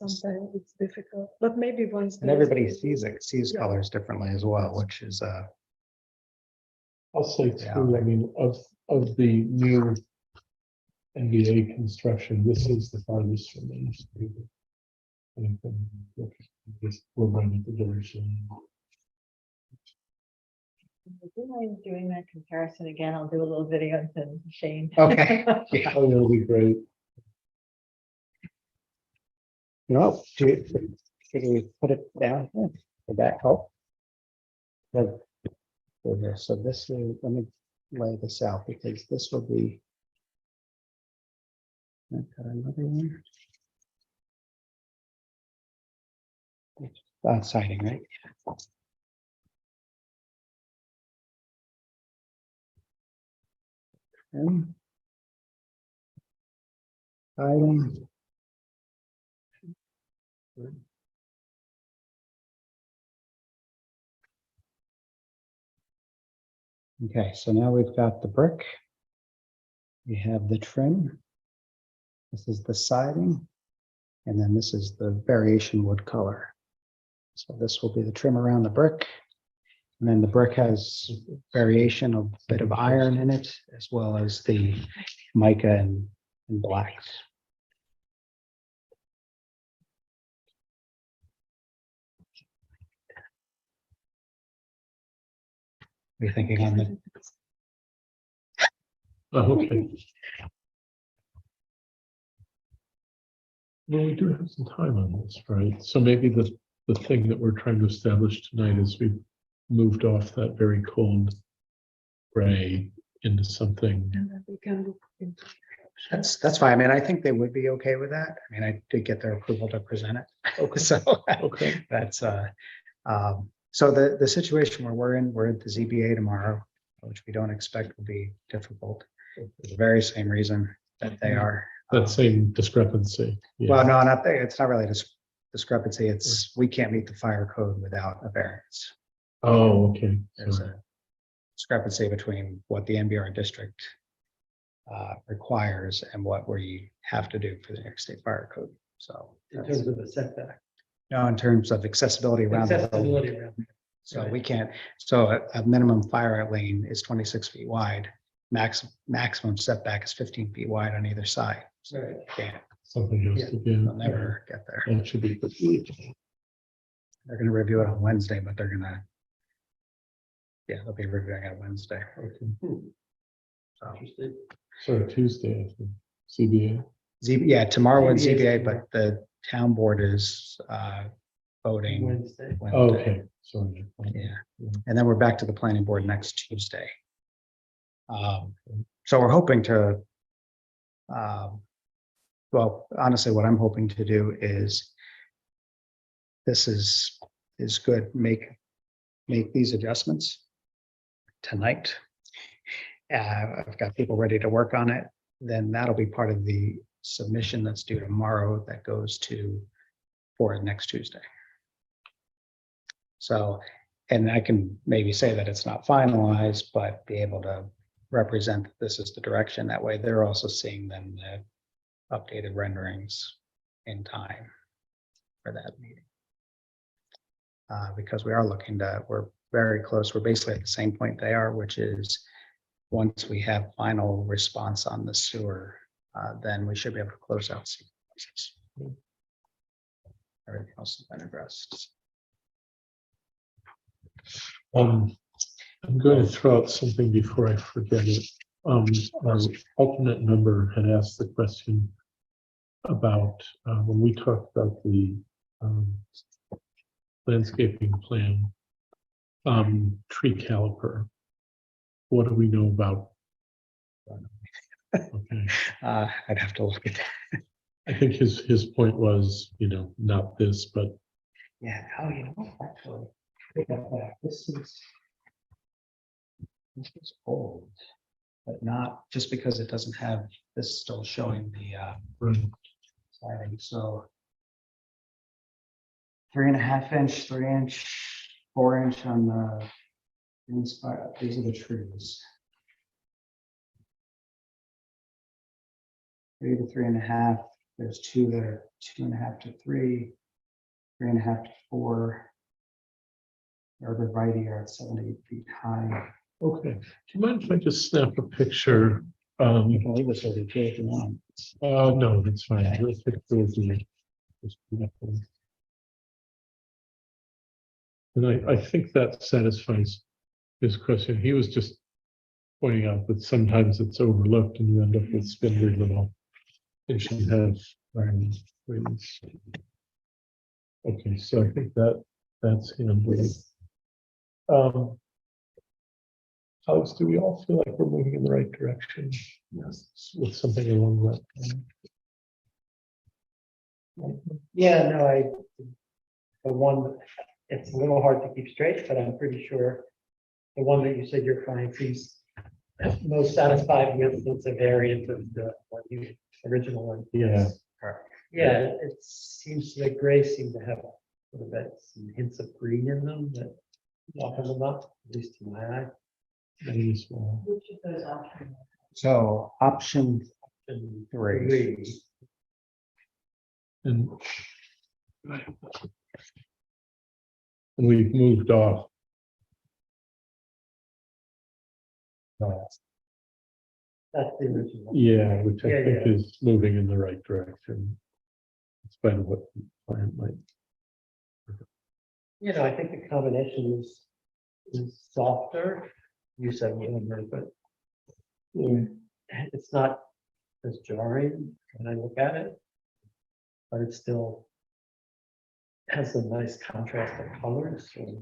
Sometimes it's difficult, but maybe once. And everybody sees colors differently as well, which is I'll say Yeah. too, I mean, of the new NBA construction, this is the farthest from Main Street. We're running the direction. Would you mind doing that comparison again? I'll do a little video and send to Shane. okay. Yeah. Oh, that'll be great. Should we put it down here? Would that help? Good. Okay, so this is, let me lay this out because this will be. I've got another one. Siding, right? And item. Okay, so now we've got the brick. We have the trim. This is the siding. And then this is the variation wood color. So this will be the trim around the brick. And then the brick has variation of a bit of iron in it, as well as the mica and blacks. What are you thinking on the? Oh, okay. Well, we do have some time on this, right? So maybe the thing that we're trying to establish tonight is we've moved off that very cold gray into something. And then we can look into. That's fine. I mean, I think they would be okay with that. I mean, I did get their approval to present it. Okay. So Okay, that's, so the situation where we're at the ZBA tomorrow, which we don't expect will be difficult. For the very same reason that they are. that same discrepancy. Yeah. Well, no, not there. It's not really discrepancy. It's, we can't meet the fire code without a variance. Oh, okay. There's Sorry. a discrepancy between what the MBR district requires and what we have to do for the New York State Fire Code. So. In terms of the setback. No, in terms of accessibility around the building. Accessibility around. So we can't, so a minimum fire lane is 26 feet wide. Maximum setback is 15 feet wide on either side. So Right. you can't, Something has to be. they'll never get there. That should be. They're gonna review it on Wednesday, but they're gonna. Yeah, they'll be reviewing it Wednesday. Okay. So, Sorry, Tuesday, I think, CBA. yeah, tomorrow in ZBA 's ZBA, tomorrow. but the town board is voting. Wednesday. Oh, Wednesday. okay, sorry. Yeah, and then we're back to the planning board next Tuesday. So we're hoping to. Well, honestly, what I'm hoping to do is. This is good, make these adjustments. Tonight. I've got people ready to work on it, then that'll be part of the submission that's due tomorrow that goes to. For next Tuesday. So, and I can maybe say that it's not finalized, but be able to represent that this is the direction. That way they're also seeing then the updated renderings in time for that meeting. Because we are we're very close. We're basically at the same point they are, which is once we have final response on the sewer, then we should be able to close out. Everything else has been addressed. I'm going to throw out something before I forget it. Our alternate member had asked the question about, when we talked about the landscaping plan, tree caliper. What do we know about? Okay, I'd have to look at that. I think his point was, not this, but Yeah, oh, you know, actually, take that back. This is old, but not just because it doesn't have this still showing the siding, so 3.5 inch, 3 inch, 4 inch on the inside. These are the trees. 3 to 3.5. There's two that are 2.5 to 3, 3.5 to 4. Arborvitae are at 7 to 8 feet high. okay. Do you mind if I just snap a picture? You can leave this over here if you want. No, that's fine. Okay. We'll pick those and just put that one. And I think that satisfies his question. He was just pointing out that sometimes it's overlooked and you end up with spindly little. It should have. Wings. Okay, so I think that's handled. Alex, do we all feel like we're moving in the right direction? Yes. With something along that. Yeah, no, the one, it's a little hard to keep straight, but I'm pretty sure the one that you said you're fine, please most satisfied with is a variant of the what you original one. Yeah. Yeah, it seems the gray seem to have a little bit some hints of green in them that often them up, at least in my eye. Maybe small. Which of those options? So option And 3. And we've moved off. That's the original. Yeah, which I Yeah, think yeah. is moving in the right direction. In spite of what the client might. You know, I think the combination is softer. You said warmer, but it's not as jarring when I look at it. But it still has a nice contrast of colors and,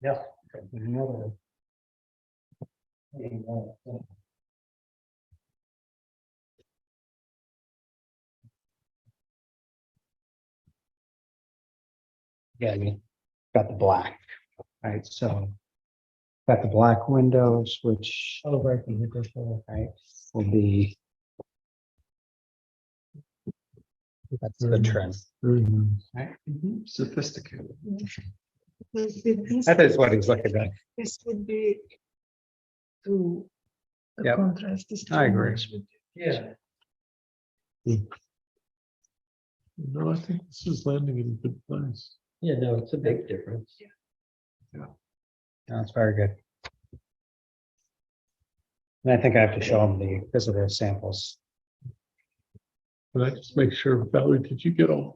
yeah. Another. Yeah, you got the black, right? So got the black windows, which Oh, right, the right will be. That's the trim. Very nice. Right? Sophisticated. That is what he's looking at. This would be to the Yep. contrast is too I agree. much with Yeah, No, I think this is landing in a good place. yeah, no, it's a big difference. That's very good. And I think I have to show them the physical samples. Can I just make sure, Valerie, did you get all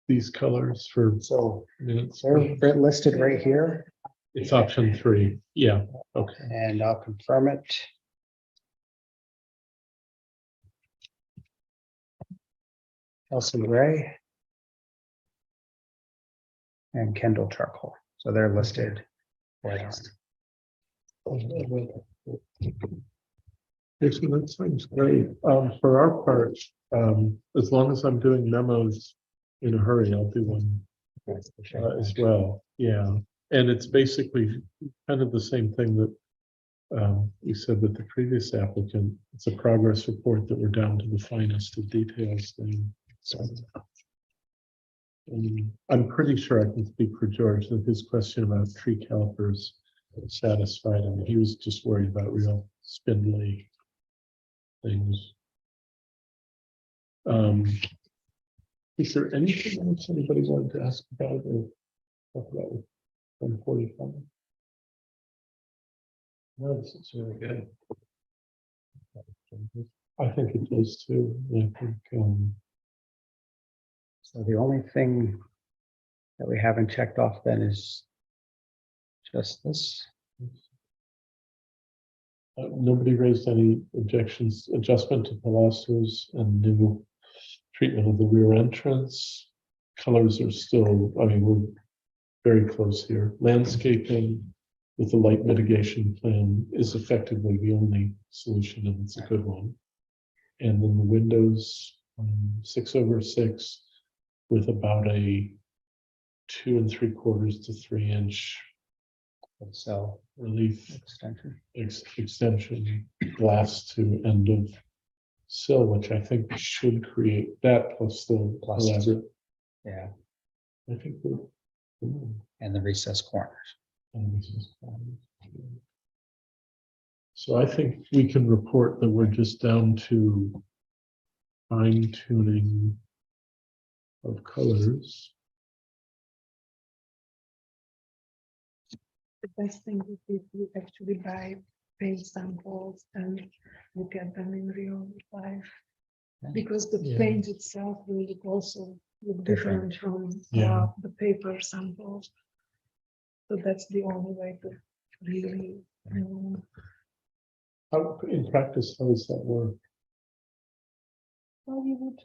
these colors for So minutes? they're listed right here, It's option 3. Yeah, okay. and I'll confirm it. Elsie Gray. And Kendall Charcoal. So they're listed. right on. Okay, so that sounds great. For our part, as long as I'm doing memos in a hurry, I'll do one as well. Yeah, and it's basically kind of the same thing that we said with the previous applicant. It's a progress report that we're down to the finest of details thing. So I'm pretty sure I can speak for George that his question about tree calipers satisfied him. He was just worried about real spindly things. Is there anything else anybody wanted to ask about or talk about with 145? No, this is really good. I think it is too. I think, So the only thing that we haven't checked off then is just this. nobody raised any objections, adjustment to pilasters and new treatment of the rear entrance. Colors are still, I mean, we're very close here. Landscaping with the light mitigation plan is effectively the only solution, and it's a good one. And then the windows, 6/6 with about a 2 3/4 to 3 inch So relief extension. extension glass to end of sill, which I think should create that plus the Plus. elaborate. Yeah, I think we're. and the recessed corners. and this is fine. So I think we can report that we're just down to fine tuning of colors. the best thing would be to actually buy paint samples and look at them in real life. Because the Yeah. paint itself will look also look different from Yeah. the paper samples. So that's the only way to really, How, in practice, how does that work? well, you would.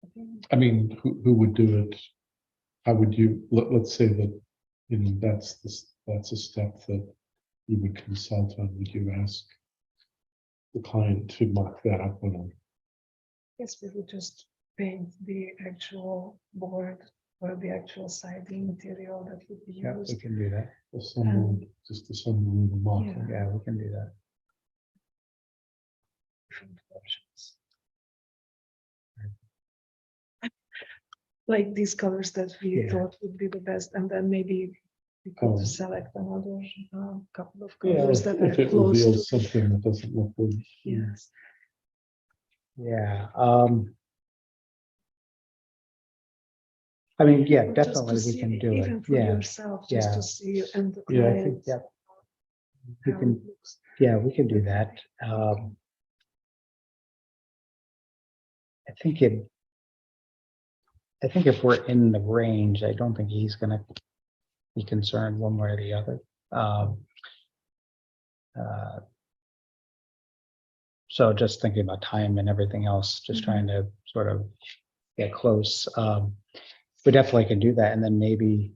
I think I mean, who would do it? How would you, let's say that, you know, that's a step that you would consult on. Would you ask the client to mark that up on Yes, we would just paint the actual board or the actual siding material that would be Yeah, we used. can do that. Assemble, just assemble the mock. Yeah. Yeah, we can do that. Different versions. Like these colors that we Yeah. thought would be the best, and then maybe we Oh. could select another couple of Yeah, colors that if are it close reveals to. something that doesn't look good. Yes. Yeah, I mean, yeah, Or just to definitely we see, can do even it. for Yeah, yourself, just yeah. to see and the Yeah, I think clients. Yep. We how can- it looks. Yeah, we can do that. I think if we're in the range, I don't think he's gonna be concerned one way or the other. Uh, So just thinking about time and everything else, just trying to sort of get close. We definitely can do that, and then maybe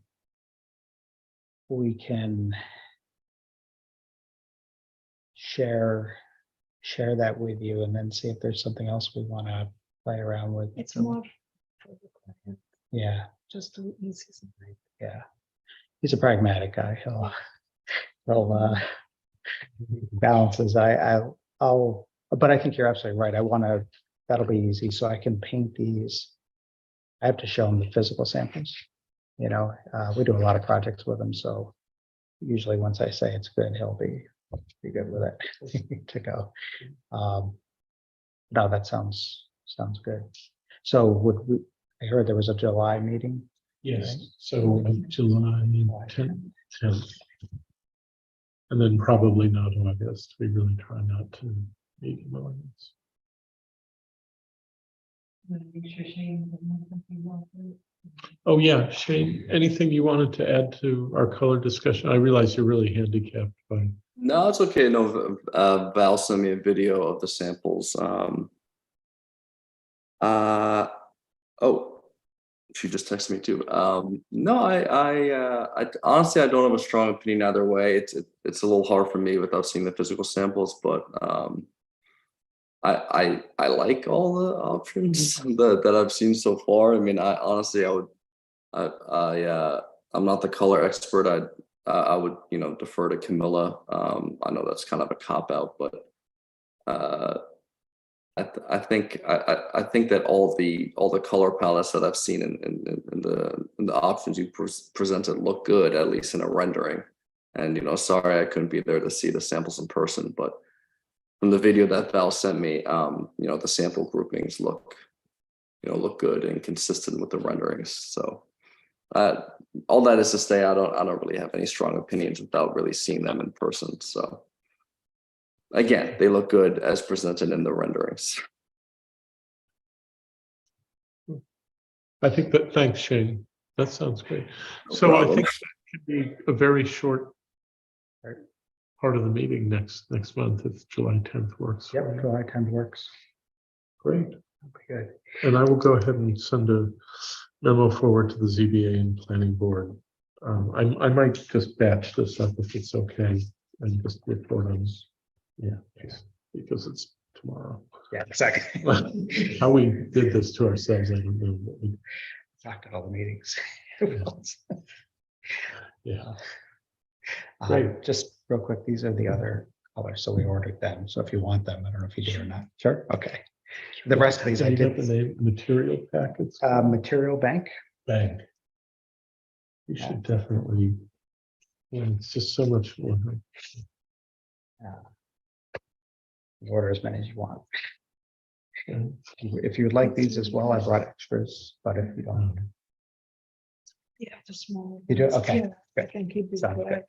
we can share that with you, and then see if there's something else we want to play around with. It's more for the client, Yeah, just to ease his mind. yeah. He's a pragmatic guy. He'll balances. I'll, but I think you're absolutely right. That'll be easy. So I can paint these. I have to show him the physical samples. You know, we do a lot of projects with him, so usually once I say it's good, he'll be good with it to go. No, that sounds good. So I heard there was a July meeting. Yes, so July 10th. And then probably not August. We really try not to meet in August. Oh, yeah, Shane, anything you wanted to add to our color discussion? I realize you're really handicapped by. No, it's okay. No, Val sent me a video of the samples. Oh, she just texted me too. No, I honestly, I don't have a strong opinion either way. It's a little hard for me without seeing the physical samples, but I like all the options that I've seen so far. I mean, I'm not the color expert. I would, defer to Camilla. I know that's kind of a cop out, but I think that all the color palettes that I've seen in the options you presented look good, at least in a rendering. And sorry I couldn't be there to see the samples in person, but from the video that Val sent me, the sample groupings look good and consistent with the renderings. So all that is to say, I don't really have any strong opinions without really seeing them in person. So again, they look good as presented in the renderings. I think that, thanks, Shane. That sounds great. No So problem. I think that could be a very short part of the meeting next month if July 10th works. for Yep, you. July 10th works. Great. That'll be good. And I will go ahead and send a memo forward to the ZBA and planning board. I might just batch this up if it's okay and just report on, because it's tomorrow. Yeah, exactly. How we did this to ourselves, I don't know. but we- Talked at all the meetings. Yeah, Just real quick, these are the other colors, so we ordered them. So if you want them, I don't know if you do or not. Sure. Okay. The rest of these I Can you get the did. name, material packets? Material Bank. Bank. You should definitely. It's just so much more. Order as many as you want. If you would like these as well, I brought extras, but if you don't. Yeah, the small. You do? ones. Okay, Yeah, I good. can keep it. Sounds good.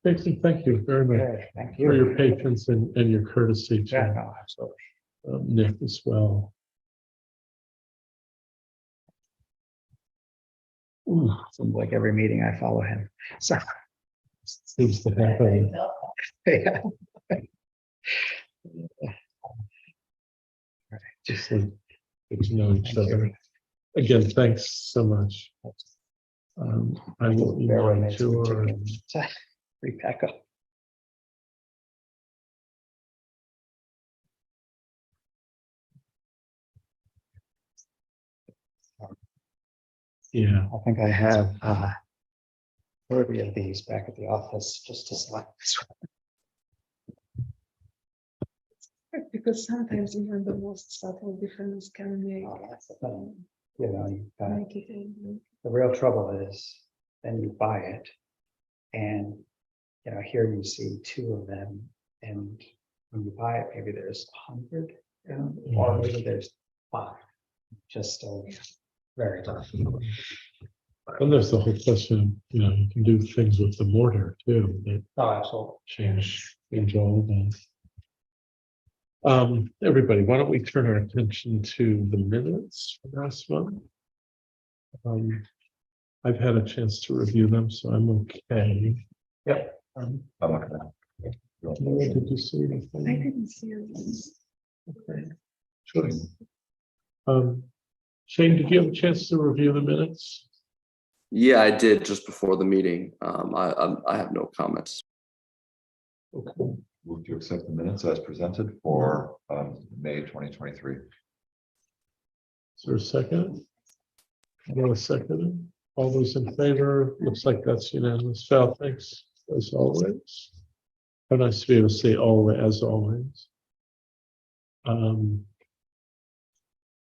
Thank you very much Good, thank for your you. patience and your courtesy Yeah, to no, absolutely. Nick as well. Ooh, Seems like every meeting I follow him. So. seems to happen. Yeah. Just like get to know each other. Again, thanks so much. I will Bear with email me, it's been your. taking- Repack up. Yeah. I think I have 30 of these back at the office just to select this one. Because sometimes even the most subtle difference can make, That's the thing. You know, make it. the real trouble is then you buy it. And, you know, here you see 2 of them, and when you buy it, maybe there's 100, or maybe there's 5. Just so very tough. And there's the whole question, you know, you can do things with the mortar too, that Oh, absolutely. change all of that. Everybody, why don't we turn our attention to the minutes from last month? I've had a chance to review them, so I'm okay. Yep. I'm not gonna. Laura, did you see I anything? didn't see it. Okay. Sure. Shane, did you have a chance to review the minutes? Yeah, I did just before the meeting. I have no comments. Okay. Move to accept the minutes as presented for May 2023. Is there a second? No, a second. All those in favor? Looks like that's unanimous. Val, thanks as always. How nice to be able to say always, as always.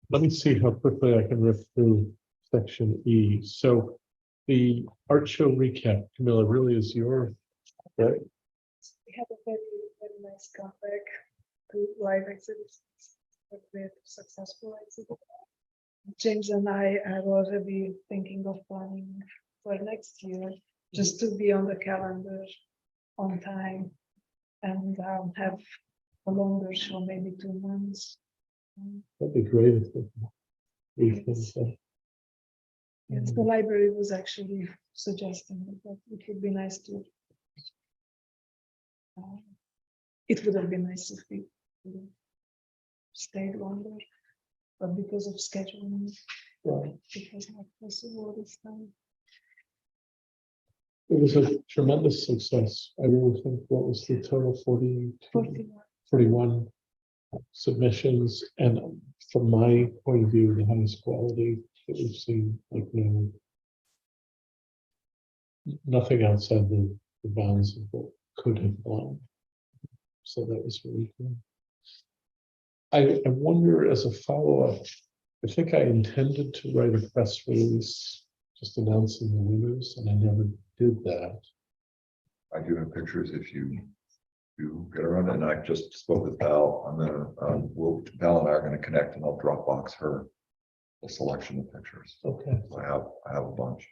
Let me see how quickly I can rip through section E. So the art show recap, Camilla, really is your, right? We had a very, very nice comeback to live exhibits. We had successful exhibit. James and I are already thinking of planning for next year, just to be on the calendar on time and have a longer show, maybe 2 months. That'd be great if we can, Yes, the library was actually suggesting that it would be nice to. It would have been nice if we stayed longer, but because of scheduling, it was not possible this time. It was a tremendous success. I really think, what was the total, 41 submissions, and from my point of view, the highest quality that we've seen, like nothing outside the bounds of what could have won. So that was really cool. I wonder, as a follow-up, I think I intended to write a press release just announcing the winners, and I never did that. I do have pictures if you get around it, and I just spoke with Val. I'm gonna, Val and I are gonna connect, and I'll Dropbox her a selection of pictures. Okay. So I have a bunch.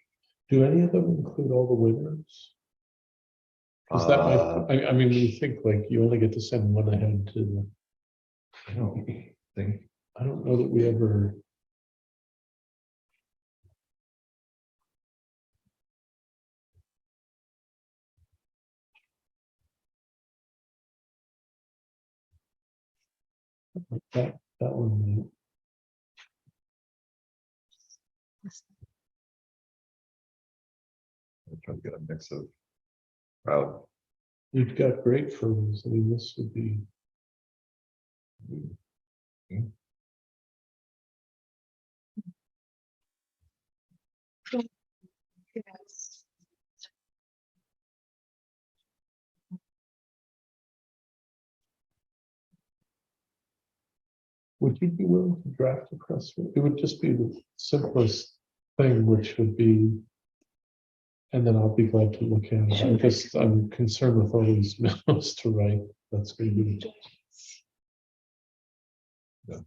Do any of them include all the winners? Because that might, I mean, you think like you only get to send one ahead to. I don't think. I don't know that we ever. That one. I'm trying to get a mix of crowd. You've got great photos. I mean, this would be. Yes. Would you be willing to draft a press release? It would just be the simplest thing, which would be. And then I'll be glad to look at it. I'm concerned with all these memos to write. That's going to be. Yeah.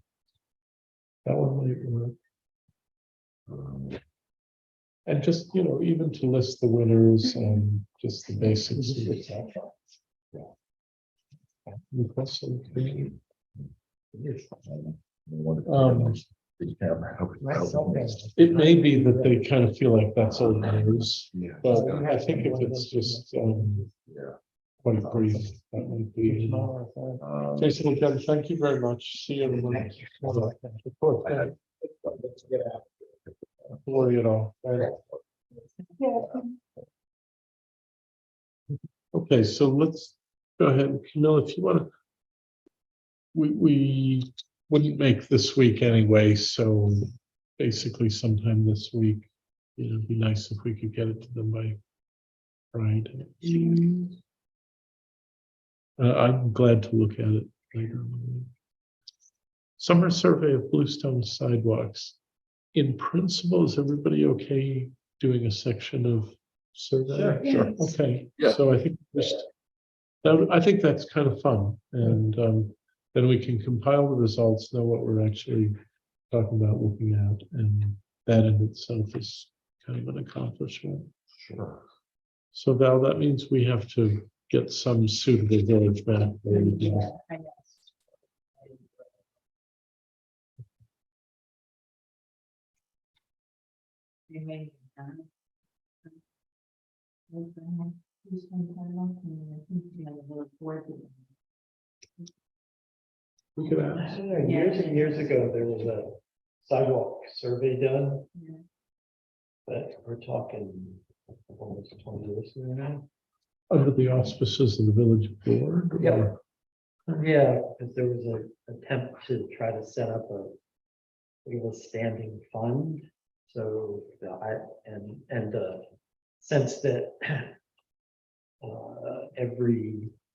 That one might work. And just, even to list the winners and just the basics. Any questions? It may be that they kind of feel like that's old news, but I think if it's just quite brief, that might be. Jason, again, thank you very much. See you everyone. Thank you. Of course, don't worry at all. Okay, so let's go ahead. Camilla, if you want to. We wouldn't make this week anyway, so basically sometime this week. It'd be nice if we could get it to them by Friday. I'm glad to look at it later. Summer survey of Bluestone sidewalks. In principle, is everybody okay doing a section of survey? Sure. Okay, Yeah. so I think I think that's kind of fun, and then we can compile the results, know what we're actually talking about, looking at, and that in itself is kind of an accomplishment. Sure. So Val, that means we have to get some suitable village map. We could ask. Years and years ago, there was a sidewalk survey done. But we're talking almost 20 years ago now. Under the auspices of the village board? Yep. or- Yeah, because there was an attempt to try to set up a standing fund. So the sense that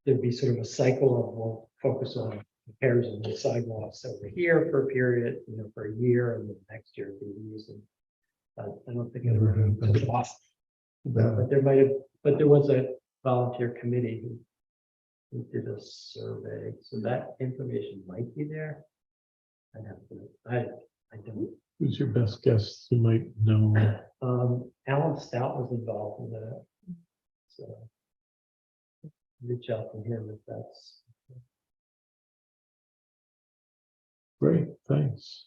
there'd be sort of a cycle of we'll focus on repairs on the sidewalks over here for a period, for a year, and then next year be using. I don't think it Never ever happened. took off. But there was a volunteer committee who did a survey, so that information might be there. I don't. Who's your best guess who might know? Alan Stout was involved in that. So reach out to him if that's. Great, thanks.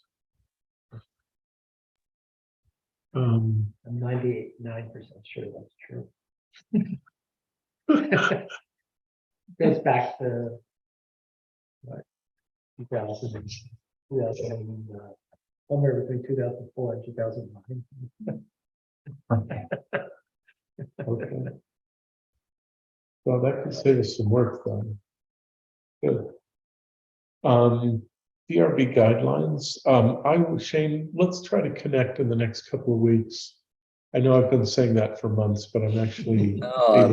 I'm 99% sure that's true. Goes back to what, 2000, somewhere between 2004 and 2009. Okay. Well, that could save us some work then. Good. DRB guidelines. Shane, let's try to connect in the next couple of weeks. I know I've been saying that for months, but I'm actually. I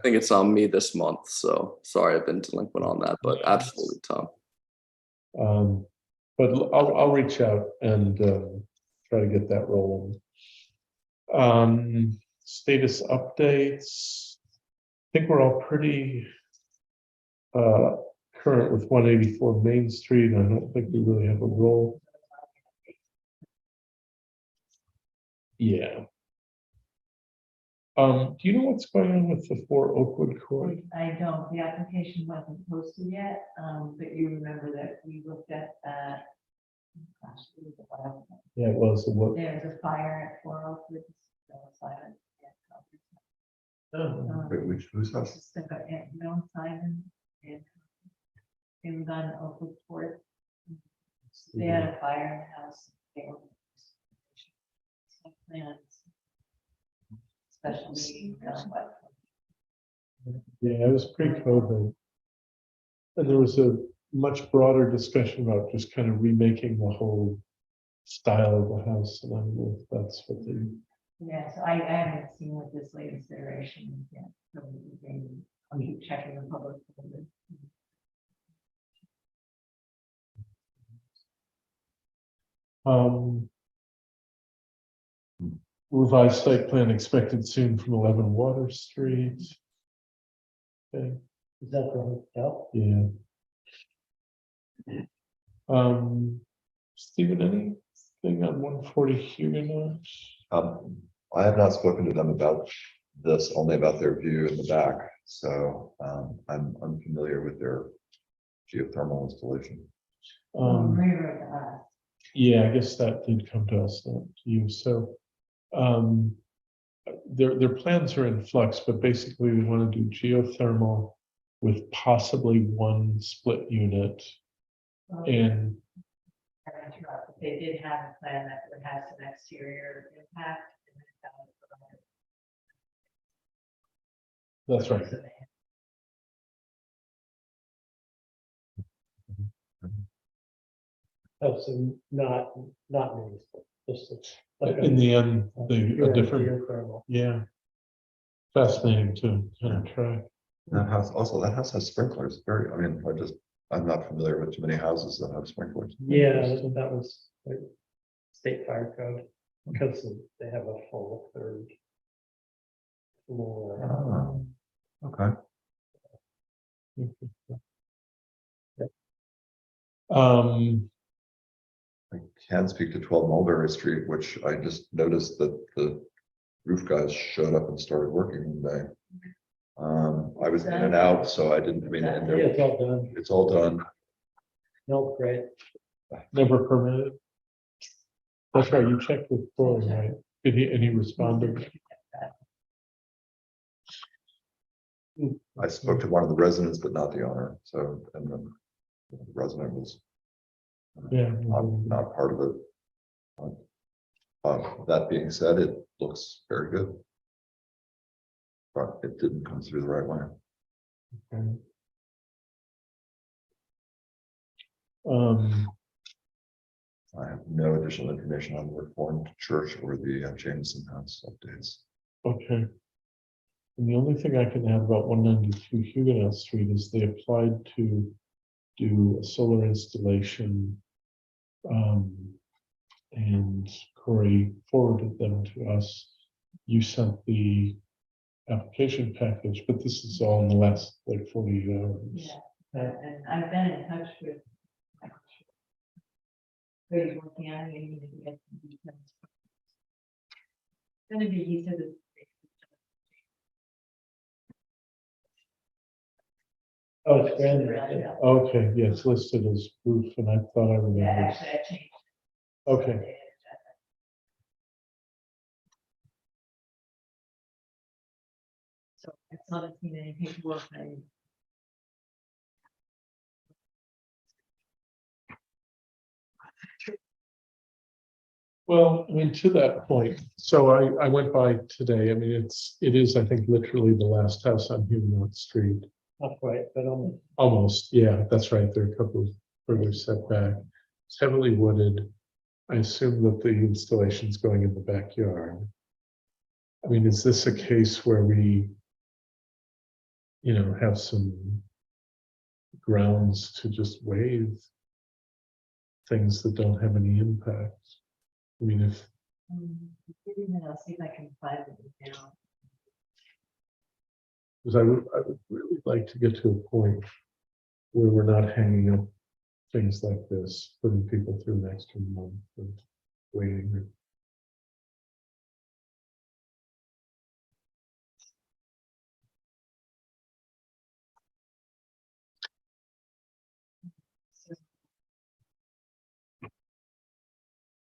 think it's on me this month, so sorry I've been delinquent on that, but absolutely, Tom. But I'll reach out and try to get that rolling. Status updates. I think we're all pretty current with 184 Main Street. I don't think we really have a role. Yeah. Do you know what's going on with the 4 Oakwood Court? I don't, the application wasn't posted yet, but you remember that we looked at that. Gosh, it was a while ago. Yeah, it was. What? There's a fire at 4 Oakwood. Silent. Wait, who's that? Just like no Simon and it was on Oakwood Court. They had a fire in the house. They were plans. Special meeting. Yeah, it was pre-COVID. And there was a much broader discussion about just kind of remaking the whole style of the house. And I don't know if that's what they. Yeah, so I haven't seen what this latest iteration is yet. So I'll keep checking the public. Revised site plan expected soon from 11 Water Street. Okay, Is that the hotel? yeah. Stephen, anything on 140 Huguenot? I have not spoken to them about this, only about their view in the back, so I'm unfamiliar with their geothermal installation. Yeah, I guess that did come to us, not to you. So their plans are in flux, but basically we want to do geothermal with possibly 1 split unit. And They did have a plan that would have some exterior impact. that's right. Oh, so not municipal, just In the end, a You're different, incredible. yeah. Fascinating to kind of track. That house, also, that house has sprinklers, I mean, I'm not familiar with too many houses that have sprinklers. Yeah, that was like state fire code, because they have a full third floor. Oh, okay. Um, I can speak to 12 Mulberry Street, which I just noticed that the roof guys showed up and started working one day. I was in and out, so I didn't, and Yeah, there- it's all done. it's all done. No, great. never permitted. That's right, you checked with Troy, right? Did he responded? I spoke to one of the residents, but not the owner, so, and then the resident was Yeah. not part of it. That being said, it looks very good. But it didn't come through the right way. Okay. Um, I have no additional information on the Reformed Church or the Jameson House updates. okay. And the only thing I can add about 192 Huguenot Street is they applied to do a solar installation. And Corey forwarded them to us. You sent the application package, but this is all in the last like 48 hours. And I've been in touch with. He's working on it, and to get some details. Gonna be, he said it's. Oh, it's grand. Yeah. Okay, yeah, it's listed as proof, and I thought I Yeah, remembered. actually, I changed. Okay, So I still haven't seen any paperwork. well, I mean, to that point, so I went by today, I mean, it is, I think, literally the last house on Huguenot Street. Not quite, but almost. Almost, yeah, that's right, there are a couple of further setback. It's heavily wooded. I assume that the installation's going in the backyard. I mean, is this a case where we, have some grounds to just waive things that don't have any impact? I mean, if, I'll see if I can find it now. because I would really like to get to a point where we're not hanging up things like this, putting people through an extra month of waiting.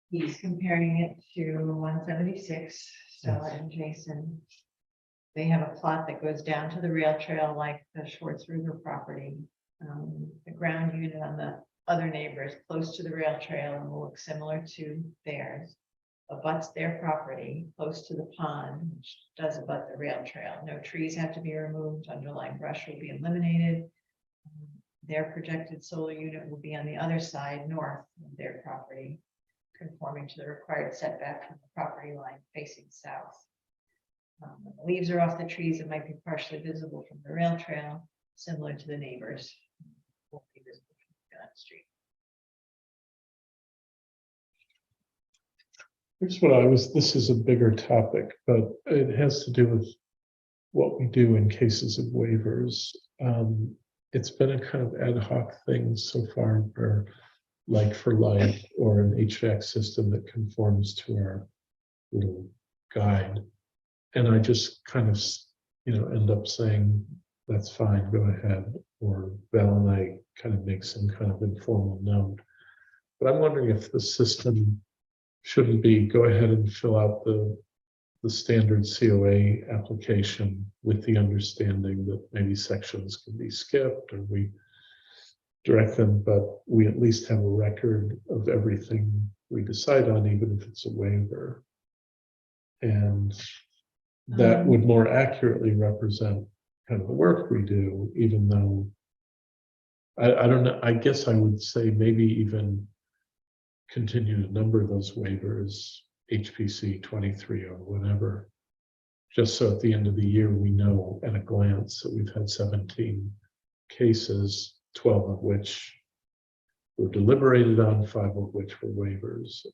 He's comparing it to 176, Stella and Jason. They have a plot that goes down to the rail trail like the Schwartz River property. The ground unit on the other neighbor is close to the rail trail and will look similar to theirs. Abuts their property close to the pond, which does abut the rail trail. No trees have to be removed, underlying brush will be eliminated. Their projected solar unit will be on the other side, north of their property, conforming to the required setback from the property line facing south. When the leaves are off the trees, it might be partially visible from the rail trail, similar to the neighbors. Won't be visible from the street. Here's what this is a bigger topic, but it has to do with what we do in cases of waivers. It's been a kind of ad hoc thing so far where like for life or an HVAC system that conforms to our little guide. And I just kind of, end up saying, that's fine, go ahead. Or Val and I kind of make some kind of informal note. But I'm wondering if the system shouldn't be, go ahead and fill out the standard COA application with the understanding that maybe sections can be skipped or we direct them, but we at least have a record of everything we decide on, even if it's a waiver. And that would more accurately represent kind of the work we do, even though I don't know, I guess I would say maybe even continue to number those waivers HPC 23 or whatever. Just so at the end of the year, we know at a glance that we've had 17 cases, 12 of which were deliberated on, 5 of which were waivers.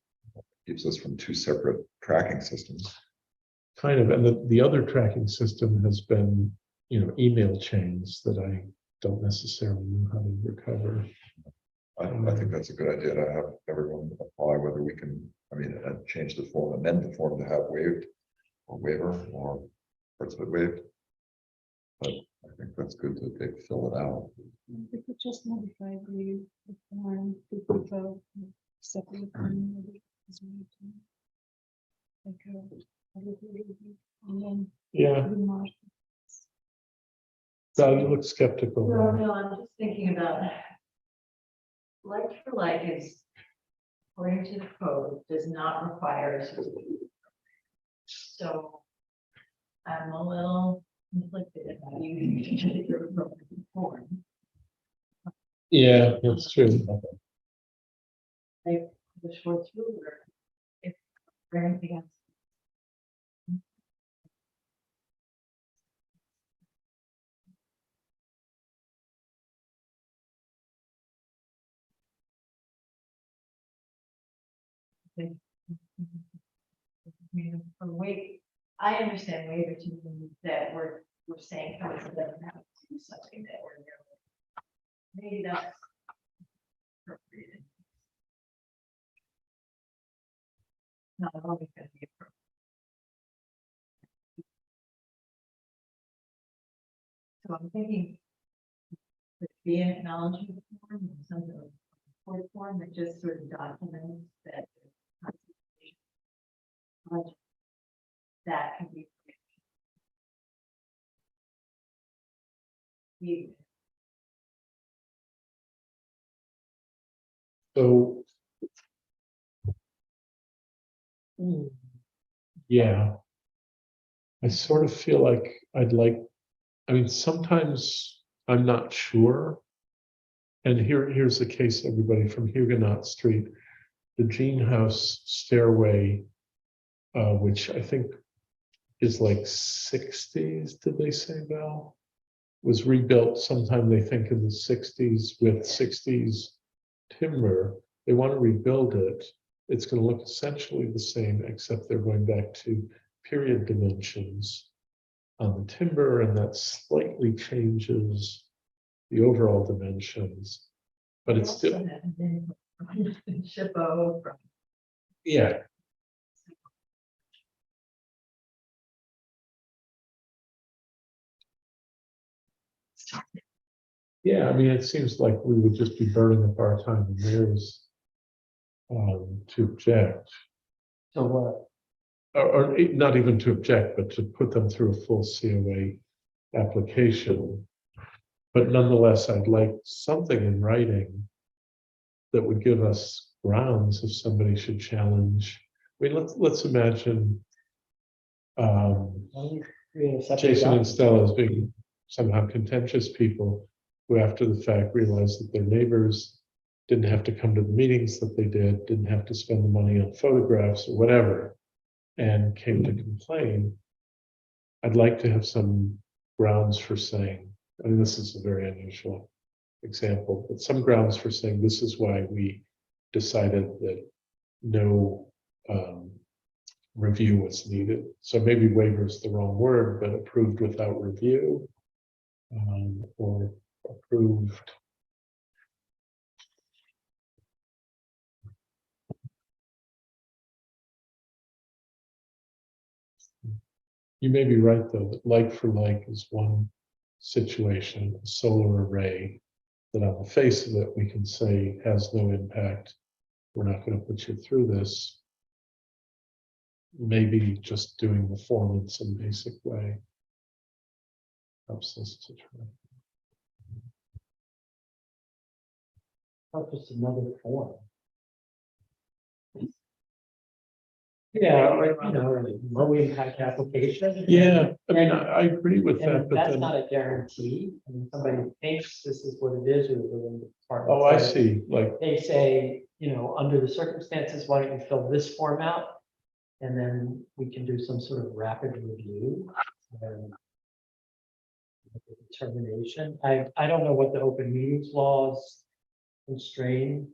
Keeps us from 2 separate tracking systems. Kind of, and the other tracking system has been, email chains that I don't necessarily know how to recover. I think that's a good idea to have everyone apply, whether we can, change the form, amend the form to have waived or waiver or parts of it waived. But I think that's good that they fill it out. We could just modify the form to put a separate. Like a little review, and then Yeah, remark. Val, you look skeptical. Well, no, I'm just thinking about. Like for like is, according to the code, does not require a certificate. So. I'm a little conflicted about using your form. Yeah, that's true. Like the Schwartz ruler, if for anything else. For wait, I understand waiver to mean that we're saying council doesn't have to do something that we're maybe that's appropriate. Not always gonna be appropriate. So I'm thinking. Could it be an acknowledgement form or something like a report form that just sort of documents that. That can be. So. Yeah. I sort of feel like sometimes I'm not sure. And here's the case, everybody, from Huguenot Street, the Jean House stairway, which I think is like 60s, did they say, Val? Was rebuilt sometime, they think, in the 60s with 60s timber. They want to rebuild it. It's going to look essentially the same, except they're going back to period dimensions on the timber, and that slightly changes the overall dimensions. But it's still, Shippo from. yeah. Yeah, it seems like we would just be burning up our time and theirs to object. So what? Or not even to object, but to put them through a full COA application. But nonetheless, I'd like something in writing that would give us grounds if somebody should challenge. Let's imagine Jason and Stella as being somehow contentious people who after the fact realized that their neighbors didn't have to come to the meetings that they didn't have to spend the money on photographs or whatever, and came to complain. I'd like to have some grounds for saying, this is a very unusual example, but some grounds for saying this is why we decided that no review was needed. So maybe waiver is the wrong word, but approved without review, or approved. You may be right, though, that like for like is one situation, a solar array that on the face of it, we can say has no impact. We're not going to put you through this. Maybe just doing the form in some basic way helps us to try. Oh, just another form. Yeah, or, low impact application. Yeah, I agree with that, And but that's then, not a guarantee. Somebody thinks this is what it is, or the building department. oh, I says- see, like, They say, under the circumstances, why don't you fill this form out? And then we can do some sort of rapid review. And make a determination. I don't know what the open meetings laws constrain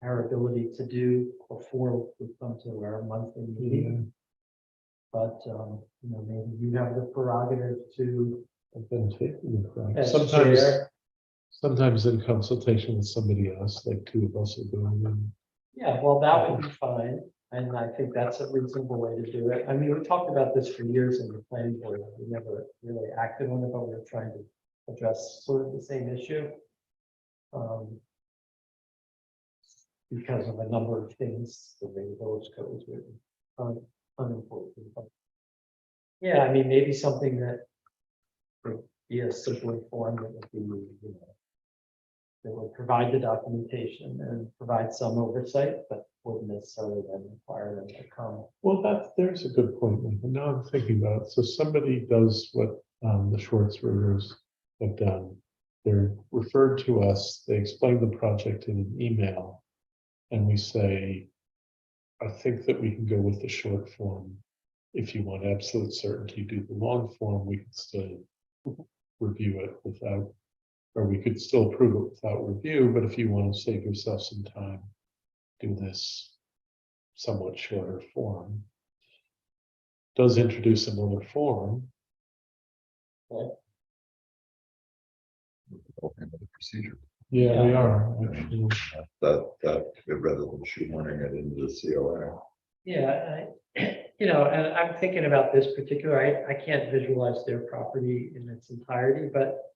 our ability to do before we come to our monthly meeting. But, maybe you have the prerogative to. I've been taking it from- as Sometimes, chair. sometimes in consultation with somebody else, like two of us are doing them. Yeah, well, that would be fine, and I think that's a reasonable way to do it. I mean, we talked about this for years in the planning board, we never really acted on it, but we were trying to address sort of the same issue. Because of a number of things, the way the village code was written, unimportant. But yeah, I mean, maybe something that would be a simpler form that would be, that would provide the documentation and provide some oversight, but wouldn't necessarily then require them to come. Well, there's a good point, Lincoln. Now I'm thinking about it. So somebody does what the Schwartz Riggers have done. They're referred to us, they explain the project in an email. And we say, I think that we can go with the short form. If you want absolute certainty, do the long form, we could still review it without, or we could still approve it without review, but if you want to save yourself some time, do this somewhat shorter form. Does introduce another form. Okay, but the procedure, Yeah, we are, actually. that, rather than shoehorning it into the COA. Yeah, and I'm thinking about this particular, I can't visualize their property in its entirety, but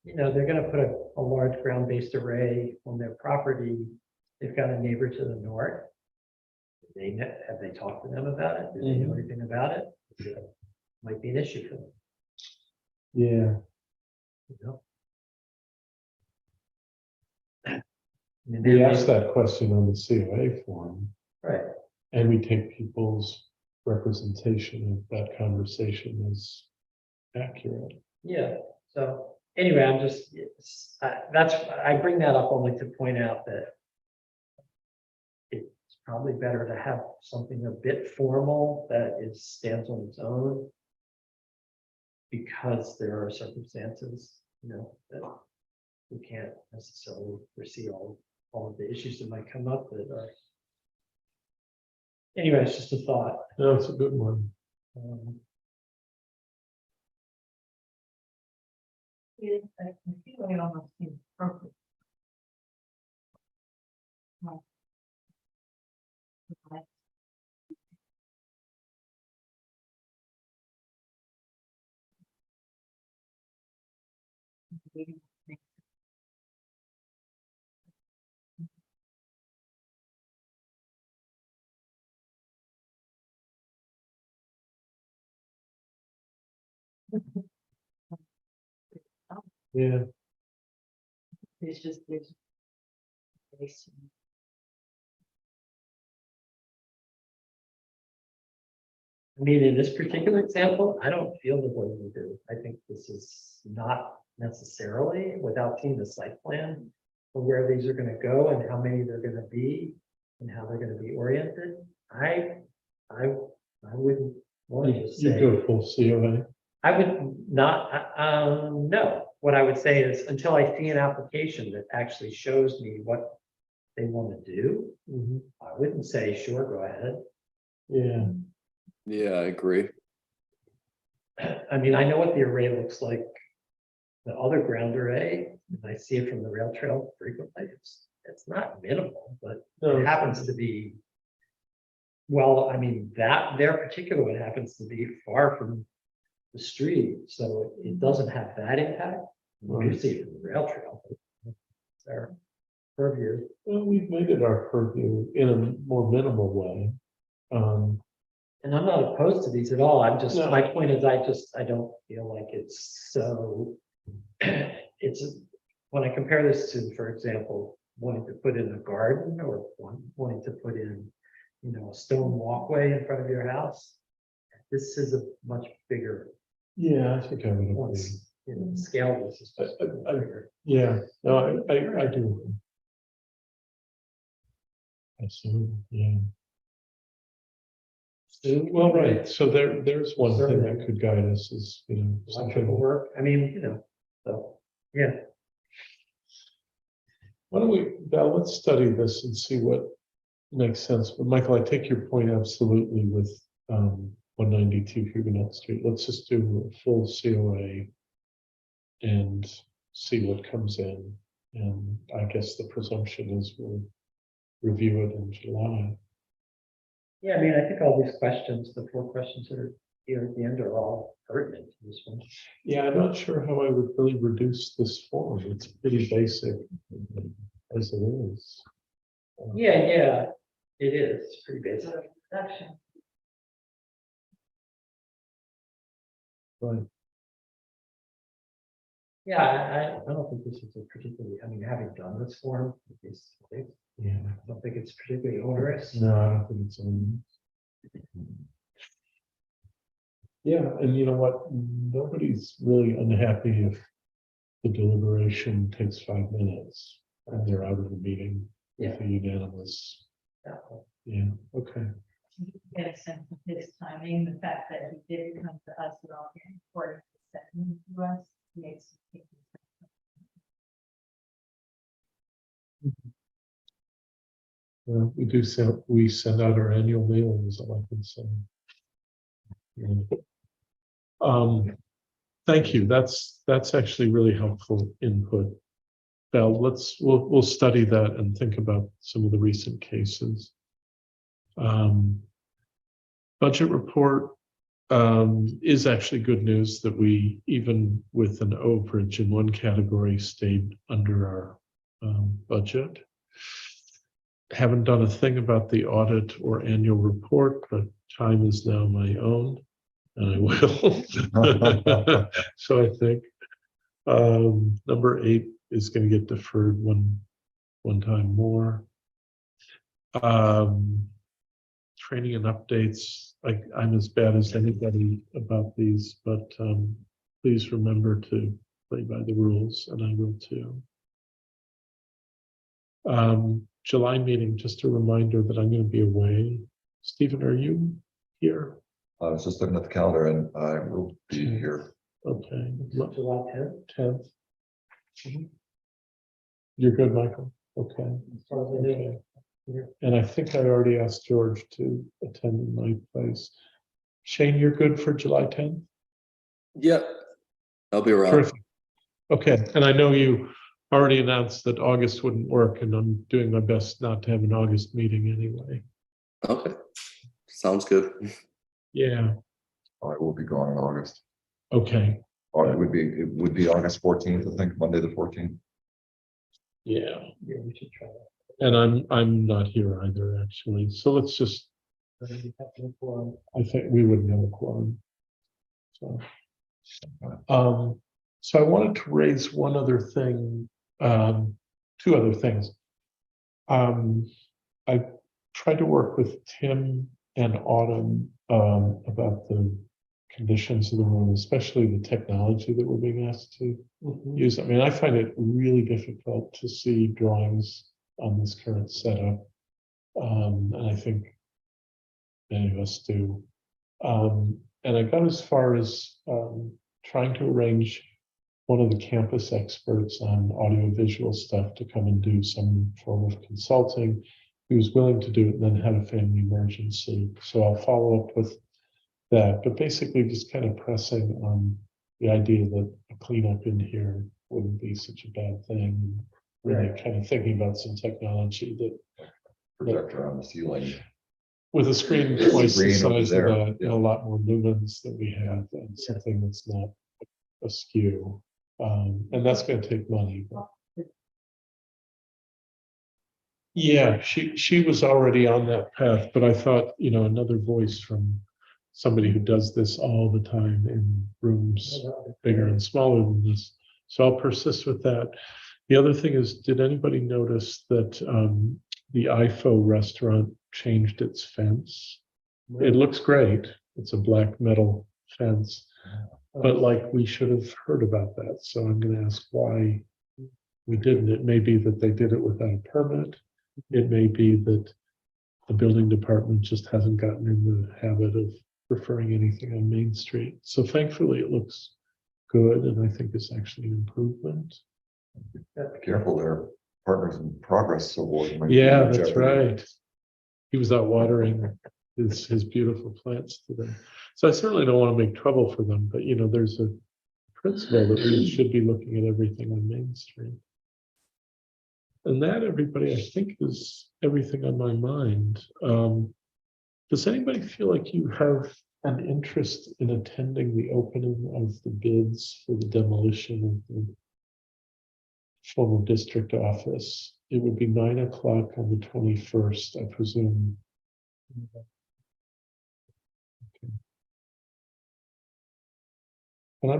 they're gonna put a large ground-based array on their property. They've got a neighbor to the north. Have they talked to them about it? Do they know anything about it? It might be an issue for them, Yeah, you know? I mean, we they- asked that question on the COA form. Right, And we take people's representation of that conversation as accurate. yeah, so anyway, I'm just, I bring that up only to point out that it's probably better to have something a bit formal that stands on its own. Because there are circumstances, that we can't necessarily foresee all of the issues that might come up that are. Anyway, it's just a thought. That's a good one. Yeah, It's just, there's. I mean, in this particular example, I don't feel the way we do. I think this is not necessarily without seeing the site plan for where these are gonna go and how many they're gonna be and how they're gonna be oriented. I wouldn't want to just you say, go full COA. I would not, no. What I would say is until I see an application that actually shows me what they want to do, I wouldn't say, sure, go ahead. Yeah, Yeah, I agree. I mean, I know what the array looks like. The other ground array, and I see it from the rail trail frequently. It's not minimal, but it happens to be. Well, I mean, their particular one happens to be far from the street, so it doesn't have that impact. You see it from the rail trail. It's their purview. well, we've made it our purview in a more minimal way. And I'm not opposed to these at all. I'm just, No. my point is, I don't feel like it's so. It's, when I compare this to, for example, wanting to put in a garden or wanting to put in, a stone walkway in front of your house. This is a much bigger, Yeah, I think I would agree. once, the scale of this is just bigger. Yeah, no, I do. Absolutely, yeah. Well, right, so there's one thing that could guide us is, you know, Electrical something. work, I mean, you know, so, yeah. Why don't we, Val, let's study this and see what makes sense. But Michael, I take your point absolutely with 192 Huguenot Street. Let's just do a full COA and see what comes in. And I guess the presumption is we'll review it in July. Yeah, I mean, I think all these questions, the 4 questions that are here at the end are all pertinent to this one. Yeah, I'm not sure how I would really reduce this form. It's pretty basic as it is. Yeah, it is, it's pretty basic. Production. Right. Yeah, I don't think this is a particularly, I mean, having done this form, Yeah. I don't think it's particularly onerous. No, I don't think it's on. Yeah, and you know what? Nobody's really unhappy if the deliberation takes 5 minutes and they're out of the meeting with a unanimous. Yeah, okay. Get a sense of his timing, the fact that he didn't come to us at all, according to sending to us, makes. We send out our annual mailings, I can say. Yeah. Thank you. That's actually really helpful input. Val, we'll study that and think about some of the recent cases. Budget report is actually good news that we, even with an overage in one category, stayed under our budget. Haven't done a thing about the audit or annual report, but time is now my own, and I will. So I think number 8 is going to get deferred one time more. Training and updates. I'm as bad as anybody about these, but please remember to play by the rules, and I will too. July meeting, just a reminder that I'm going to be away. Stephen, are you here? I was just looking at the calendar and I will be here. Okay. July 10th. 10th. You're good, Michael? Okay. As far as I know. Okay. And I think I already asked George to attend in my place. Shane, you're good for July 10th? Yep. I'll be around. Terrific. Okay, and I know you already announced that August wouldn't work, and I'm doing my best not to have an August meeting anyway. Okay. Sounds good. Yeah, I will be gone in August. okay, Or it would be August 14th, I think, Monday the 14th. yeah. Yeah, we should try that. And I'm not here either, actually. So let's just, I think we wouldn't have a quorum. So, so I wanted to raise one other thing, 2 other things. I tried to work with Tim and Autumn about the conditions of the room, especially the technology that we're being asked to use. I mean, I find it really difficult to see drawings on this current setup. And I think many of us do. And I got as far as trying to arrange one of the campus experts on audiovisual stuff to come and do some form of consulting. He was willing to do it and then had a family emergency. So I'll follow up with that, but basically just kind of pressing on the idea that a cleanup in here wouldn't be such a bad thing. Really kind of thinking about some technology that Projector on the ceiling. with a screen There's a twice the screen over size of there, that, yeah. and a lot more lumens that we have, and something that's not askew. And that's going to take money. But yeah, she was already on that path, but I thought, you know, another voice from somebody who does this all the time in rooms bigger and smaller than this. So I'll persist with that. The other thing is, did anybody notice that the IFO restaurant changed its fence? It looks great. It's a black metal fence, but like we should have heard about that. So I'm going to ask why we didn't. It may be that they did it without a permit. It may be that the building department just hasn't gotten in the habit of referring anything on Main Street. So thankfully, it looks good, and I think it's actually an improvement. Be careful there, Partners in Progress Award. might be Yeah, in that's jeopardy. right. He was out watering his beautiful plants today. So I certainly don't want to make trouble for them, but you know, there's a principle that we should be looking at everything on Main Street. And that, everybody, I think is everything on my mind. Does anybody feel like you have an interest in attending the opening of the bids for the demolition of the former district office? It would be 9 o'clock on the 21st, I presume. Okay. And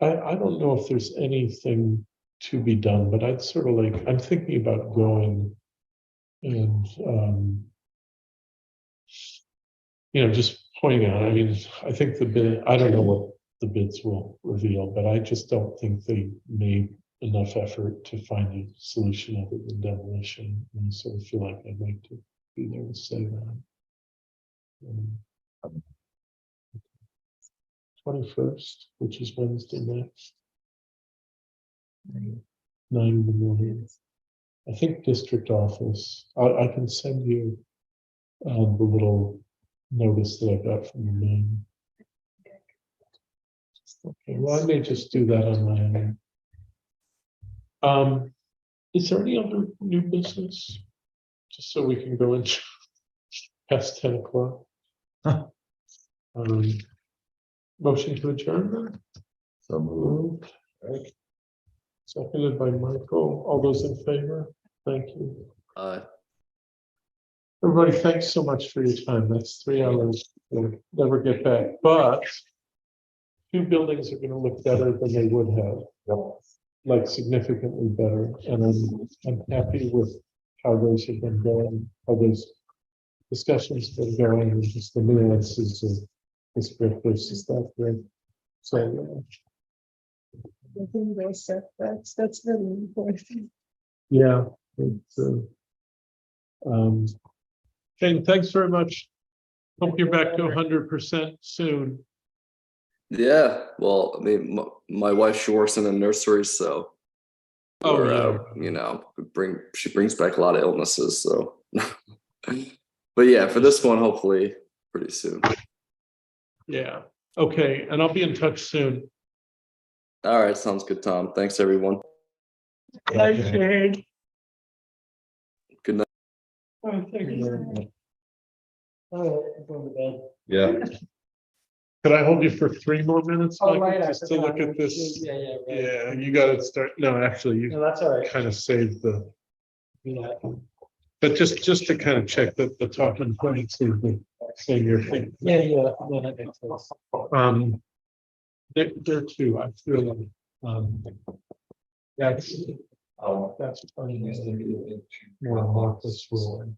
I don't know if there's anything to be done, but I'd sort of like, I'm thinking about going and, you know, just pointing out, I mean, I think the bid, I don't know what the bids will reveal, but I just don't think they made enough effort to find a solution other than demolition. And so I feel like I'd like to be there to say that. 21st, which is Wednesday next. 9 in the morning. I think district office. I can send you the little notice that I got from the main. Okay, well, I may just do that on my own. Is there any other new business? Just so we can go in past 10 o'clock. Motion to adjourn then? So moved. Moved. Right. Seconded by Michael. All those in favor? Thank you. Everybody, thanks so much for your time. That's 3 hours. We'll never get back, but 2 buildings are going to look better than they would have. Like significantly better. And I'm happy with how those have been going, how those discussions have been going, and just the nuances of this brick versus that brick. So, I think those setbacks, that's very important. yeah. It's, Shane, thanks very much. Hope you're back to 100% soon. Yeah, well, I mean, my wife, she works in a nursery, so Oh, we're, yeah. you know, she brings back a lot of illnesses, so. But yeah, for this one, hopefully pretty soon. Yeah. Okay. And I'll be in touch soon. All right, sounds good, Tom. Thanks, everyone. Bye, Shane. Good night. Oh, thank you very much. Oh, I'm going to bed. Yeah. Could I hold you for 3 more minutes? Oh, Michael, right. just to look at this? Yeah. Yeah, you got to start. No, actually, No, you that's all right. kind of saved the. Yeah. But just to kind of check that the talking points of the thing you're thinking. Yeah. No, that makes sense. There too, I feel like, that's funny. More Marcus rule.